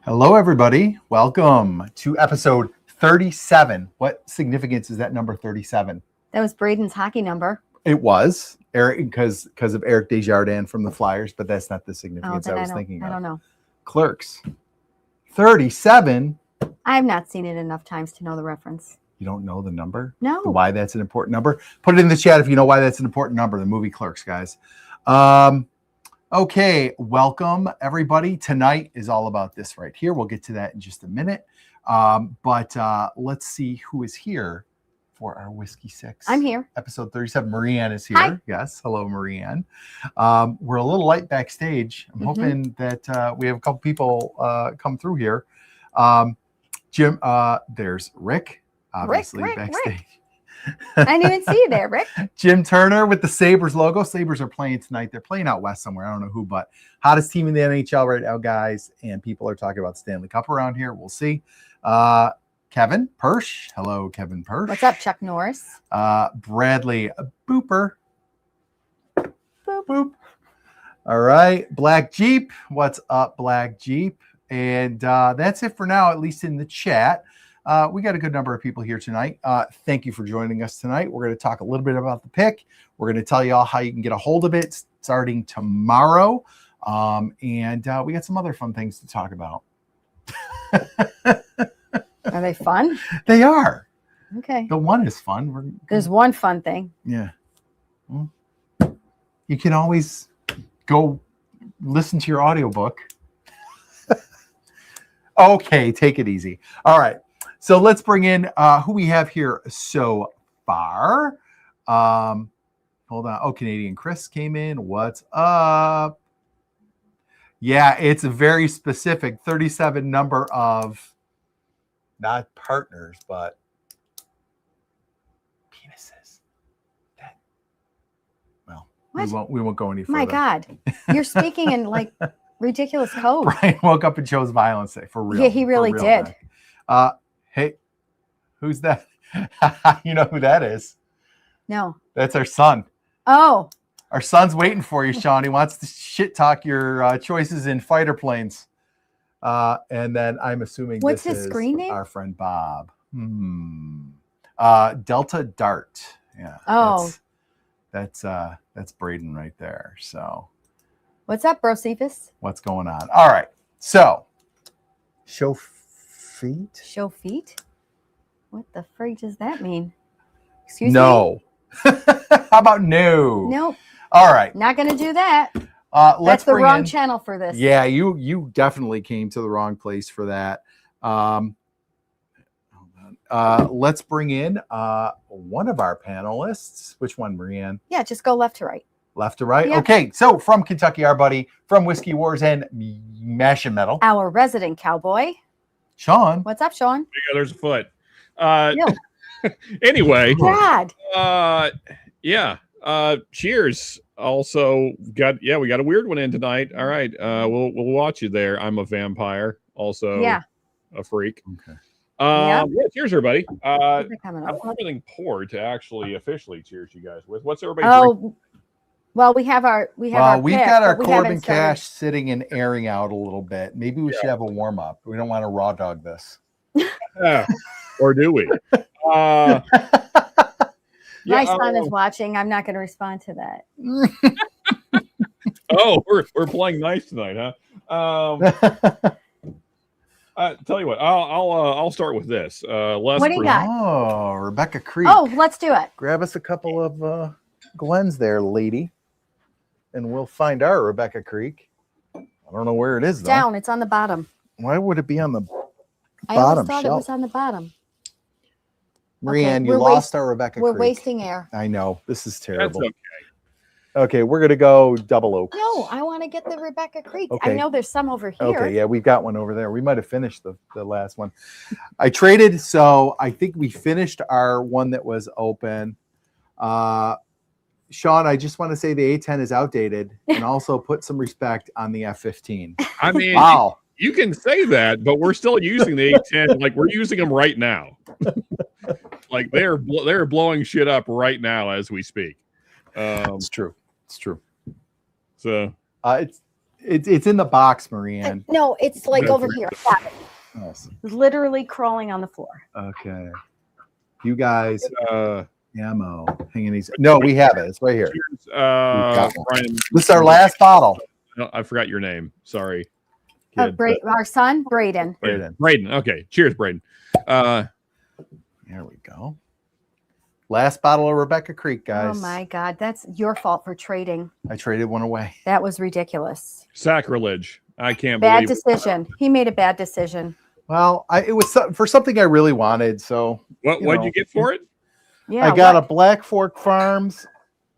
Hello, everybody. Welcome to episode 37. What significance is that number 37? That was Braden's hockey number. It was Eric because of Eric Desjardins from the Flyers, but that's not the significance I was thinking of. I don't know. Clerks. 37. I have not seen it enough times to know the reference. You don't know the number? No. Why that's an important number? Put it in the chat if you know why that's an important number. The movie Clerks, guys. Okay, welcome everybody. Tonight is all about this right here. We'll get to that in just a minute. But let's see who is here for our Whiskey 6. I'm here. Episode 37. Marianne is here. Hi. Yes. Hello, Marianne. We're a little light backstage. I'm hoping that we have a couple people come through here. Jim, there's Rick, obviously backstage. Rick. I didn't even see you there, Rick. Jim Turner with the Sabres logo. Sabres are playing tonight. They're playing out west somewhere. I don't know who, but hottest team in the NHL right now, guys. And people are talking about Stanley Cup around here. We'll see. Kevin Persh. Hello, Kevin Persh. What's up, Chuck Norris? Bradley Booper. Boop. Boop. All right. Black Jeep. What's up, Black Jeep? And that's it for now, at least in the chat. We got a good number of people here tonight. Thank you for joining us tonight. We're going to talk a little bit about the pick. We're going to tell you all how you can get a hold of it starting tomorrow. And we got some other fun things to talk about. Are they fun? They are. Okay. The one is fun. There's one fun thing. Yeah. Well, you can always go listen to your audiobook. Okay, take it easy. All right. So let's bring in who we have here so far. Hold on. Oh, Canadian Chris came in. What's up? Yeah, it's a very specific 37 number of not partners, but penises. We won't go any further. My God, you're speaking in like ridiculous code. Brian woke up and chose violence for real. Yeah, he really did. Hey, who's that? You know who that is? No. That's our son. Oh. Our son's waiting for you, Sean. He wants to shit talk your choices in fighter planes. And then I'm assuming what's this his is screen name? Our friend Bob. Delta Dart. Yeah. Oh. That's Braden right there. So. What's up, Bro Cephas? What's going on? All right. So. Show feet? Show feet? What the frig does that mean? Excuse me? No. How about no? Nope. All right. Not going to do that. That's the wrong channel for this. Yeah, you definitely came to the wrong place for that. Let's bring in one of our panelists. Which one, Marianne? Yeah, just go left to right. Left to right? Yeah. Okay, so from Kentucky, our buddy from Whiskey Wars and Mash and Metal. Our resident cowboy. Sean. What's up, Sean? Yeah, there's a foot. No. Anyway. Dad. Yeah. Cheers. Also we got a weird one in tonight. All right. We'll watch you there. I'm a vampire. Also a freak. Okay. Yeah, cheers, everybody. I They're coming don't up. have anything poured to actually officially cheers you guys with. What's everybody drinking? Well, we've got our We've pick, got our but we Corbin haven't started. Cash sitting and airing out a little bit. Maybe we should have a warm up. We don't want to raw dog this. Or do we? My son is watching. I'm not going to respond to that. Oh, we're playing nice tonight, huh? Tell you what, I'll start with this. What do you got? Oh, Rebecca Creek. Oh, let's do it. Grab us a couple of Glens there, lady. And we'll find our Rebecca Creek. I don't know where it is, though. Down. It's on the bottom. Why would it be on the I bottom always thought shelf? it was on the bottom. Marianne, Okay, you lost our Rebecca We're Creek. wasting air. I know. This is That's terrible. okay. Okay, we're going to go double oak. No, I want to get the Rebecca Creek. Okay. I know there's some over here. Okay, yeah, we've got one over there. We might have finished the last one. I traded, so I think we finished our one that was open. Sean, I just want to say the A10 is outdated, and also put some respect on the F15. I mean, Wow. you can say that, but we're still using the A10. Like, we're using them right now. Like, they're blowing shit up right now as we speak. It's true. It's true. So It's It's in the box, Marianne. No, it's like over here. Got it. Awesome. Literally crawling on the floor. Okay. You guys, ammo. Hanging these. No, we have it. It's right here. Brian, This is our last bottle. no, I forgot your name. Sorry. Our son, Braden. Braden. Okay. Cheers, Braden. There we go. Last bottle of Rebecca Creek, guys. Oh my God, that's your fault for trading. I traded one away. That was ridiculous. Sacrilege. I can't Bad believe decision. He made a bad decision. Well, it was for something I really wanted. So What'd you get for it? Yeah, I got a Black Fork Farms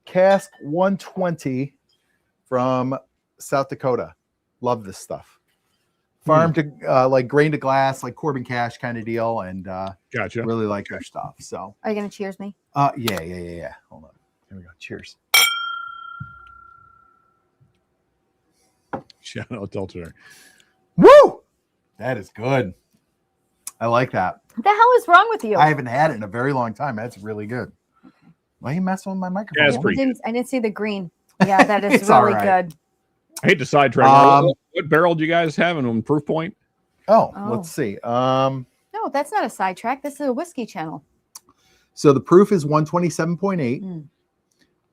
cask 120 from South Dakota. Love this stuff. Farm to like grain to glass, like Corbin Cash kind of deal, and Gotcha. really like their stuff. So Are you gonna cheers me? yeah. Hold on. Here we go. Cheers. Shout out to Alternator. Woo! That is good. I like that. What the hell is wrong with you? I haven't had it in a very long time. That's really good. Why are you messing with my microphone? Yeah, it's pretty I didn't see the green. Yeah, that is It's all really right. good. I hate to sidetrack. What barrel do you guys have in Proof Point? Oh, Oh. let's see. No, that's not a sidetrack. This is a whiskey channel. So the proof is 127.8. Mm.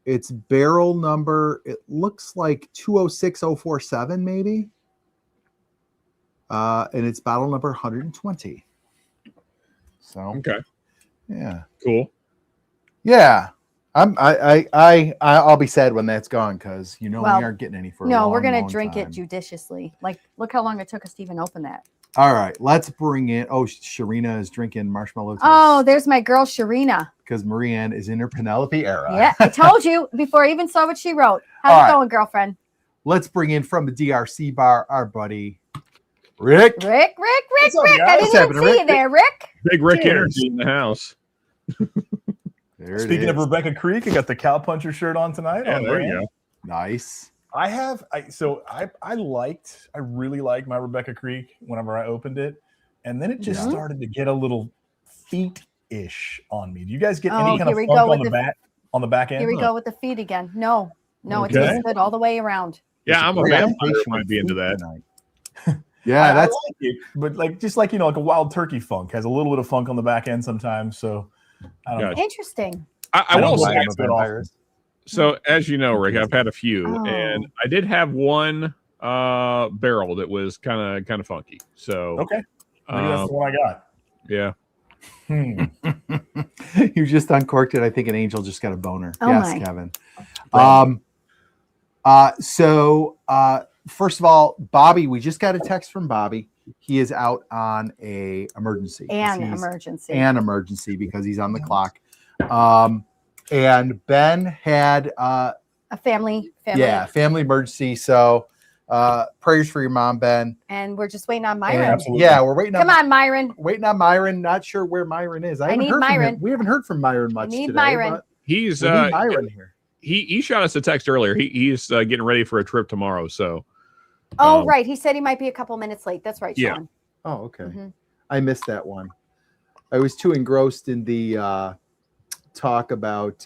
It's barrel number, it looks like 206047 maybe. And it's bottle number 120. So Okay. yeah. Cool. Yeah. I'll be sad when that's gone because we Well, aren't getting any for a No, we're long, gonna long drink it time. judiciously. Like, look how long it took us to even open that. All right, let's bring in. Oh, Sharina is drinking marshmallow. Oh, there's my girl Sharina. because Marianne is in her Penelope era. Yeah, I told you before I even saw what she wrote. How's All it right. going, girlfriend? Let's bring in from the DRC bar our buddy Rick. Rick. What's up, I guys? didn't What's even happening, see Rick? you there, Rick. Big Rick Cheers. energy in the house. There it Speaking of is. Rebecca Creek, I got the Cowpuncher shirt on tonight. Yeah, on there brand. you go. Nice. I really liked my Rebecca Creek whenever I opened it, and then it just Yeah. started to get a little feet-ish on me. Do you guys get Oh, any kind here of we funk go on with the the- back on Here we go with the feet again. No, it Okay. tastes good all the way around. Yeah, I'm a Great vampire. presentation Might with be into food that. tonight. Yeah, I that's like it, but like a wild turkey funk has a little bit of funk on the back end sometimes. So I don't know. Gotcha. Interesting. I will don't say, like I'm a it at all. vampire. so as you know, Rick, I've had a few, Oh. and I did have one barrel that was kind of funky. So Okay, maybe that's the one I got. yeah. You just uncorked it. I think an angel just got a boner. Oh yes, my. Kevin. So first of all, Bobby, we just got a text from Bobby. He is out on a emergency. An He's- emergency. An emergency because he's on the clock. And Ben had A family. family emergency. So prayers for your mom, Ben. And we're just waiting on And, Myron. Absolutely. yeah, we're waiting Come on, Myron. waiting on Myron. Not sure where Myron is. I haven't need heard from him. Myron. We haven't heard from Myron much need today. Myron. but He's we need Myron here. he shot us a text earlier. He's getting ready for a trip tomorrow. So Oh, right. He said he might be a couple minutes late. That's right, Yeah. Sean. Oh, okay. Mhm. I missed that one. I was too engrossed in the talk about.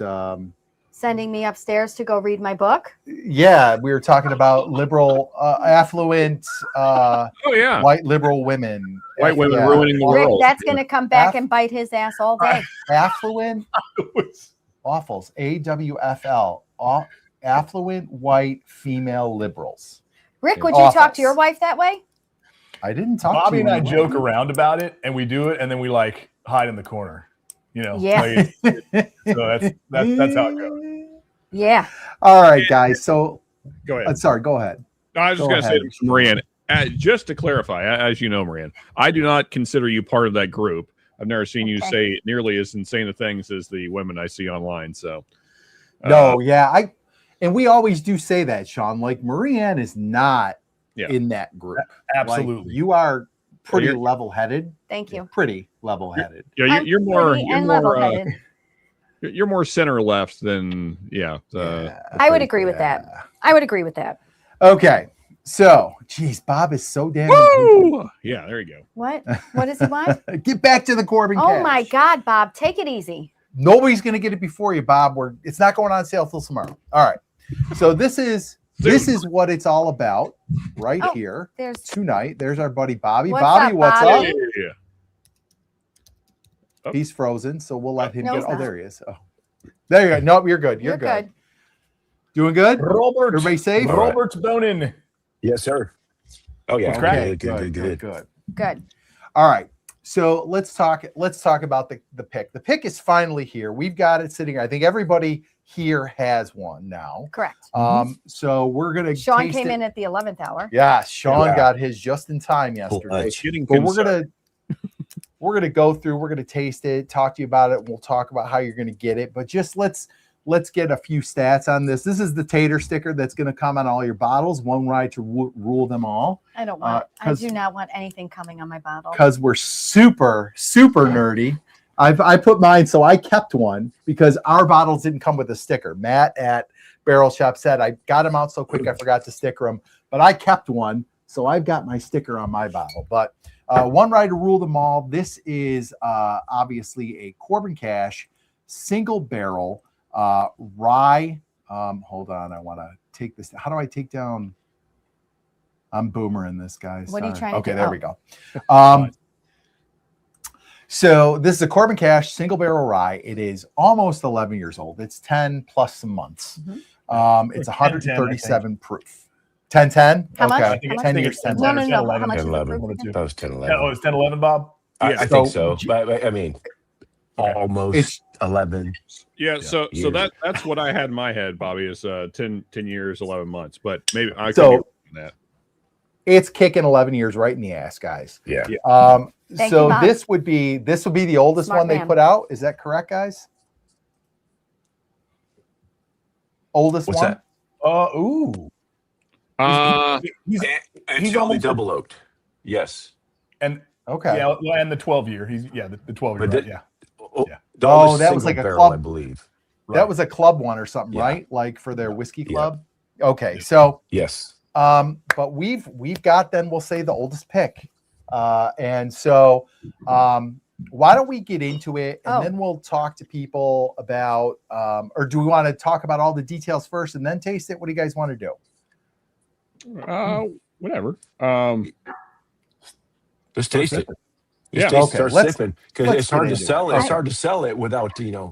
Sending me upstairs to go read my book. Yeah, we were talking about liberal, affluent, oh yeah, white liberal women. White women Yeah. ruining the Rick, world. that's going to come back and bite his ass all day. Affluent, awfuls. AWFL. Affluent white female liberals. Rick, would you talk Awfuls. to your wife that way? I didn't talk Bobby to and I you. joke around about it, and we do it, and then we like hide in the corner. You know, Yeah. like, so that's how it goes. Yeah. All right, guys. So, Go ahead. sorry. Go ahead. I was just Go going to say ahead. to Marianne, just to clarify, as you know, Marianne, I do not consider you part of that group. I've never seen you Okay. say nearly as insane of things as the women I see online. So, No, yeah, and we always do say that, Sean. Like Marianne is not Yeah. in that group. Absolutely. Like, you are pretty You're- level-headed. Thank you. Pretty level-headed. yeah, I'm you're more pretty and level-headed. you're more center left than I would agree with that. I would agree with that. Okay, so, geez, Bob is so damn. Woo! Yeah, there you go. What? What does he want? Get back to the Corbin. Oh cash. my God, Bob, take it easy. Nobody's gonna get it before you, Bob. It's not going on sale till tomorrow. All right. So this is this is what it's all about right Oh, here There's tonight. There's our buddy Bobby. What's Bobby, up, what's Bobby? up? Yeah. Oh. He's frozen, so we'll let him No, get. he's Oh, not. there he is. Oh, there you go. Nope, you're good. You're good. Doing good. Robert. Everybody safe? All right. Robert's boning. Yes, sir. Oh yeah, What's cracking? good. Good. All right. So let's talk about the pick. The pick is finally here. We've got it sitting here. I think everybody here has one now. Correct. So we're gonna Sean taste came it. in at the 11th hour. Yeah, Sean Yeah. got his just in time yesterday. Nice. Getting But we're concerned. gonna go through, we're gonna taste it, talk to you about it, and we'll talk about how you're gonna get it. But just let's get a few stats on this. This is the tater sticker that's gonna come on all your bottles. One ride to rule them all. I don't want. I 'cause- do not want anything coming on my bottle. Because we're super nerdy. I put mine, so I kept one because our bottles didn't come with a sticker. Matt at Barrel Shop said I got them out so quick I forgot to sticker them, but I kept one, so I've got my sticker on my bottle. But one ride to rule them all. This is obviously a Corbin Cash single barrel rye. Hold on, I want to take this. How do I take down? I'm boomering this, guys. What are you Sorry. trying to Okay, do? there Oh. we go. So this is a Corbin Cash single barrel rye. It is almost 11 years old. It's 10 plus some months. It's 137 proof. 10-10? How much? Okay. How much? 10 years, 10 No, 10. no, no. How much is 10, the 11. proof again? That was 10, Oh, 11. it's 10-11, Bob? I Yeah. think So- so. But I mean, almost It's- 11. Yeah, so years. that's what I had in my head, Bobby, is 10 years, 11 months. But maybe I So- could be wrong on that. It's kicking 11 years right in the ass, guys. Yeah. Thank So you, Bob. this would be the oldest Smart one they man. put out. Is that correct, guys? Oldest What's one? that? Ooh. He's He's only almost- double oaked. Yes. And Okay. yeah, well, and the 12 year. The 12 year. But Right, the- yeah. Oh, Yeah. the Oh, oldest that was single like a barrel, club. I believe. That was a club one or something, Yeah. right? Like for their whiskey Yeah. club. Okay. So Yes. but we've got then we'll say the oldest pick. And so why don't we get into it and Oh. then we'll talk to people about or do we want to talk about all the details first and then taste it? What do you guys want to do? Whatever. Just taste it. Yeah. Just taste, Okay, start let's- sipping because let's it's hard get to into sell it. it. It's Okay. hard to sell it without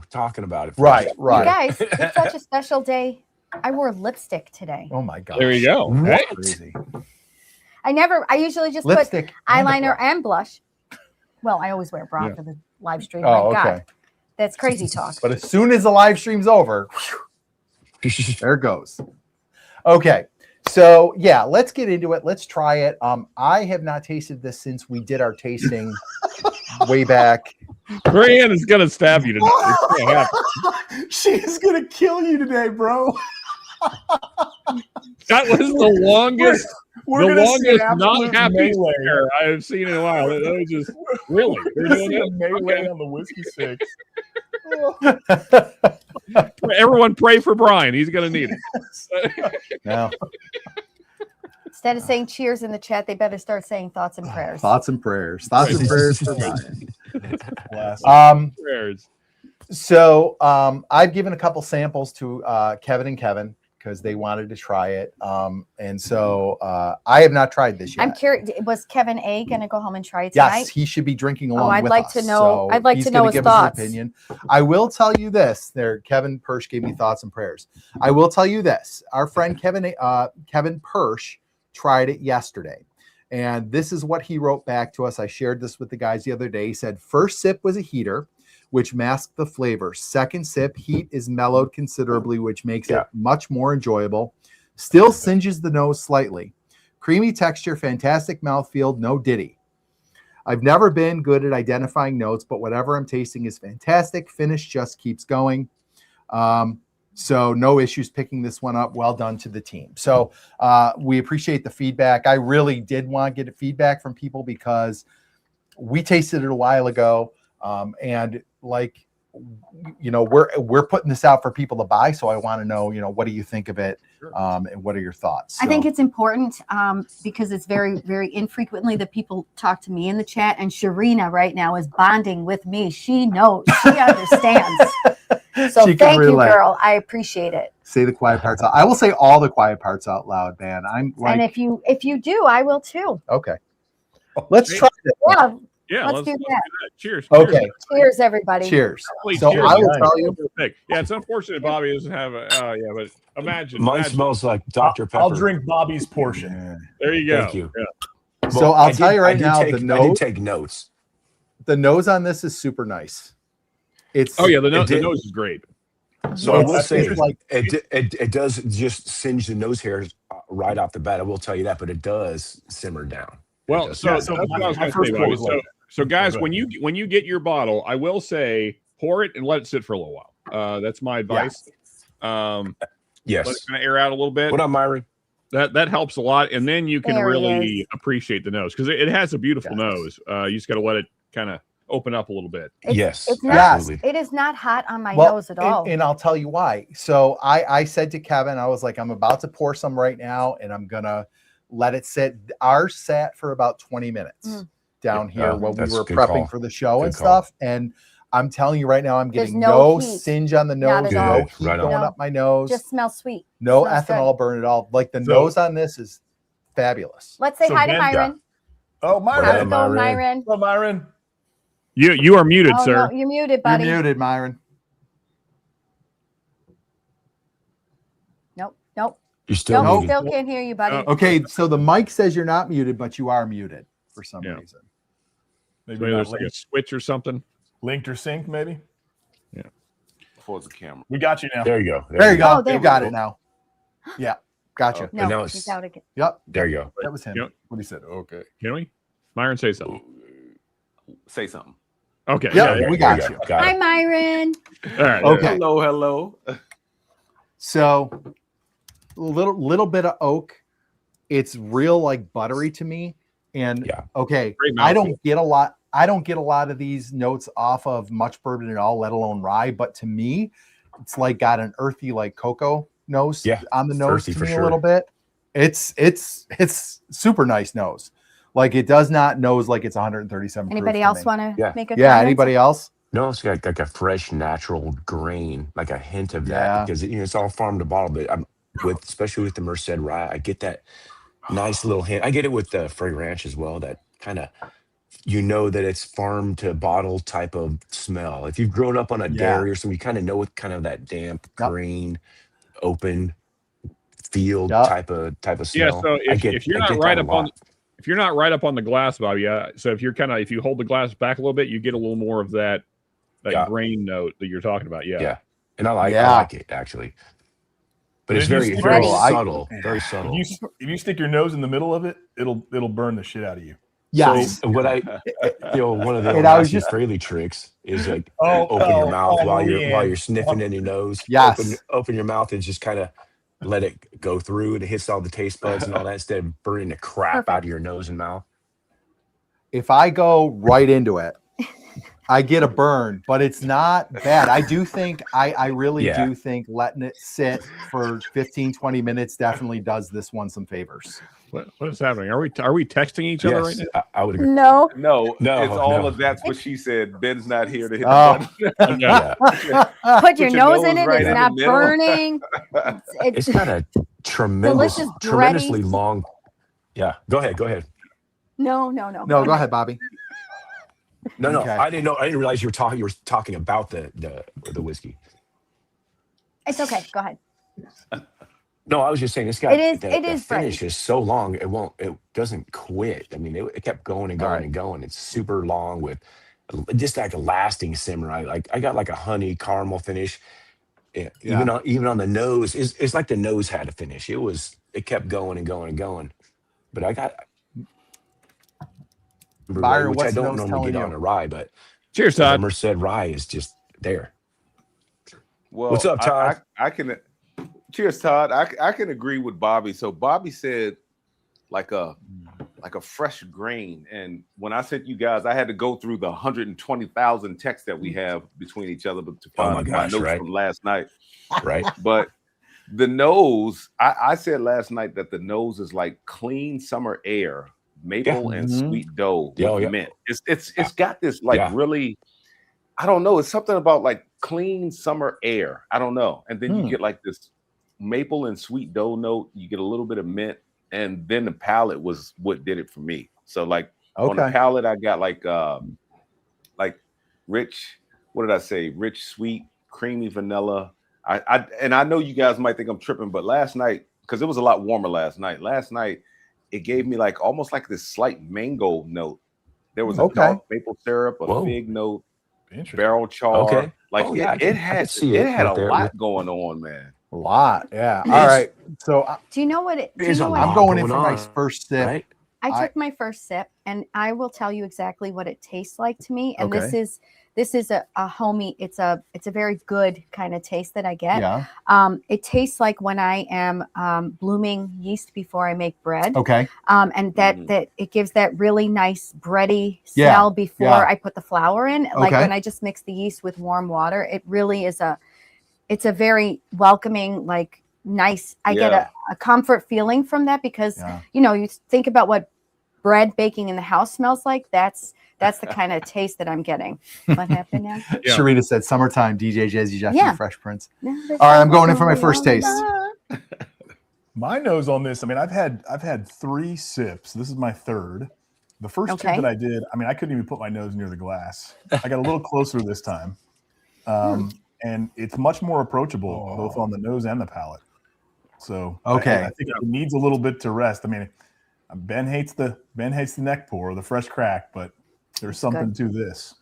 talking about it. first. Right, You right. guys, it's such a special day. I wore lipstick today. Oh my god. There you go. Hey. Crazy. I usually just Lipstick. put and a eyeliner blush. and blush. Well, I always wear a bra Yeah. for the live stream. Oh, My okay. God, that's crazy talk. But as soon as the live stream's over, there it goes. Okay. So yeah, let's get into it. Let's try it. I have not tasted this since we did our tasting way back. Brian is gonna stab you tonight. It's gonna happen. She is going to kill you today, bro. That was the longest, We're the going to see longest an not absolute happy melee. stare I've seen in a while. That was just really. We're They're going to doing see a it? melee Okay. on the whiskey six. Everyone pray for Brian. He's gonna need it. Now, Instead of saying cheers in the chat, they better start saying thoughts and prayers. thoughts and prayers. Thoughts and prayers for Brian. Classic. Prayers. So I've given a couple samples to Kevin and Kevin because they wanted to try it. And so I have not tried this yet. I'm curious. Was Kevin A going to go home and try it tonight? Yes, he should be drinking along I'd with like us. to know- So I'd like he's to know gonna his give thoughts. us his opinion. I will tell you this. There, Kevin Persh gave me thoughts and prayers. I will tell you this. Our friend Kevin Persh tried it yesterday. And this is what he wrote back to us. I shared this with the guys the other day. He said, first sip was a heater, which masked the flavor. Second sip, heat is mellowed considerably, which makes it much more enjoyable. Still singes the nose slightly. Creamy texture, fantastic mouthfeel, no ditty. I've never been good at identifying notes, but whatever I'm tasting is fantastic. Finish just keeps going. So no issues picking this one up. Well done to the team. So we appreciate the feedback. I really did want to get feedback from people because we tasted it a while ago. And like, you know, we're putting this out for people to buy. So I want to know, you know, what do you think of it? And what are your thoughts? I think So- it's important because it's very, very infrequently that people talk to me in the chat. And Sharina right now is bonding with me. She knows. She understands. So She can thank you, relate. girl. I appreciate it. Say the quiet parts out. I will say all the quiet parts out loud, man. I'm like, And if you do, I will too. okay. Let's Hey. try this. Yeah. Yeah, Let's do that. Cheers. Okay. Cheers, everybody. Cheers. Please, So cheers. I will guys. tell you. Yeah, it's unfortunate Bobby doesn't have a. Oh, yeah, but imagine. Mine imagine. smells like Dr. Pepper. I'll drink Bobby's portion. There you go. Thank you. Yeah. So I'll tell you right now, I did take notes. the nose on this is super nice. It's Oh yeah, the did- nose is great. So I It's- will say it's like- it does just singe the nose hairs right off the bat. I will tell you that, but it does simmer down. Well, does. so, Yeah, so that's what I was my going to first say, quote Bobby. was like So guys, Go when you get your bottle, I will say pour it and let it sit for a little while. That's my advice. Yes. Let it kind of air out a little bit. What up, Myron? That helps a lot, and then you can There he really is. appreciate the nose because it has a beautiful Yes. nose. You just got to let it kind of open up a little bit. Yes, It's not. absolutely. It is not hot on my well, nose at all. and I'll tell you why. So I said to Kevin, I was like, I'm about to pour some right now, and I'm gonna let it sit. Ours sat for about 20 minutes down here when we that's were a good prepping call. for the show and Good call. stuff. And I'm telling you right now, I'm There's getting no no heat. singe on the Not nose, at no all. heat Right on. going No. up my nose, Just smells sweet. no smells good. ethanol burn at all. Like the So- nose on this is fabulous. Let's say So hi to Ben- Myron. Oh, How's Yeah, it Myron. going, Myron. Myron? Hello, Myron. You are muted, Oh, sir. no, you're muted, buddy. You're muted, Myron. Nope. You're still Nope. muted. Still can't hear you, buddy. Okay, so the mic says you're not muted, but you are muted for some Yeah. reason. Maybe Maybe not there's like a linked, switch or something. linked or synced, maybe. Towards the camera. We got you now. There you go. There you go. Oh, there you we got go. it now. Yeah, gotcha. No, now he's it's- out again. Yep, There you go. that was him. Yep. What he said. Okay. Can we? Myron, say something. Say something. Okay. Yeah, yeah. we There got you. Got Hi, it. Myron. All right. Okay. Hello, hello. So little bit of oak. It's real like buttery to me. And Yeah. okay, Great I mouthfeel. don't get a lot. I don't get a lot of these notes off of much bourbon at all, let alone rye. But to me, it's like got an earthy like cocoa nose Yeah, on the nose earthy to for me sure. a little bit. It's super nice nose. Like it does not nose like it's 137. proof Anybody to else me. want to Yeah. make a Yeah. comment? Anybody else? No, it's got like a fresh, natural grain, like a hint of Yeah. that because it's all farm to bottle. But especially with the Merced rye, I get that nice little hint. I get it with the Frey Ranch as well. That kind of, that it's farm to bottle type of smell. If you've grown up on a Yeah. dairy or something, you kind of know what kind of that damp, Yep. green, open field Yep. type of Yeah. smell. So I if get you're I not get right that a up on lot. if you're not right up on the glass, Bobby, so if you hold the glass back a little bit, you get a little more of that Yeah. grain note that you're talking about. Yeah. Yeah. And I like it actually. But And it's if you very, stick very your- subtle. Very If subtle. you stick your nose in the middle of it, it'll burn the shit out of you. Yes. So what one of the And I was Lassie just- Fraley tricks is like Oh, open your mouth while Leanne. you're sniffing in your nose. Yes. Open your mouth and just kind of let it go through and it hits all the taste buds and all that instead of burning the crap out of your nose and mouth. If I go right into it, I get a burn, but it's not bad. I do think, I really Yeah. do think letting it sit for 15, 20 minutes definitely does this one some favors. What is happening? Are we texting each other right Yes, now? I would agree. No. No, No, it's all no. of that's what she said. Ben's not here to hit Oh. the button. Yeah. Put your your nose in nose it. right It's in not the middle. burning. It's got a tremendously bready. long. Yeah, go ahead. No. No, go ahead, Bobby. No, Okay. I didn't realize you were talking about the whiskey. It's okay. Go ahead. No, I was just saying it's got It the is finish bright. is so long it doesn't quit. I mean, it kept going and going Right. and going. It's super long with just like a lasting simmer. I got like a honey caramel finish. Yeah, Yeah. even on the nose, it's like the nose had a finish. It kept going and going and going. But I got Byron, which I what's the don't nose normally telling get you? on a rye, but Cheers, the Todd. Merced rye is just there. Well, What's up, Todd? I can. Cheers, Todd. I can agree with Bobby. So Bobby said like a fresh grain, and when I sent you guys, I had to go through the 120,000 texts that we have between each other to Oh my find gosh, notes right. from last night. Right? But the nose, I said last night that the nose is like clean summer air, maple and Mhm. sweet dough Yeah, with yeah. mint. It's got this like Yeah. really, I don't know. It's something about like clean summer air. I don't know. And then you get like this maple and sweet dough note. You get a little bit of mint, and then the palate was what did it for me. So like on the palate, I got like rich. What did I say? Rich, sweet, creamy vanilla. I know you guys might think I'm tripping, but last night, because it was a lot warmer last night. Last night, it gave me like almost like this slight mango note. There was a dark maple syrup, a fig note, barrel char. Okay. Like it had a lot going on, man. A lot, yeah. All right. So do you know what it is? I'm going in for my first sip. Right? I took my first sip, and I will tell you exactly what it tastes like to me. And this is a homey. It's a very good kind of taste that I get. Yeah. It tastes like when I am blooming yeast before I make bread. Okay. And that it gives that really nice bready smell before I put the flour in. Like when I just mix the yeast with warm water, it really is it's a very welcoming, like nice. I get a comfort feeling from that because you think about what bread baking in the house smells like. That's the kind of taste that I'm getting. What happened now? Sharita said summertime, DJ Jazzy Jeff, Fresh Prince. No, all right, I'm going in for my first taste. My nose on this, I mean, I've had 3 sips. This is my third. The first 2 that I did, I mean, I couldn't even put my nose near the glass. I got a little closer this time. And it's much more approachable, both on the nose and the palate. So I think it needs a little bit to rest. I mean, Ben hates the neck pour, the fresh crack, but there's something to this.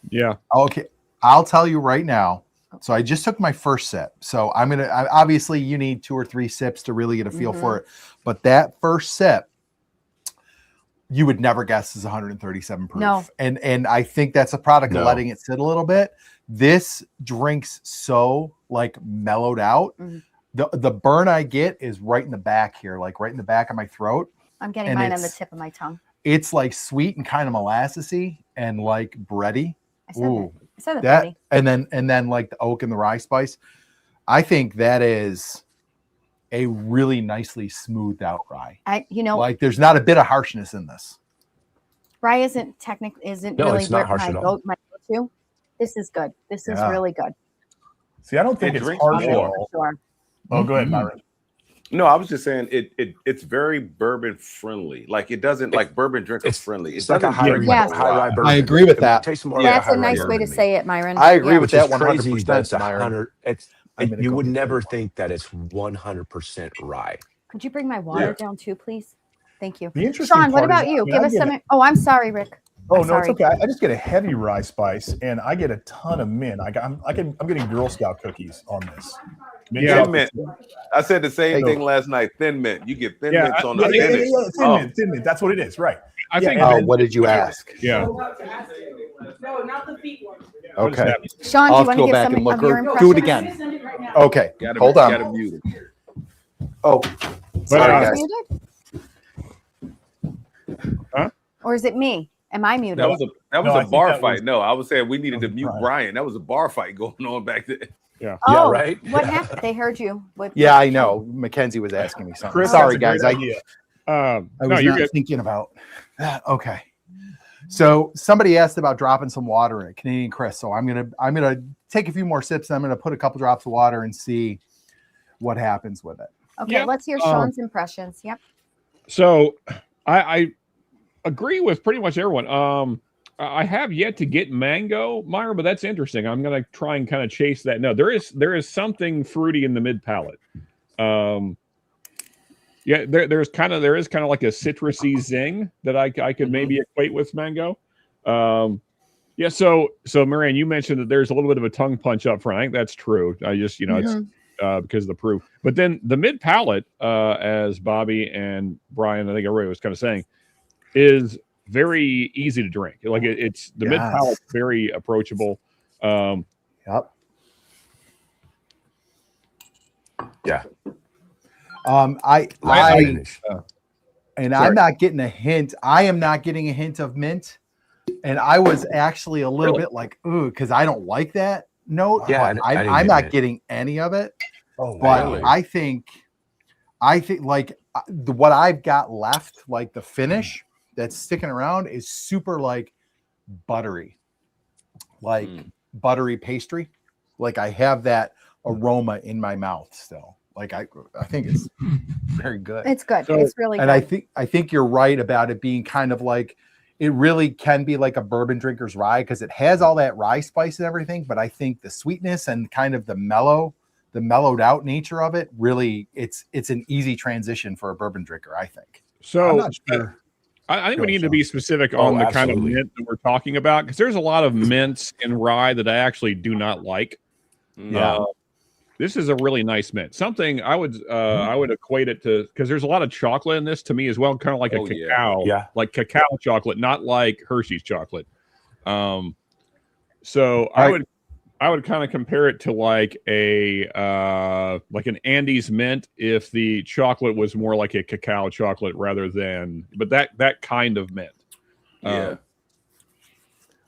Yeah. Okay. I'll tell you right now. So I just took my first sip. So obviously you need 2 or 3 sips to really get a feel for it. But that first sip, you would never guess is 137 proof. No. And I think that's a product of letting it sit a little bit. This drink's so like mellowed out. The burn I get is right in the back here, like right in the back of my throat. I'm getting mine on the tip of my tongue. It's like sweet and kind of molassesy and like bready. I said that. And then like the oak and the rye spice. I think that is a really nicely smoothed out rye. Like there's not a bit of harshness in this. Rye isn't really it's not harsh at all. My go-to. This is good. This is really good. See, I don't think it's harsh at all. Sure. Oh, go ahead, Myron. No, I was just saying it's very bourbon friendly. Like it doesn't like bourbon drinker friendly. It's like a high rye bourbon. I agree with that. That's a nice way to say it, Myron. I agree with that 100%. That's 100%. You would never think that it's 100% rye. Could you bring my water down too, please? Thank you. Sean, what about you? Give us some. Oh, I'm sorry, Rick. Oh, no, it's okay. I just get a heavy rye spice, and I get a ton of mint. I'm getting Girl Scout cookies on this. Thin mint. I said the same thing last night. Thin mint. You get thin mints on the finish. Thin mint. That's what it is, right? I think. What did you ask? Yeah. No, not the feet one. Okay. Sean, do you want to give some of your impressions? Do it again. Okay. Hold on. Gotta mute it. Oh, sorry, guys. Huh? Or is it me? Am I muted? That was a bar fight. No, I was saying we needed to mute Brian. That was a bar fight going on back there. Yeah. Oh, yeah, right. What happened? They heard you. Yeah, I know. Mackenzie was asking me something. Chris, sorry, guys. I was not thinking about that. Okay. So somebody asked about dropping some water in it, Canadian Chris. So I'm gonna take a few more sips. And I'm gonna put a couple drops of water and see what happens with it. Okay, let's hear Sean's impressions. Yep. So I agree with pretty much everyone. I have yet to get mango, Myra, but that's interesting. I'm gonna try and kind of chase that. No, there is something fruity in the mid palate. Yeah, there is kind of like a citrusy zing that I could maybe equate with mango. Yeah, so Marianne, you mentioned that there's a little bit of a tongue punch up front. I think that's true. I just it's because of the proof. But then the mid palate, as Bobby and Brian, I think everybody was kind of saying, is very easy to drink. Like it's the mid palate, very approachable. Yep. Yeah. I'm not getting a hint. I am not getting a hint of mint. And I was actually a little bit like, ooh, because I don't like that note. Yeah, I'm not getting any of it. Oh, but really? I think like what I've got left, like the finish that's sticking around is super like buttery, like buttery pastry. Like I have that aroma in my mouth still. Like I think it's very good. It's good. So, it's really and good. I think you're right about it being kind of like, it really can be like a bourbon drinker's rye because it has all that rye spice and everything. But I think the sweetness and kind of the mellowed out nature of it, really, it's an easy transition for a bourbon drinker, I think. So I'm not sure. I think we need to be specific on the kind of mint that we're talking about, because there's a lot of mints in rye that I actually do not like. Yeah. This is a really nice mint. Something I would equate it to, because there's a lot of chocolate in this to me as well, kind of like a cacao, like cacao chocolate, not like Hershey's chocolate. So I would kind of compare it to like an Andes mint if the chocolate was more like a cacao chocolate rather than, but that kind of mint. Yeah.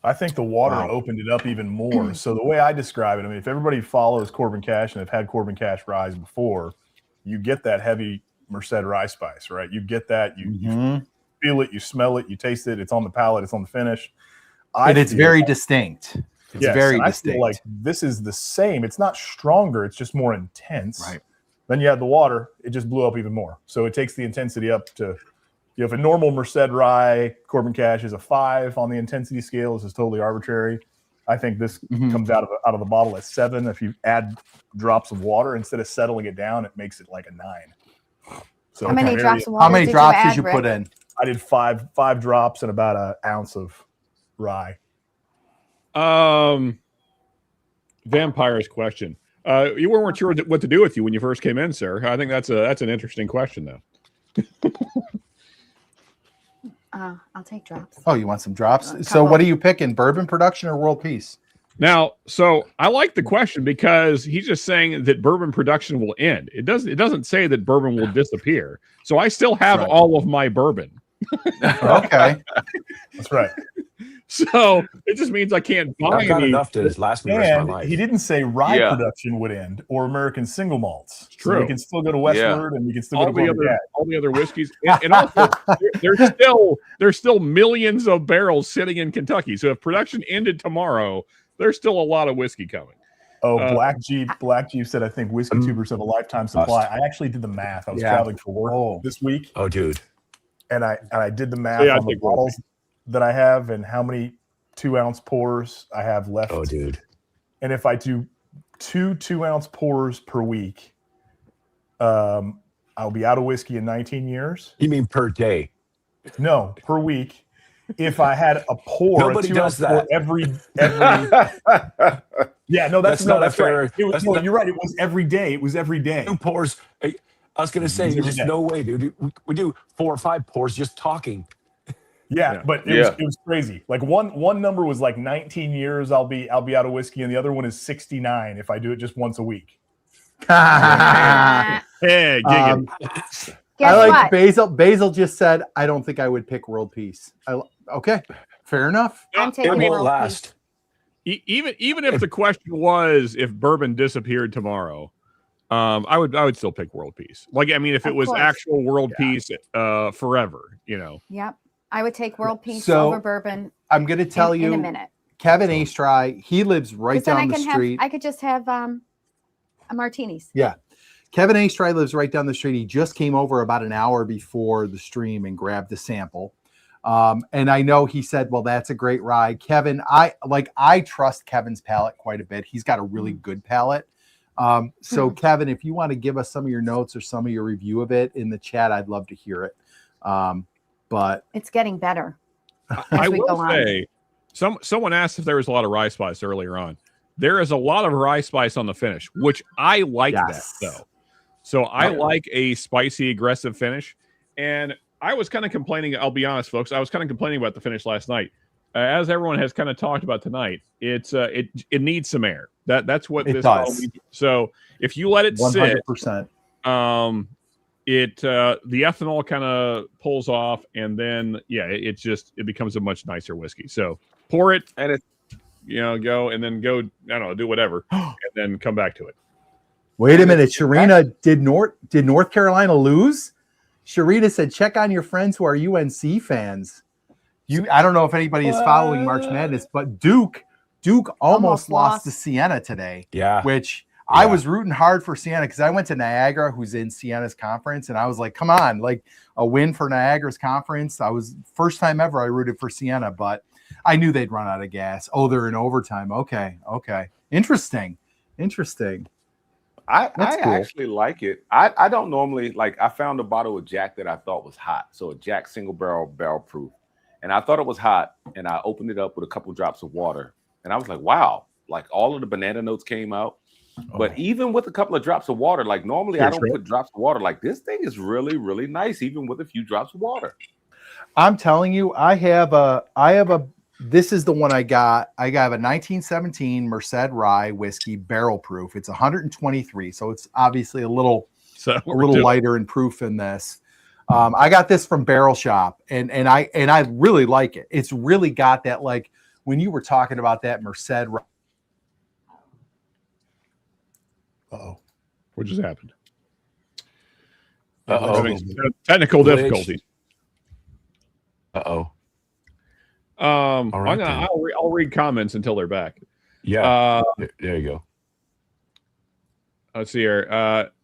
I think the water opened it up even more. So the way I describe it, I mean, if everybody follows Corbin Cash and have had Corbin Cash ryes before, you get that heavy Merced rye spice, right? You get that. You feel it, you smell it, you taste it. It's on the palate, it's on the finish. And it's very distinct. It's very distinct. I feel like this is the same. It's not stronger. It's just more intense. Right. Then you add the water. It just blew up even more. So it takes the intensity up to, if a normal Merced rye Corbin Cash is a 5 on the intensity scale, this is totally arbitrary. I think this comes out of the bottle at 7. If you add drops of water instead of settling it down, it makes it like a 9. So how many drops of water? How many drops did you put in? I did five drops and about an ounce of rye. Vampire's question. You weren't sure what to do with you when you first came in, sir. I think that's an interesting question, though. I'll take drops. Oh, you want some drops? So what are you picking, bourbon production or world peace? Now, so I like the question because he's just saying that bourbon production will end. It doesn't say that bourbon will disappear. So I still have all of my bourbon. Okay. That's right. So it just means I can't buy I've got enough to last me the rest of my life. He didn't say rye production would end or American single malts. It's true. So we can still go to Westward and we can still go to all the other whiskeys. And also, there's still millions of barrels sitting in Kentucky. So if production ended tomorrow, there's still a lot of whiskey coming. Oh, Black Jeep said, I think whiskey tubers have a lifetime supply. I actually did the math. I was traveling for work this week. Oh, dude. And I did the math on the bottles that I have and how many 2-ounce pours I have left. Oh, dude. And if I do 2 2-ounce pours per week, I'll be out of whiskey in 19 years. You mean per day? No, per week. If I had a pour, nobody does that. Every yeah, no, that's fair. Right. You're right. It was every day. It was every day. 2 pours. I was going to say, there's no way, dude. We do 4 or 5 pours just talking. Yeah, but it was crazy. Like one number was like 19 years I'll be out of whiskey, and the other one is 69 if I do it just once a week. Hey, Guess I like what? Basil. Basil just said, I don't think I would pick world peace. Okay, fair enough. I'm taking It world won't last. Even if the question was if bourbon disappeared tomorrow, I would still pick world peace. Like, I mean, if it was actual world peace forever, you know. Yep. I would take world peace So, over bourbon. I'm going to tell you, in a minute. Kevin Astry, he lives right down the street. I could just have a martinis. Yeah. Kevin Astry lives right down the street. He just came over about an hour before the stream and grabbed a sample. And I know he said, well, that's a great rye. Kevin, I trust Kevin's palate quite a bit. He's got a really good palate. So Kevin, if you want to give us some of your notes or some of your review of it in the chat, I'd love to hear it. But it's getting better. I will say, someone asked if there was a lot of rye spice earlier on. There is a lot of rye spice on the finish, which I like that though. So I like a spicy, aggressive finish. And I was kind of complaining. I'll be honest, folks. I was kind of complaining about the finish last night. As everyone has kind of talked about tonight, it needs some air. That's what this does. Needs. So if you let it 100%. sit, the ethanol kind of pulls off, and then it becomes a much nicer whiskey. So pour it and it, go and then go. I don't know, do whatever, and then come back to it. Wait a minute, Sharina, did North Carolina lose? Sharina said, check on your friends who are UNC fans. I don't know if anybody is following March Madness, but Duke Duke almost lost lost. to Siena today. Yeah. Which I was rooting hard for Siena because I went to Niagara, who's in Siena's conference, and I was like, come on, like a win for Niagara's conference. I was first time ever I rooted for Siena, but I knew they'd run out of gas. Oh, they're in overtime. Okay. Interesting. I cool. actually like it. I don't normally like. I found a bottle of Jack that I thought was hot. So a Jack single barrel proof, and I thought it was hot. And I opened it up with a couple drops of water, and I was like, wow! Like all of the banana notes came out. But even with a couple of drops of water, like normally I don't put drops of water. Like this thing is really, really nice, even with a few drops of water. I'm telling you, I have a. This is the one I got. I got a 1917 Merced Rye whiskey barrel proof. It's 123, so it's obviously a little lighter in proof than this. I got this from Barrel Shop, and I really like it. It's really got that, like when you were talking about that Merced Rye. Uh-oh. What just happened? Uh-oh. Technical difficulties. Uh-oh. All right, I'll read comments until they're back. Yeah. There you go. Let's see here.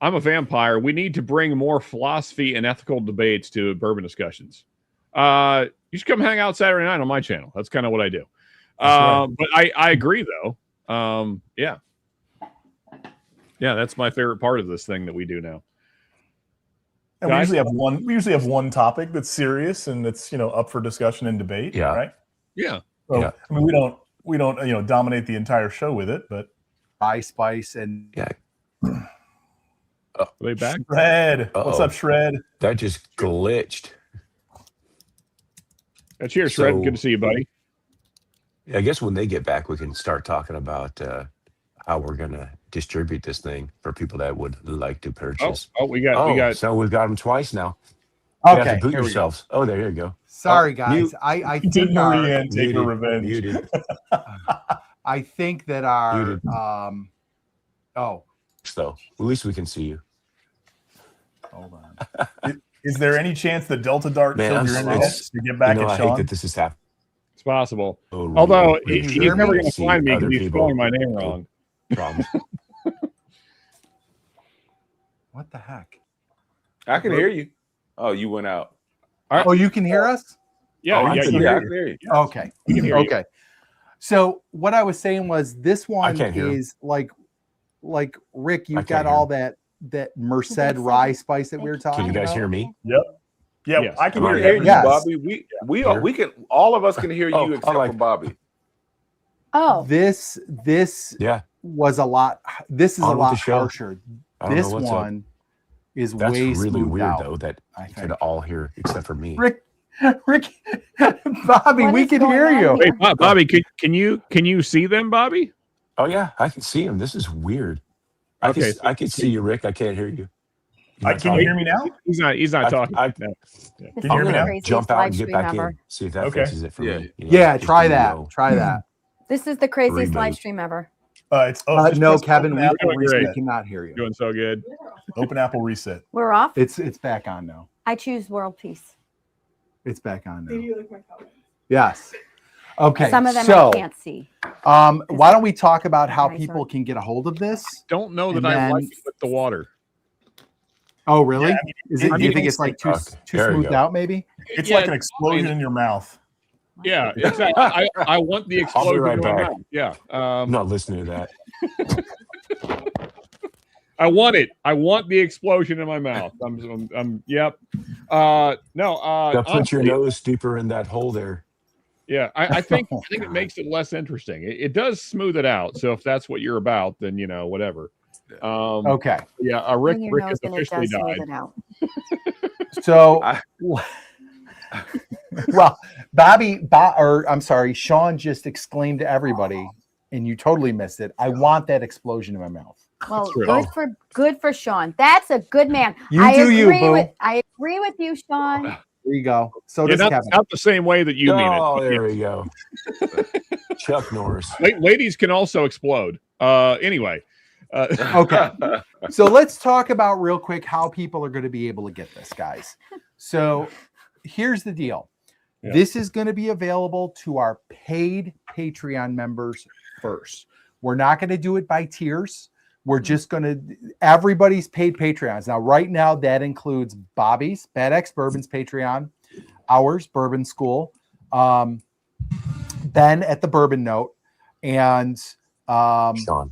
I'm a vampire. We need to bring more philosophy and ethical debates to bourbon discussions. You should come hang out Saturday night on my channel. That's kind of what I do. Right. But I agree though. Yeah, that's my favorite part of this thing that we do now. And we usually have one topic that's serious and that's up for discussion and debate. Yeah. Right. Yeah. So I mean, we don't dominate the entire show with it, but Rye spice and Are they back? Shred. What's up, Shred? That just glitched. Cheers, Shred. Good to see you, buddy. I guess when they get back, we can start talking about how we're gonna distribute this thing for people that would like to purchase. We got. So we've got them twice now. Okay, you have to boot yourselves. Oh, there you go. Sorry, guys. I think Marie-Anne take her revenge. Muted. I think that our So at least we can see you. Hold on. Is there any chance that Delta Dart killed your internet to get back at I Sean? hate that this is happening. It's possible. Oh, Although really? he's never going to find me because he's spelling my name wrong. Problem. What the heck? I can hear you. Oh, you went out. Oh, you can hear us? Yeah, I can hear you. Okay. Okay. So what I was saying was this one is like Rick, you've got all that Merced Rye spice that we were talking about. Can you guys hear me? Yep. Yeah, yes. I can hear you, yes. Bobby. We can all of us can hear you except for Bobby. Oh. This was a lot. This is a lot harsher. This one is That's way really smoothed weird out, though that you could all hear except for me. Rick, Bobby, we can hear you. Hey, Bobby, can you see them, Bobby? Oh yeah, I can see him. This is weird. I can see you, Rick. I can't hear you. Can you hear me now? He's not talking. Can you hear me now? Jump out and get back in. See if that fixes it for me. Yeah, try that. Try that. This is the craziest live stream ever. No, Kevin, we cannot hear you. Doing so good. Open Apple reset. We're off. It's back on now. I choose world peace. It's back on now. Yes. Okay. Some of them I can't see. Why don't we talk about how people can get a hold of this? Don't know that I like it with the water. Oh, really? Yeah, do you think it's like too smoothed out? Maybe it's like an explosion in your mouth. Yeah, exactly. I want the explosion in my mouth. Yeah. I'm not listening to that. I want it. I want the explosion in my mouth. Yep. No. Now put your nose deeper in that hole there. Yeah, I think it makes it less interesting. It does smooth it out. So if that's what you're about, then whatever. Okay. Yeah. Rick has officially died. So, well, I'm sorry, Sean just exclaimed to everybody, and you totally missed it. I want that explosion in my mouth. Well, good for Sean. That's a good man. I agree with you, Sean. There you go. So does Kevin. Not the same way that you mean it. Oh, there we go. Chuck Norris. Ladies can also explode. Anyway. Okay. So let's talk about real quick how people are going to be able to get this, guys. So here's the deal. Yeah. This is going to be available to our paid Patreon members first. We're not going to do it by tiers. We're just going to, everybody's paid Patreons. Now, right now, that includes Bobby's, Bad X Bourbon's Patreon, ours, Bourbon School, Ben at the Bourbon Note, and Sean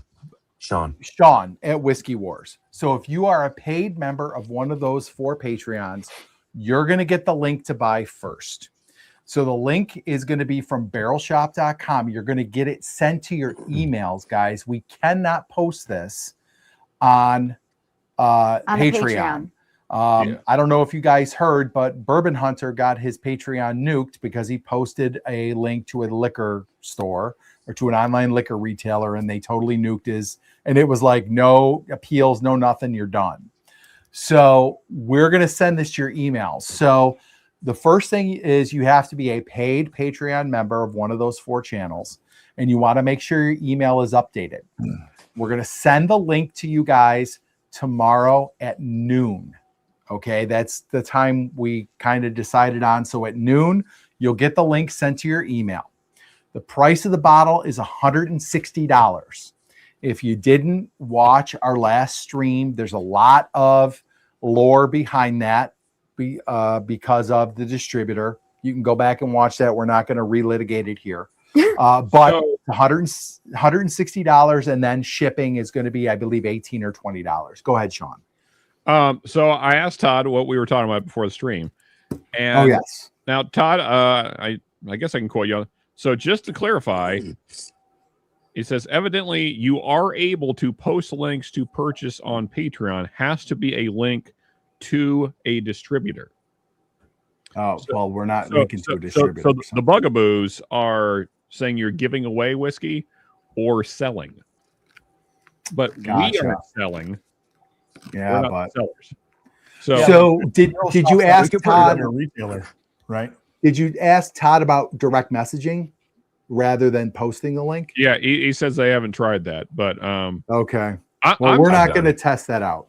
at Whiskey Wars. So if you are a paid member of one of those 4 Patreons, you're going to get the link to buy first. So the link is going to be from barrelshop.com. You're going to get it sent to your emails, guys. We cannot post this on Patreon. I don't know if you guys heard, but Bourbon Hunter got his Patreon nuked because he posted a link to a liquor store or to an online liquor retailer, and they totally nuked his, and it was like, no appeals, no nothing, you're done. So we're going to send this to your emails. So the first thing is you have to be a paid Patreon member of one of those 4 channels, and you want to make sure your email is updated. We're going to send the link to you guys tomorrow at noon. Okay, that's the time we kind of decided on. So at noon, you'll get the link sent to your email. The price of the bottle is $160. If you didn't watch our last stream, there's a lot of lore behind that because of the distributor. You can go back and watch that. We're not going to relitigate it here. But $160, and then shipping is going to be, I believe, $18 or $20. Go ahead, Sean. So I asked Todd what we were talking about before the stream. And yes. Now, Todd, I guess I can quote you. So just to clarify, he says, evidently you are able to post links to purchase on Patreon. Has to be a link to a distributor. Oh, well, we're not linking to a distributor. So the bugaboos are saying you're giving away whiskey or selling. But we aren't selling. Yeah, but sellers. So did you ask Todd, a retailer, right? Did you ask Todd about direct messaging rather than posting the link? Yeah, he says they haven't tried that, but okay. We're not going to test that out.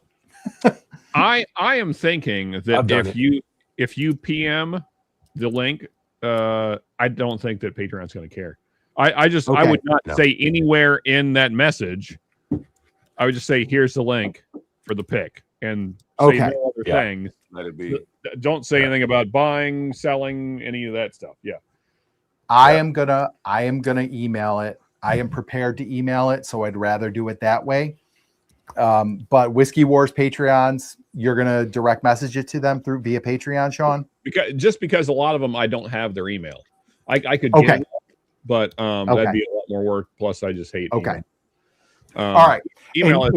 I am thinking that if you PM the link, I don't think that Patreon's going to care. I would not say anywhere in that message. I would just say, here's the link for the pick, and say no other things. Let it be. Don't say anything about buying, selling, any of that stuff. Yeah. I am gonna email it. I am prepared to email it, so I'd rather do it that way. But Whiskey Wars Patreons, you're gonna direct message it to them via Patreon, Sean? Because a lot of them I don't have their email. I could get it, but that'd be a lot more work. Plus, I just hate email. All right. Email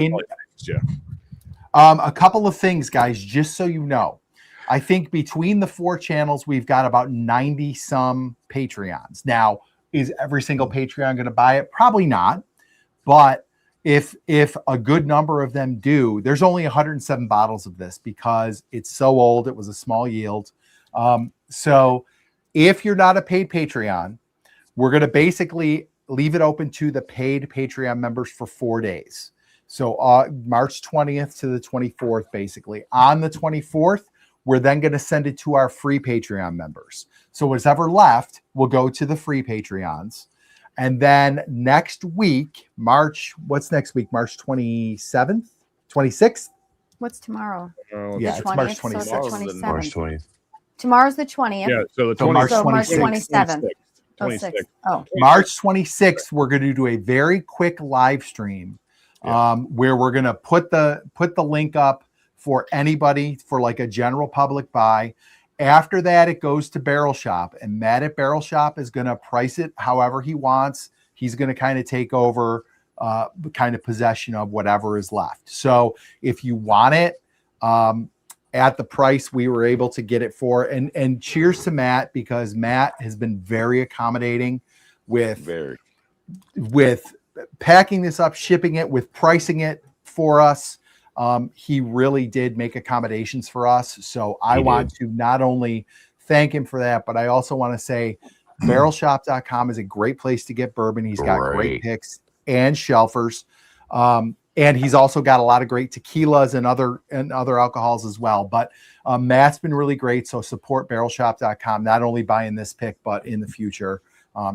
a couple of things, guys, just so you know. I think between the 4 channels, we've got about 90 some Patreons. Now, is every single Patreon going to buy it? Probably not. But if a good number of them do, there's only 107 bottles of this because it's so old. It was a small yield. So if you're not a paid Patreon, we're going to basically leave it open to the paid Patreon members for 4 days. So March 20th to the 24th, basically. On the 24th, we're then going to send it to our free Patreon members. So whatever left will go to the free Patreons. And then next week, what's next week? March 27th? 26th? What's tomorrow? Yeah, it's March 26th. So March 20th. Tomorrow's the 20th. Yeah, so the 20th. So March 27th. 26th. March 26th, we're going to do a very quick live stream where we're going to put the link up for anybody for like a general public buy. After that, it goes to Barrel Shop, and Matt at Barrel Shop is going to price it however he wants. He's going to kind of take over kind of possession of whatever is left. So if you want it at the price we were able to get it for, and cheers to Matt, because Matt has been very accommodating with packing this up, shipping it, with pricing it for us. He really did make accommodations for us. So I want to not only thank him for that, but I also want to say barrelshop.com is a great place to get bourbon. He's got great picks and shelfers. And he's also got a lot of great tequilas and other alcohols as well. But Matt's been really great. So support barrelshop.com, not only buying this pick, but in the future.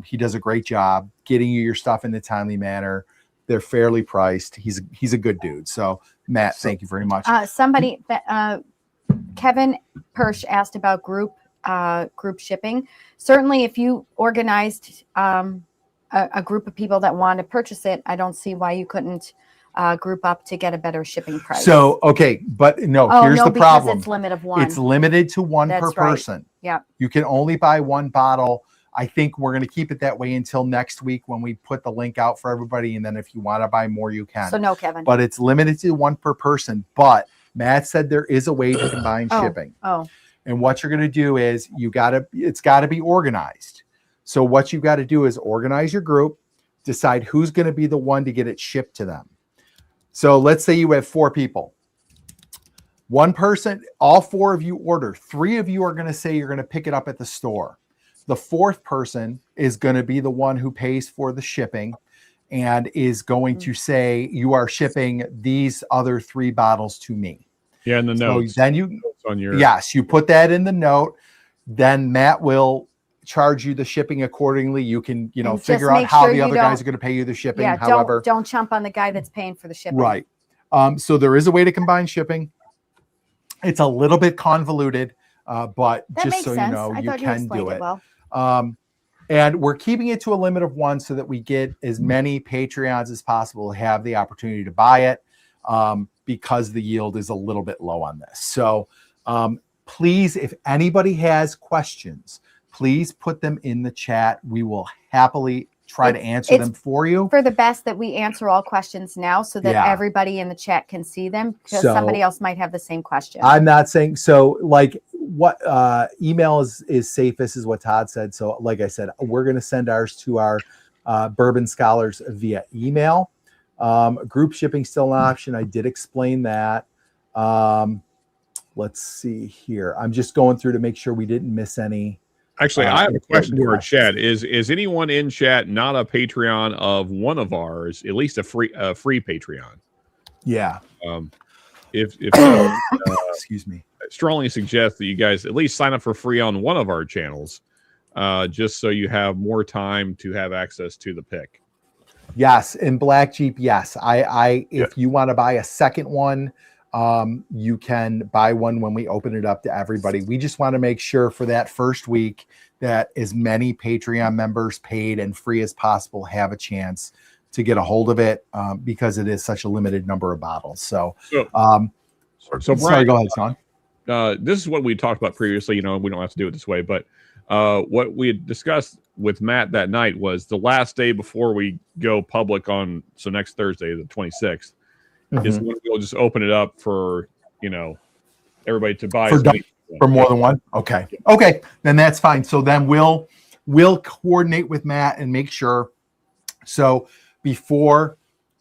He does a great job getting you your stuff in a timely manner. They're fairly priced. He's a good dude. So Matt, thank you very much. Kevin Persh asked about group shipping. Certainly, if you organized a group of people that want to purchase it, I don't see why you couldn't group up to get a better shipping price. So, okay, but no, here's the problem. It's limit of one. It's limited to one per person. Yeah. You can only buy one bottle. I think we're going to keep it that way until next week when we put the link out for everybody. And then if you want to buy more, you can. So no, Kevin. But it's limited to one per person. But Matt said there is a way to combine shipping. And what you're going to do is it's got to be organized. So what you've got to do is organize your group, decide who's going to be the one to get it shipped to them. So let's say you have 4 people. One person, all 4 of you order. 3 of you are going to say you're going to pick it up at the store. The 4th person is going to be the one who pays for the shipping and is going to say, you are shipping these other 3 bottles to me. Yeah, in the notes. So then you put that in the note. Then Matt will charge you the shipping accordingly. You can, figure out how the other guys are going to pay you the shipping. Yeah, however, don't jump on the guy that's paying for the shipping. Right. So there is a way to combine shipping. It's a little bit convoluted, but that just so sense. you know, you can do it. Well. And we're keeping it to a limit of 1 so that we get as many Patreons as possible to have the opportunity to buy it, because the yield is a little bit low on this. So please, if anybody has questions, please put them in the chat. We will happily try to answer them for you. For the best that we answer all questions now so that everybody in the chat can see them, because somebody else might have the same question. I'm not saying so, like, what email is safest is what Todd said. So like I said, we're going to send ours to our bourbon scholars via email. Group shipping still an option. I did explain that. Let's see here. I'm just going through to make sure we didn't miss any. Actually, I have a question to our chat. Is anyone in chat not a Patreon of one of ours? At least a free Patreon. Yeah. If so, excuse me, I strongly suggest that you guys at least sign up for free on one of our channels, just so you have more time to have access to the pick. Yes, in Black Jeep, yes. If you want to buy a second one, you can buy one when we open it up to everybody. We just want to make sure for that first week that as many Patreon members, paid and free as possible, have a chance to get a hold of it, because it is such a limited number of bottles. So Brian, sorry, go ahead, Sean. This is what we talked about previously. We don't have to do it this way, but what we had discussed with Matt that night was the last day before we go public next Thursday, the 26th, is when we'll just open it up for, everybody to buy for more than one. Okay. Then that's fine. So then we'll coordinate with Matt and make sure. So before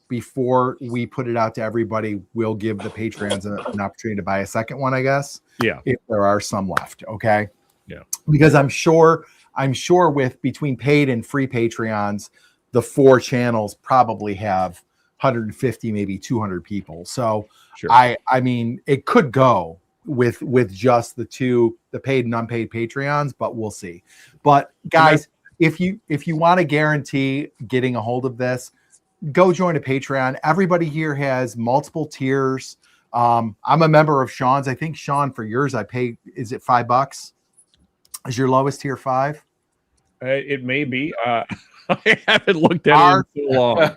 we put it out to everybody, we'll give the Patreons an opportunity to buy a second one, I guess. Yeah. If there are some left. Okay. Yeah. Because I'm sure with between paid and free Patreons, the 4 channels probably have 150, maybe 200 people. So sure. I mean, it could go with just the paid and unpaid Patreons, but we'll see. But guys, if you want to guarantee getting a hold of this, go join a Patreon. Everybody here has multiple tiers. I'm a member of Sean's. I think Sean, for yours, I pay, is it $5? Is your lowest tier 5? It may be. I haven't looked at it in so long.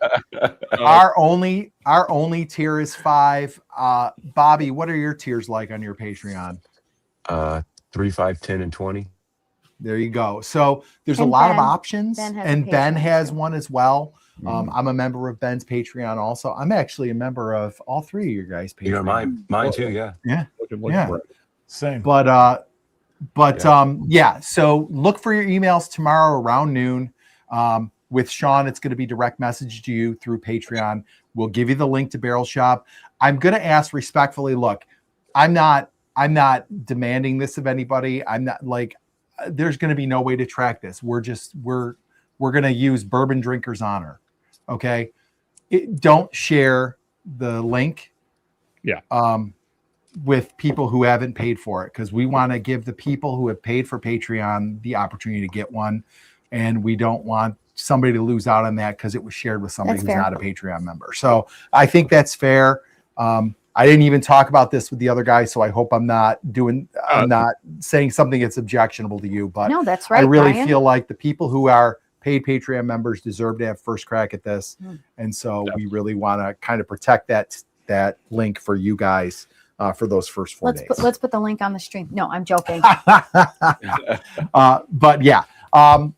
Our only tier is 5. Bobby, what are your tiers like on your Patreon? 3, 5, 10, and 20. There you go. So there's a lot of options, and Ben has one as well. I'm a member of Ben's Patreon also. I'm actually a member of all 3 of your guys' Patreon. Mine too. Yeah. Yeah. Same. But so look for your emails tomorrow around noon. With Sean, it's going to be direct message to you through Patreon. We'll give you the link to Barrel Shop. I'm going to ask respectfully, look, I'm not demanding this of anybody. I'm not like, there's going to be no way to track this. We're going to use Bourbon Drinkers Honor. Okay. Don't share the link. Yeah. With people who haven't paid for it, because we want to give the people who have paid for Patreon the opportunity to get one. and we don't want somebody to lose out on that because it was shared with somebody That's who's fair. not a Patreon member. So I think that's fair. I didn't even talk about this with the other guys, so I hope I'm not saying something that's objectionable to you. But no, that's right. I really Brian. feel like the people who are paid Patreon members deserve to have first crack at this, and so we really want to kind of protect that link for you guys for those first 4 days. Let's put the link on the stream. No, I'm joking. But yeah.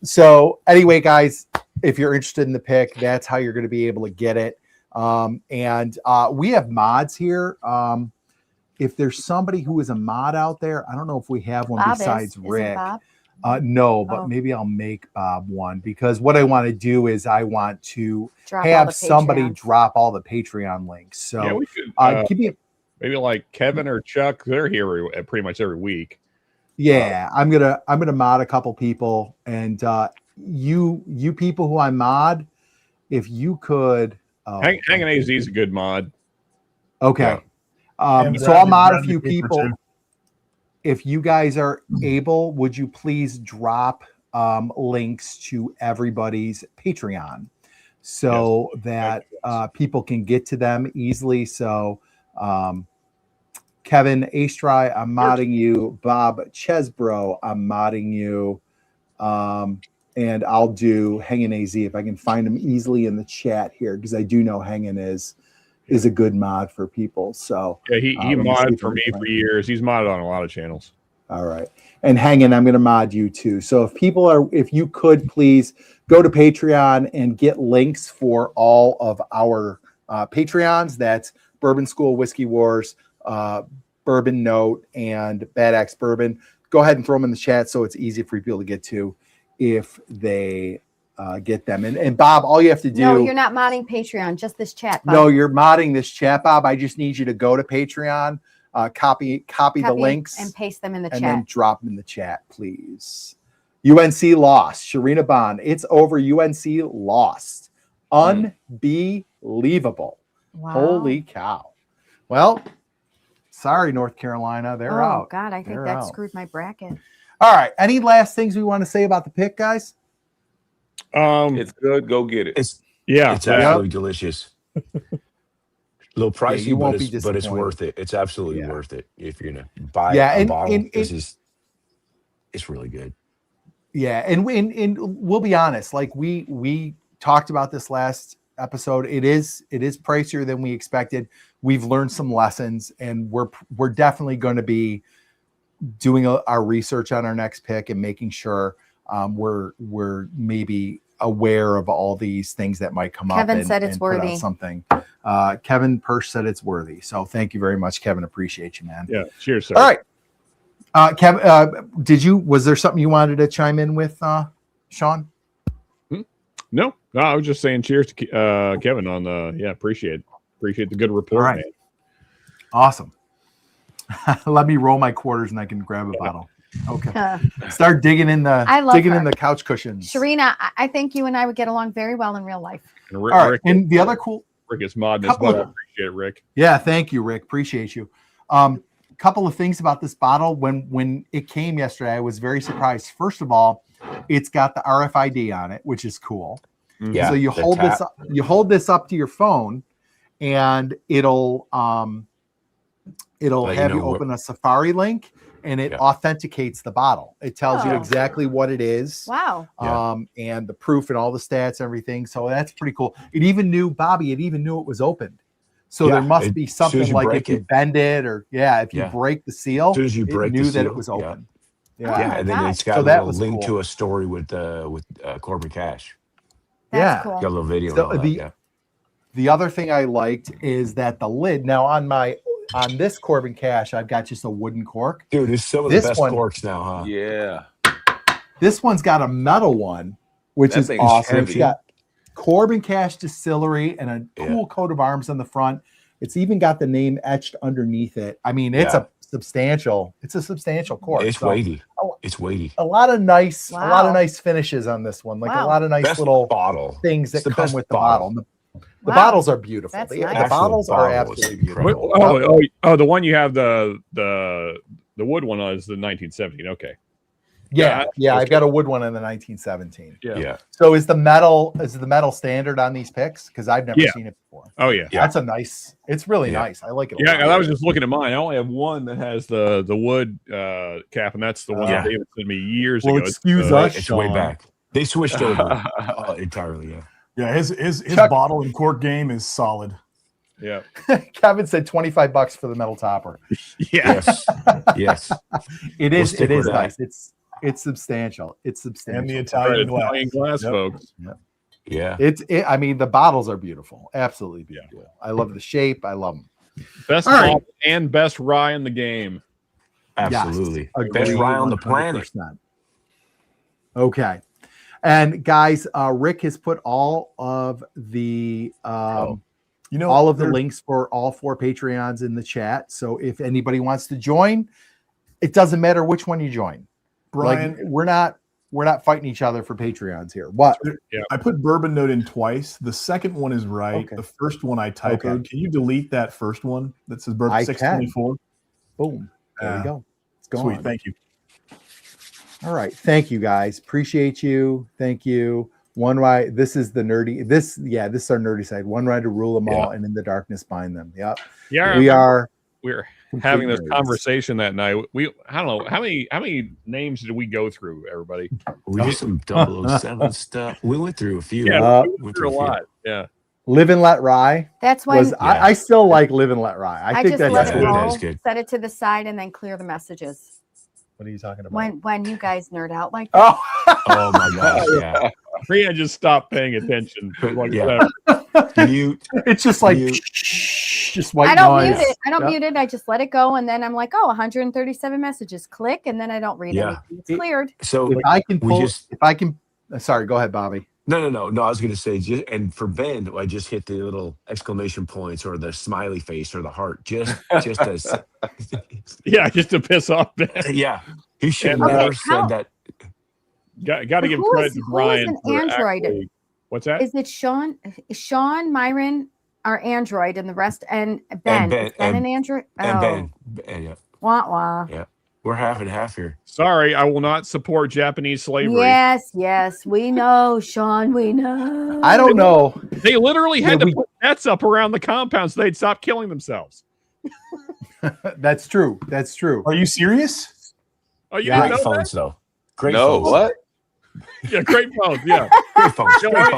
So anyway, guys, if you're interested in the pick, that's how you're going to be able to get it. And we have mods here. If there's somebody who is a mod out there, I don't know if we have one Bob besides is. Rick. Isn't Bob? No, but maybe I'll make Bob one, because what I want to do is I want to Drop all have the somebody Patreons. drop all the Patreon links. So Yeah, we could, give me maybe like Kevin or Chuck. They're here pretty much every week. Yeah, I'm gonna mod a couple people, and you people who I mod, if you could. Hanging AZ is a good mod. Okay. And So I'll mod a Bradley few Cooper, people. too. If you guys are able, would you please drop links to everybody's Patreon so that people can get to them easily? So Kevin Astry, I'm modding you. Bob Chesbro, I'm modding you. And I'll do Hangin' AZ if I can find him easily in the chat here, because I do know Hangin' is a good mod for people. So yeah, he modded for me for years. He's modded on a lot of channels. All right. And Hangin', I'm going to mod you too. So if you could please go to Patreon and get links for all of our Patreons. That's Bourbon School, Whiskey Wars, Bourbon Note, and Bad Axe Bourbon. Go ahead and throw them in the chat so it's easy for people to get to if they get them. And Bob, all you have to do. No, you're not modding Patreon, just this chat. Bob. No, you're modding this chat, Bob. I just need you to go to Patreon, copy the links, and paste them in the and chat. then drop them in the chat, please. UNC lost. Sharina Bond. It's over. UNC lost. Unbelievable. Wow. Holy cow. Well, sorry, North Carolina. They're out. Oh, God, I think They're that out. screwed my bracket. All right. Any last things we want to say about the pick, guys? It's good. Go get it. It's Yeah, absolutely delicious. A little pricey, you won't be but it's disappointed. worth it. It's absolutely Yeah. worth it if you're gonna buy Yeah, a and- bottle. and- It's really good. Yeah, and we'll be honest. Like we talked about this last episode. It is pricier than we expected. We've learned some lessons, and we're definitely going to be doing our research on our next pick and making sure we're maybe aware of all these things that might come up. Kevin said it's and put out worthy. something. Kevin Persh said it's worthy. So thank you very much, Kevin. Appreciate you, man. yeah. Cheers, sir. All right. Kevin, was there something you wanted to chime in with, Sean? No, I was just saying cheers to Kevin on the appreciate the good report. All right. Man. Awesome. Let me roll my quarters and I can grab a bottle. Okay. Start digging in the in the couch cushions. Sharina, I think you and I would get along very well in real life. And All right. And the other cool. Rick is modding as well. I appreciate it, Rick. Yeah, thank you, Rick. Appreciate you. Couple of things about this bottle. When it came yesterday, I was very surprised. First of all, it's got the RFID on it, which is cool. Yeah. So you hold this up to your phone, and it'll have you open a Safari link, and it authenticates the bottle. It tells you exactly what it is. Wow. And the proof and all the stats and everything. So that's pretty cool. It even knew it was opened. So there must be something like if you bend it or if you break the seal, as soon as you break it knew the that seal, it was open. And then it's got So a that little was link cool. to a story with Corbin Cash. That's cool. Got a little video. So and all that, the other thing I liked is that the lid. Now on this Corbin Cash, I've got just a wooden cork. Dude, it's some of the best corks now, huh? Yeah. This one's got a metal one, which That is thing is awesome. It's heavy. got Corbin Cash Distillery and a cool coat of arms on the front. It's even got the name etched underneath it. I mean, it's a substantial cork. It's weighty. It's weighty. A lot of nice Wow. finishes on this one. Like a Wow. lot of nice Best little bottle. things that It's the come best with the bottle. The Wow. bottles are beautiful. That's The nice. bottles are Actual bottle is absolutely incredible. beautiful. The one you have the wood one is the 1917. Okay. Yeah, I've got a wood one in the 1917. Yeah. So is the metal standard on these picks? Because I've never seen it before. Oh yeah. That's a nice. It's really nice. I like it. Yeah, I was just looking at mine. I only have one that has the wood cap, and that's the one that David sent me years ago. Excuse us, it's way back. They switched over entirely. Yeah. Yeah, his bottle and cork game is solid. Yeah. Kevin said $25 for the metal topper. Yes. Yes. It is. It is nice. It's substantial. It's substantial. And the Italian glass, folks. Yep. Yeah. I mean, the bottles are beautiful. Absolutely beautiful. Yeah. I love the shape. I love them. Best bottle and best rye in the game. Absolutely. Yes. Best rye on the 100%. planet. Okay. And guys, Rick has put all of the all of the links for all 4 Patreons in the chat. So if anybody wants to join, it doesn't matter which one you join. Brian, like, we're not fighting each other for Patreons here. What? Yeah. I put Bourbon Note in twice. The second one is right. Okay. The first one I typoed. Okay. Can you delete that first one that says Bourbon 624? Boom. There you go. It's going. Sweet. Thank you. All right. Thank you, guys. Appreciate you. Thank you. One Rye. This is the nerdy. This is our nerdy side. One Rye to rule them all, and in the darkness bind them. Yep. Yeah. We're having this conversation that night. I don't know how many names did we go through, everybody? We did some 007 stuff. We went through a few. Yeah, we went through a lot. Yeah. Live and Let Rye. That's when I still like Live and Let Rye. I think that's good. Set it to the side and then clear the messages. What are you talking about? When you guys nerd out like that. Oh my gosh, yeah. Rhea just stopped paying attention. Mute. It's just like just white I don't noise. mute it. I don't mute it. I just let it go, and then I'm like, 137 messages. Click, and then I don't read anything. It's cleared. So if I can, sorry, go ahead, Bobby. No. I was going to say, and for Ben, I just hit the little exclamation points or the smiley face or the heart, just as. Just to piss off Ben. Yeah, he should have never said that. Got to give credit to Brian. Android. What's that? Is it Sean? Sean, Myron are Android, and the rest, and Ben. Ben an Android. And Ben. Yeah. Wah wah. Yeah. We're half and half here. Sorry, I will not support Japanese slavery. Yes, we know, Sean. We know. I don't know. They literally had to put nets up around the compound so they'd stop killing themselves. That's true. That's true. Are you serious? Oh, you great phones, though. Great phones. What? Yeah, great phones. Yeah, great phones. Great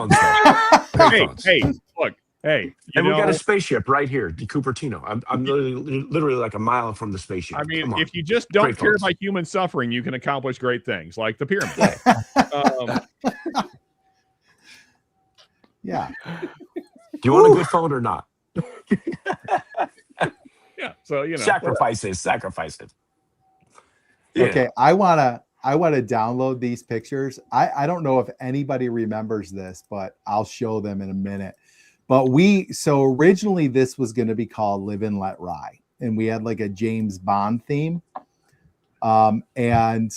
phones. Hey, look. Hey, and we got a spaceship right here, the Cupertino. I'm literally like a mile from the spaceship. I mean, if you just don't care about human suffering, you can accomplish great things like the pyramid. Yeah. Do you want a good phone or not? Yeah. So sacrifice it. Yeah. Okay, I wanna download these pictures. I don't know if anybody remembers this, but I'll show them in a minute. But originally this was going to be called Live and Let Rye, and we had like a James Bond theme. And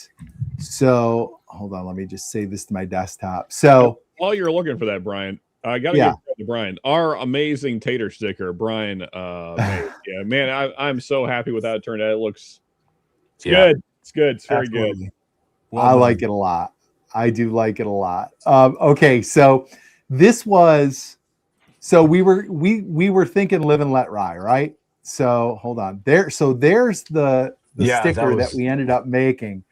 so hold on, let me just save this to my desktop. So while you're looking for that, Brian, I got to give credit to Brian, our amazing tater sticker, Brian. Made. Yeah, man, I'm so happy with how it turned out. It looks good. It's good. It's very good. Well, I like it a lot. I do like it a lot. Okay, so this was. So we were thinking Live and Let Rye, right? So hold on. There's the sticker that we ended up making.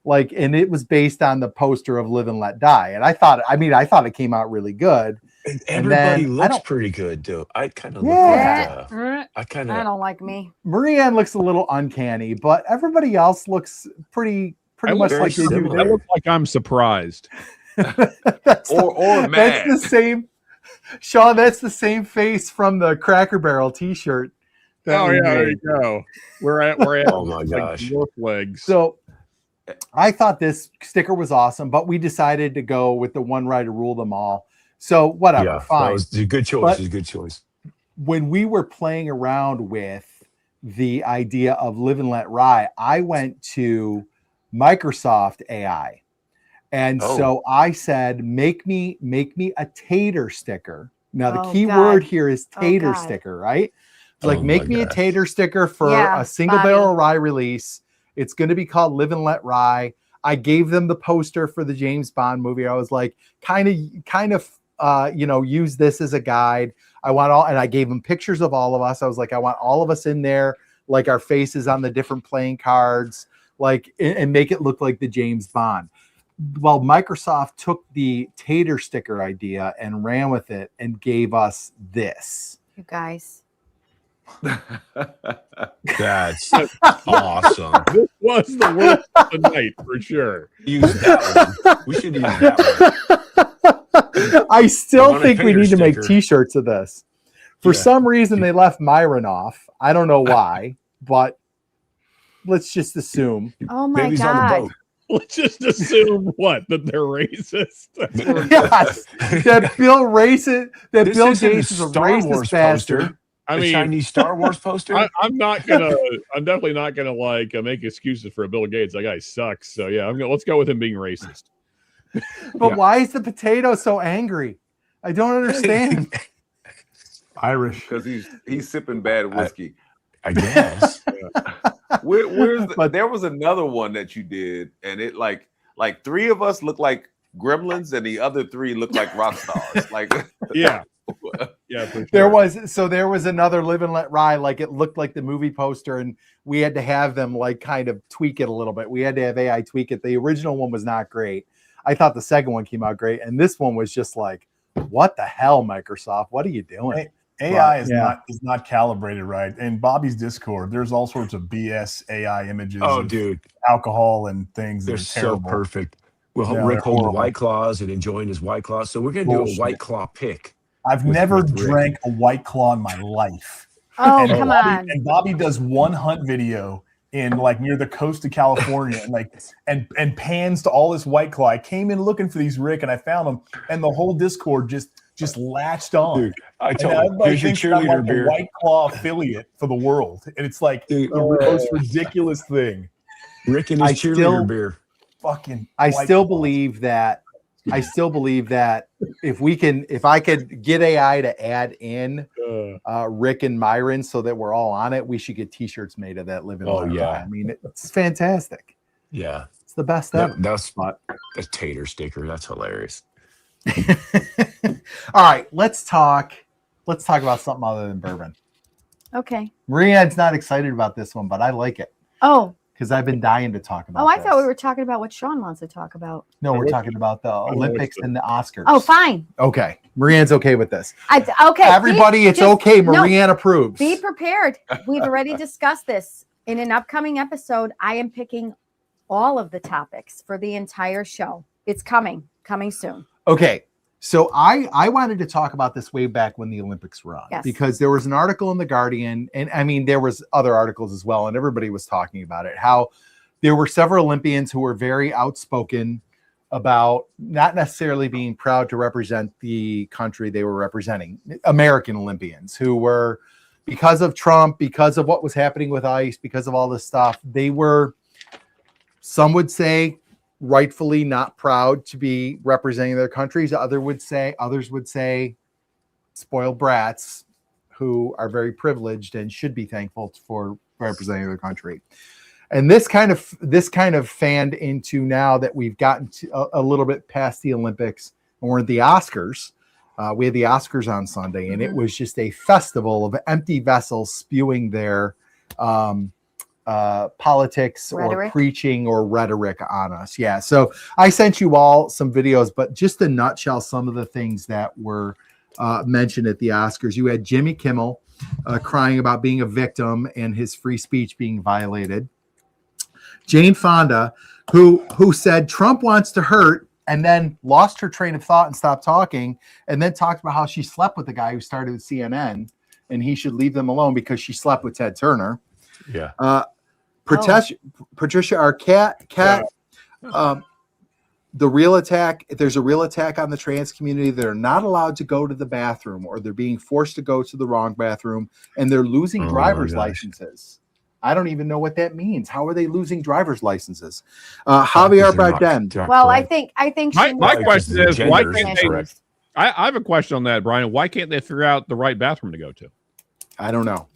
And it was based on the poster of Live and Let Die. And I thought it came out really good. Everybody looks pretty good, though. I kind of I don't like me. Marianne looks a little uncanny, but everybody else looks pretty much like they do. I look like I'm surprised. or mad. That's the same. Sean, that's the same face from the Cracker Barrel T-shirt. There you go. We're at oh my gosh, legs. So I thought this sticker was awesome, but we decided to go with the One Rye to rule them all. So whatever, fine. That was a good choice. It was a good choice. When we were playing around with the idea of Live and Let Rye, I went to Microsoft AI. And so I said, make me a tater sticker. Now the key word here is tater sticker, right? It's like, make me a tater sticker for a single barrel rye release. It's going to be called Live and Let Rye. I gave them the poster for the James Bond movie. I was like, kind of, use this as a guide. And I gave them pictures of all of us. I was like, I want all of us in there, like our faces on the different playing cards, like, and make it look like the James Bond. Well, Microsoft took the tater sticker idea and ran with it and gave us this. You guys. That's awesome. This was the worst of the night for sure. Use that one. We should use that one. I still think we need to make sticker. t-shirts of this. For some reason, they left Myron off. I don't know why, but let's just assume. Oh my Baby's on the God. boat. Let's just assume that they're racist. Yes, that Bill This Bill isn't Gates is a Star racist Wars bastard. poster. I The mean, Chinese Star Wars poster. I'm definitely not gonna make excuses for Bill Gates. That guy sucks. So yeah, let's go with him being racist. But why is the potato so angry? I don't understand. Irish. Because he's sipping bad whiskey. I guess. There was another one that you did, and it like three of us look like gremlins, and the other three look like rock stars. Like, Yeah, yeah. For sure. There was another Live and Let Ride, like it looked like the movie poster, and we had to have them like kind of tweak it a little bit. We had to have AI tweak it. The original one was not great. I thought the second one came out great, and this one was just like, what the hell, Microsoft? What are you doing? AI is not calibrated right. In Bobby's Discord, there's all sorts of BS AI images. Oh, of dude, alcohol and things. they're That are so terrible. perfect. Well, Yeah, Rick they're holding horrible. White Claws and enjoying his White Claws. So we're gonna do a Bullshit. White Claw pick. I've with never Rick. drank a White Claw in my life. Oh, And come Bobby, on. And Bobby does one hunt video in like near the coast of California, and pans to all this White Claw. I came in looking for these, Rick, and I found them, and the whole Discord just latched on. Dude, I And told him, everybody here's your thinks that I'm cheerleader like beer. a White Claw affiliate for the world, and it's like Dude. the most ridiculous thing. Rick and his cheerleader beer. Fucking. I White still Claw. believe that if I could get AI to add in Rick and Myron so that we're all on it, we should get t-shirts made of that Live and Let Ride. I mean, it's fantastic. Yeah. It's the best ever. That's the tater sticker. That's hilarious. All right, let's talk about something other than bourbon. Okay. Marianne's not excited about this one, but I like it Oh. because I've been dying to talk about I this. thought we were talking about what Sean wants to talk about. No, we're talking about the Olympics and the Oscars. Oh, fine. Okay. Marianne's okay with this. Okay. Everybody, it's okay. Marianne approves. Be prepared. We've already discussed this. In an upcoming episode, I am picking all of the topics for the entire show. It's coming soon. Okay. So I wanted to talk about this way back when the Olympics were on, because there was an article in The Guardian, and I mean, there was other articles as well, and everybody was talking about it, how there were several Olympians who were very outspoken about not necessarily being proud to represent the country they were representing. American Olympians who were, because of Trump, because of what was happening with ICE, because of all this stuff, they were, some would say, rightfully not proud to be representing their countries. Others would say spoiled brats who are very privileged and should be thankful for representing their country. And this kind of fanned into, now that we've gotten to a little bit past the Olympics and we're at the Oscars. We had the Oscars on Sunday, and it was just a festival of empty vessels spewing their politics or preaching or rhetoric on us. Yeah. So I sent you all some videos, but just in a nutshell, some of the things that were mentioned at the Oscars. You had Jimmy Kimmel crying about being a victim and his free speech being violated. Jane Fonda, who said Trump wants to hurt, and then lost her train of thought and stopped talking, and then talked about how she slept with the guy who started with CNN and he should leave them alone because she slept with Ted Turner. Yeah. Patricia Arquette, the real attack. There's a real attack on the trans community. They're not allowed to go to the bathroom, or they're being forced to go to the wrong bathroom, and they're losing driver's licenses. I don't even know what that means. How are they losing driver's licenses? Javier Bardem. Well, I think my question is, why can't they? Correct. I have a question on that, Brian. Why can't they figure out the right bathroom to go to? I don't know.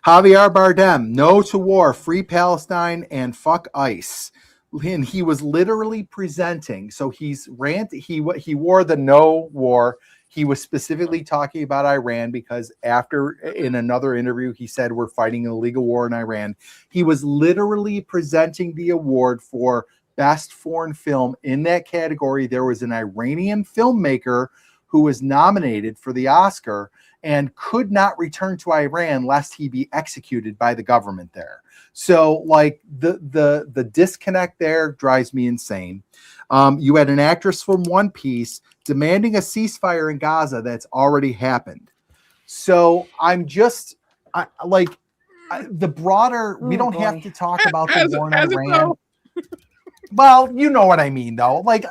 Javier Bardem, no to war, free Palestine, and fuck ICE. and he was literally presenting. So he wore the no war. He was specifically talking about Iran because after, in another interview, he said we're fighting an illegal war in Iran. He was literally presenting the award for best foreign film. In that category, there was an Iranian filmmaker who was nominated for the Oscar and could not return to Iran lest he be executed by the government there. So like the disconnect there drives me insane. You had an actress from One Piece demanding a ceasefire in Gaza that's already happened. So I'm just the broader, we don't have to talk about the war in Iran. Well, you know what I mean, though. Like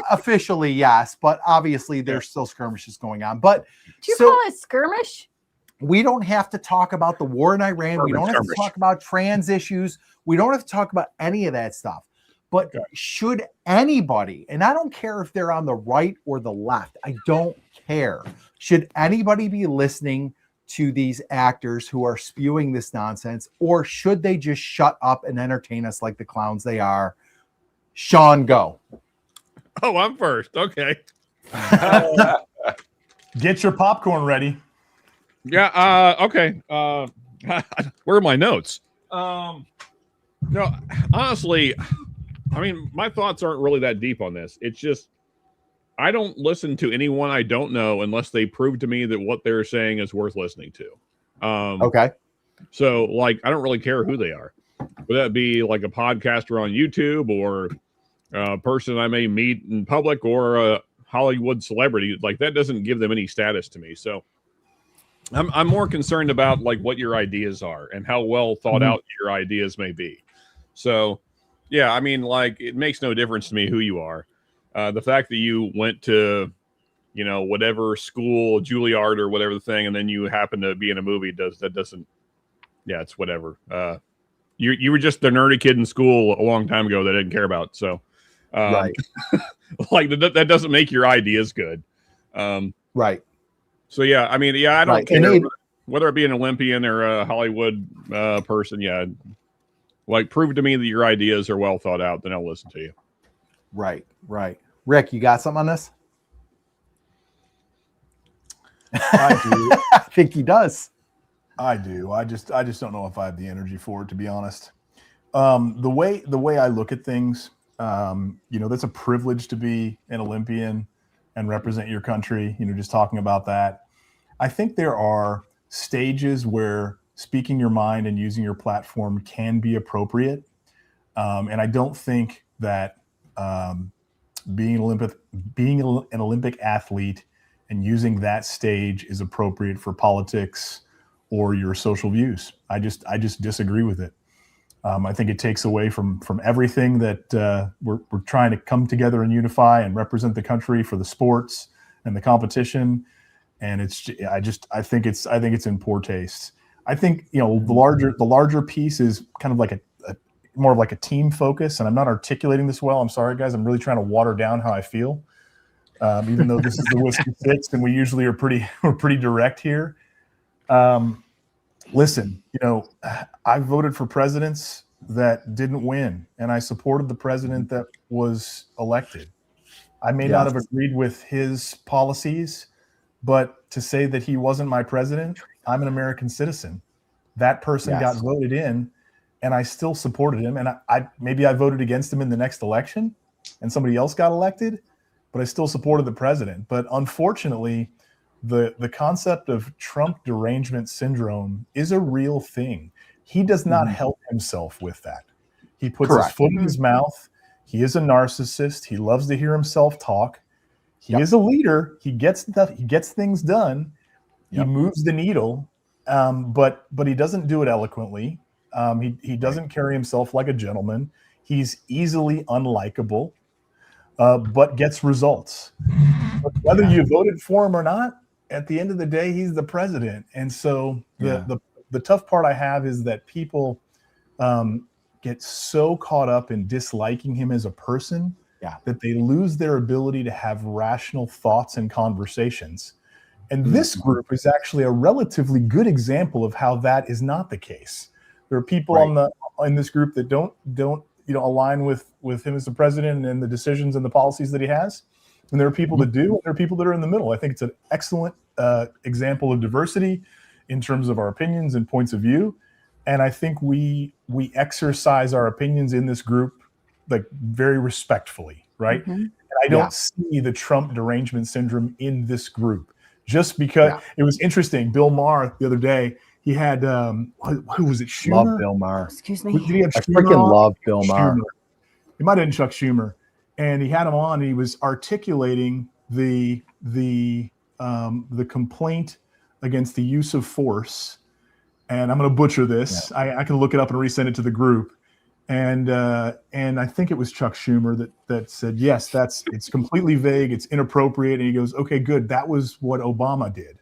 officially, yes, but obviously there's still skirmishes going on. But do you call it skirmish? We don't have to talk about the war in Iran. We don't have to talk about trans issues. We don't have to talk about any of that stuff. But should anybody, and I don't care if they're on the right or the left, I don't care. Should anybody be listening to these actors who are spewing this nonsense, or should they just shut up and entertain us like the clowns they are? Sean, go. Oh, I'm first. Okay. Get your popcorn ready. Yeah. Okay. Where are my notes? No, honestly, I mean, my thoughts aren't really that deep on this. It's just, I don't listen to anyone I don't know unless they prove to me that what they're saying is worth listening to. Okay. So, like, I don't really care who they are. Would that be like a podcaster on YouTube or a person I may meet in public or a Hollywood celebrity? Like, that doesn't give them any status to me. So I'm more concerned about like what your ideas are and how well thought out your ideas may be. So, yeah, I mean, like, it makes no difference to me who you are. The fact that you went to, you know, whatever school, Juilliard or whatever the thing, and then you happen to be in a movie doesn't. Yeah, it's whatever. You were just the nerdy kid in school a long time ago that I didn't care about. So, right, like that doesn't make your ideas good. Right. So yeah, I mean, yeah, I don't care whether it be an Olympian or a Hollywood person. Yeah, like prove to me that your ideas are well thought out, then I'll listen to you. Right, right. Rick, you got something on this? I do. I think he does. I do. I just don't know if I have the energy for it, to be honest. The way I look at things, you know, that's a privilege to be an Olympian and represent your country. You know, just talking about that. I think there are stages where speaking your mind and using your platform can be appropriate, and I don't think that being an Olympic athlete and using that stage is appropriate for politics or your social views. I just disagree with it. I think it takes away from everything that we're trying to come together and unify and represent the country for the sports and the competition. And I think it's in poor taste. I think, you know, the larger piece is kind of like a more of like a team focus. And I'm not articulating this well. I'm sorry, guys. I'm really trying to water down how I feel. Even though this is the Whiskey Six and we usually are pretty direct here. Listen, you know, I voted for presidents that didn't win, and I supported the president that was elected. I may not have agreed with his policies, but to say that he wasn't my president, I'm an American citizen. That person got voted in, and I still supported him. And maybe I voted against him in the next election, and somebody else got elected, but I still supported the president. But unfortunately, the concept of Trump derangement syndrome is a real thing. He does not help himself with that. He puts his foot in his mouth. He is a narcissist. He loves to hear himself talk. He is a leader. He gets things done. He moves the needle, but he doesn't do it eloquently. He doesn't carry himself like a gentleman. He's easily unlikable, but gets results. But whether you voted for him or not, at the end of the day, he's the president. And so the tough part I have is that people get so caught up in disliking him as a person that they lose their ability to have rational thoughts and conversations. And this group is actually a relatively good example of how that is not the case. There are people in this group that don't align with him as the president and the decisions and the policies that he has. And there are people that do, and there are people that are in the middle. I think it's an excellent example of diversity in terms of our opinions and points of view. And I think we exercise our opinions in this group like very respectfully, right? Mm-hmm. And I don't see the Trump derangement syndrome in this group, just because it was interesting. Bill Maher the other day, he had who was it? Schumer? Love Bill Maher. Excuse me. Did he have I freaking love Bill Maher. He might have been Chuck Schumer, and he had him on. And he was articulating the complaint against the use of force. And I'm going to butcher this. I can look it up and resend it to the group. And I think it was Chuck Schumer that said, yes, it's completely vague. It's inappropriate. And he goes, okay, good. That was what Obama did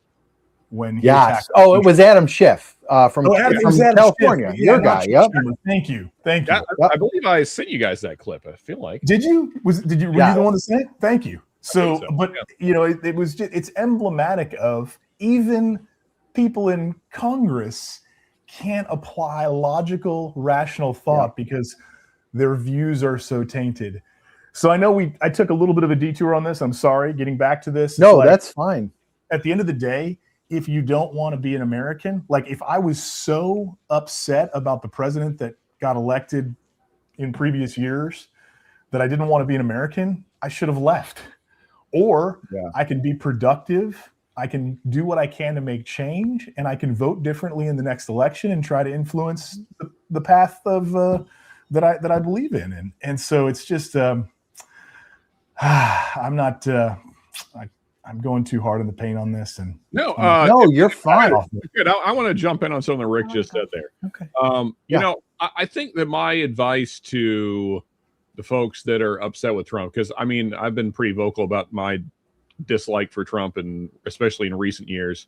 when he attacked. Oh, it was Adam Schiff from California. Schiff. Your guy. Yep. Thank you. I believe I sent you guys that clip. I feel like. Did you? Were you the one to say it? Thank you. So. But it was just, it's emblematic of even people in Congress can't apply logical, rational thought because their views are so tainted. So I know I took a little bit of a detour on this. I'm sorry, getting back to this. No, that's fine. At the end of the day, if you don't want to be an American, like if I was so upset about the president that got elected in previous years that I didn't want to be an American, I should have left. Or I can be productive. I can do what I can to make change, and I can vote differently in the next election and try to influence the path of that I believe in. And so it's just I'm not I'm going too hard in the paint on this. And no, you're fine. Good. I want to jump in on something that Rick just said there. Okay. I think that my advice to the folks that are upset with Trump, because I mean I've been pretty vocal about my dislike for Trump, and especially in recent years,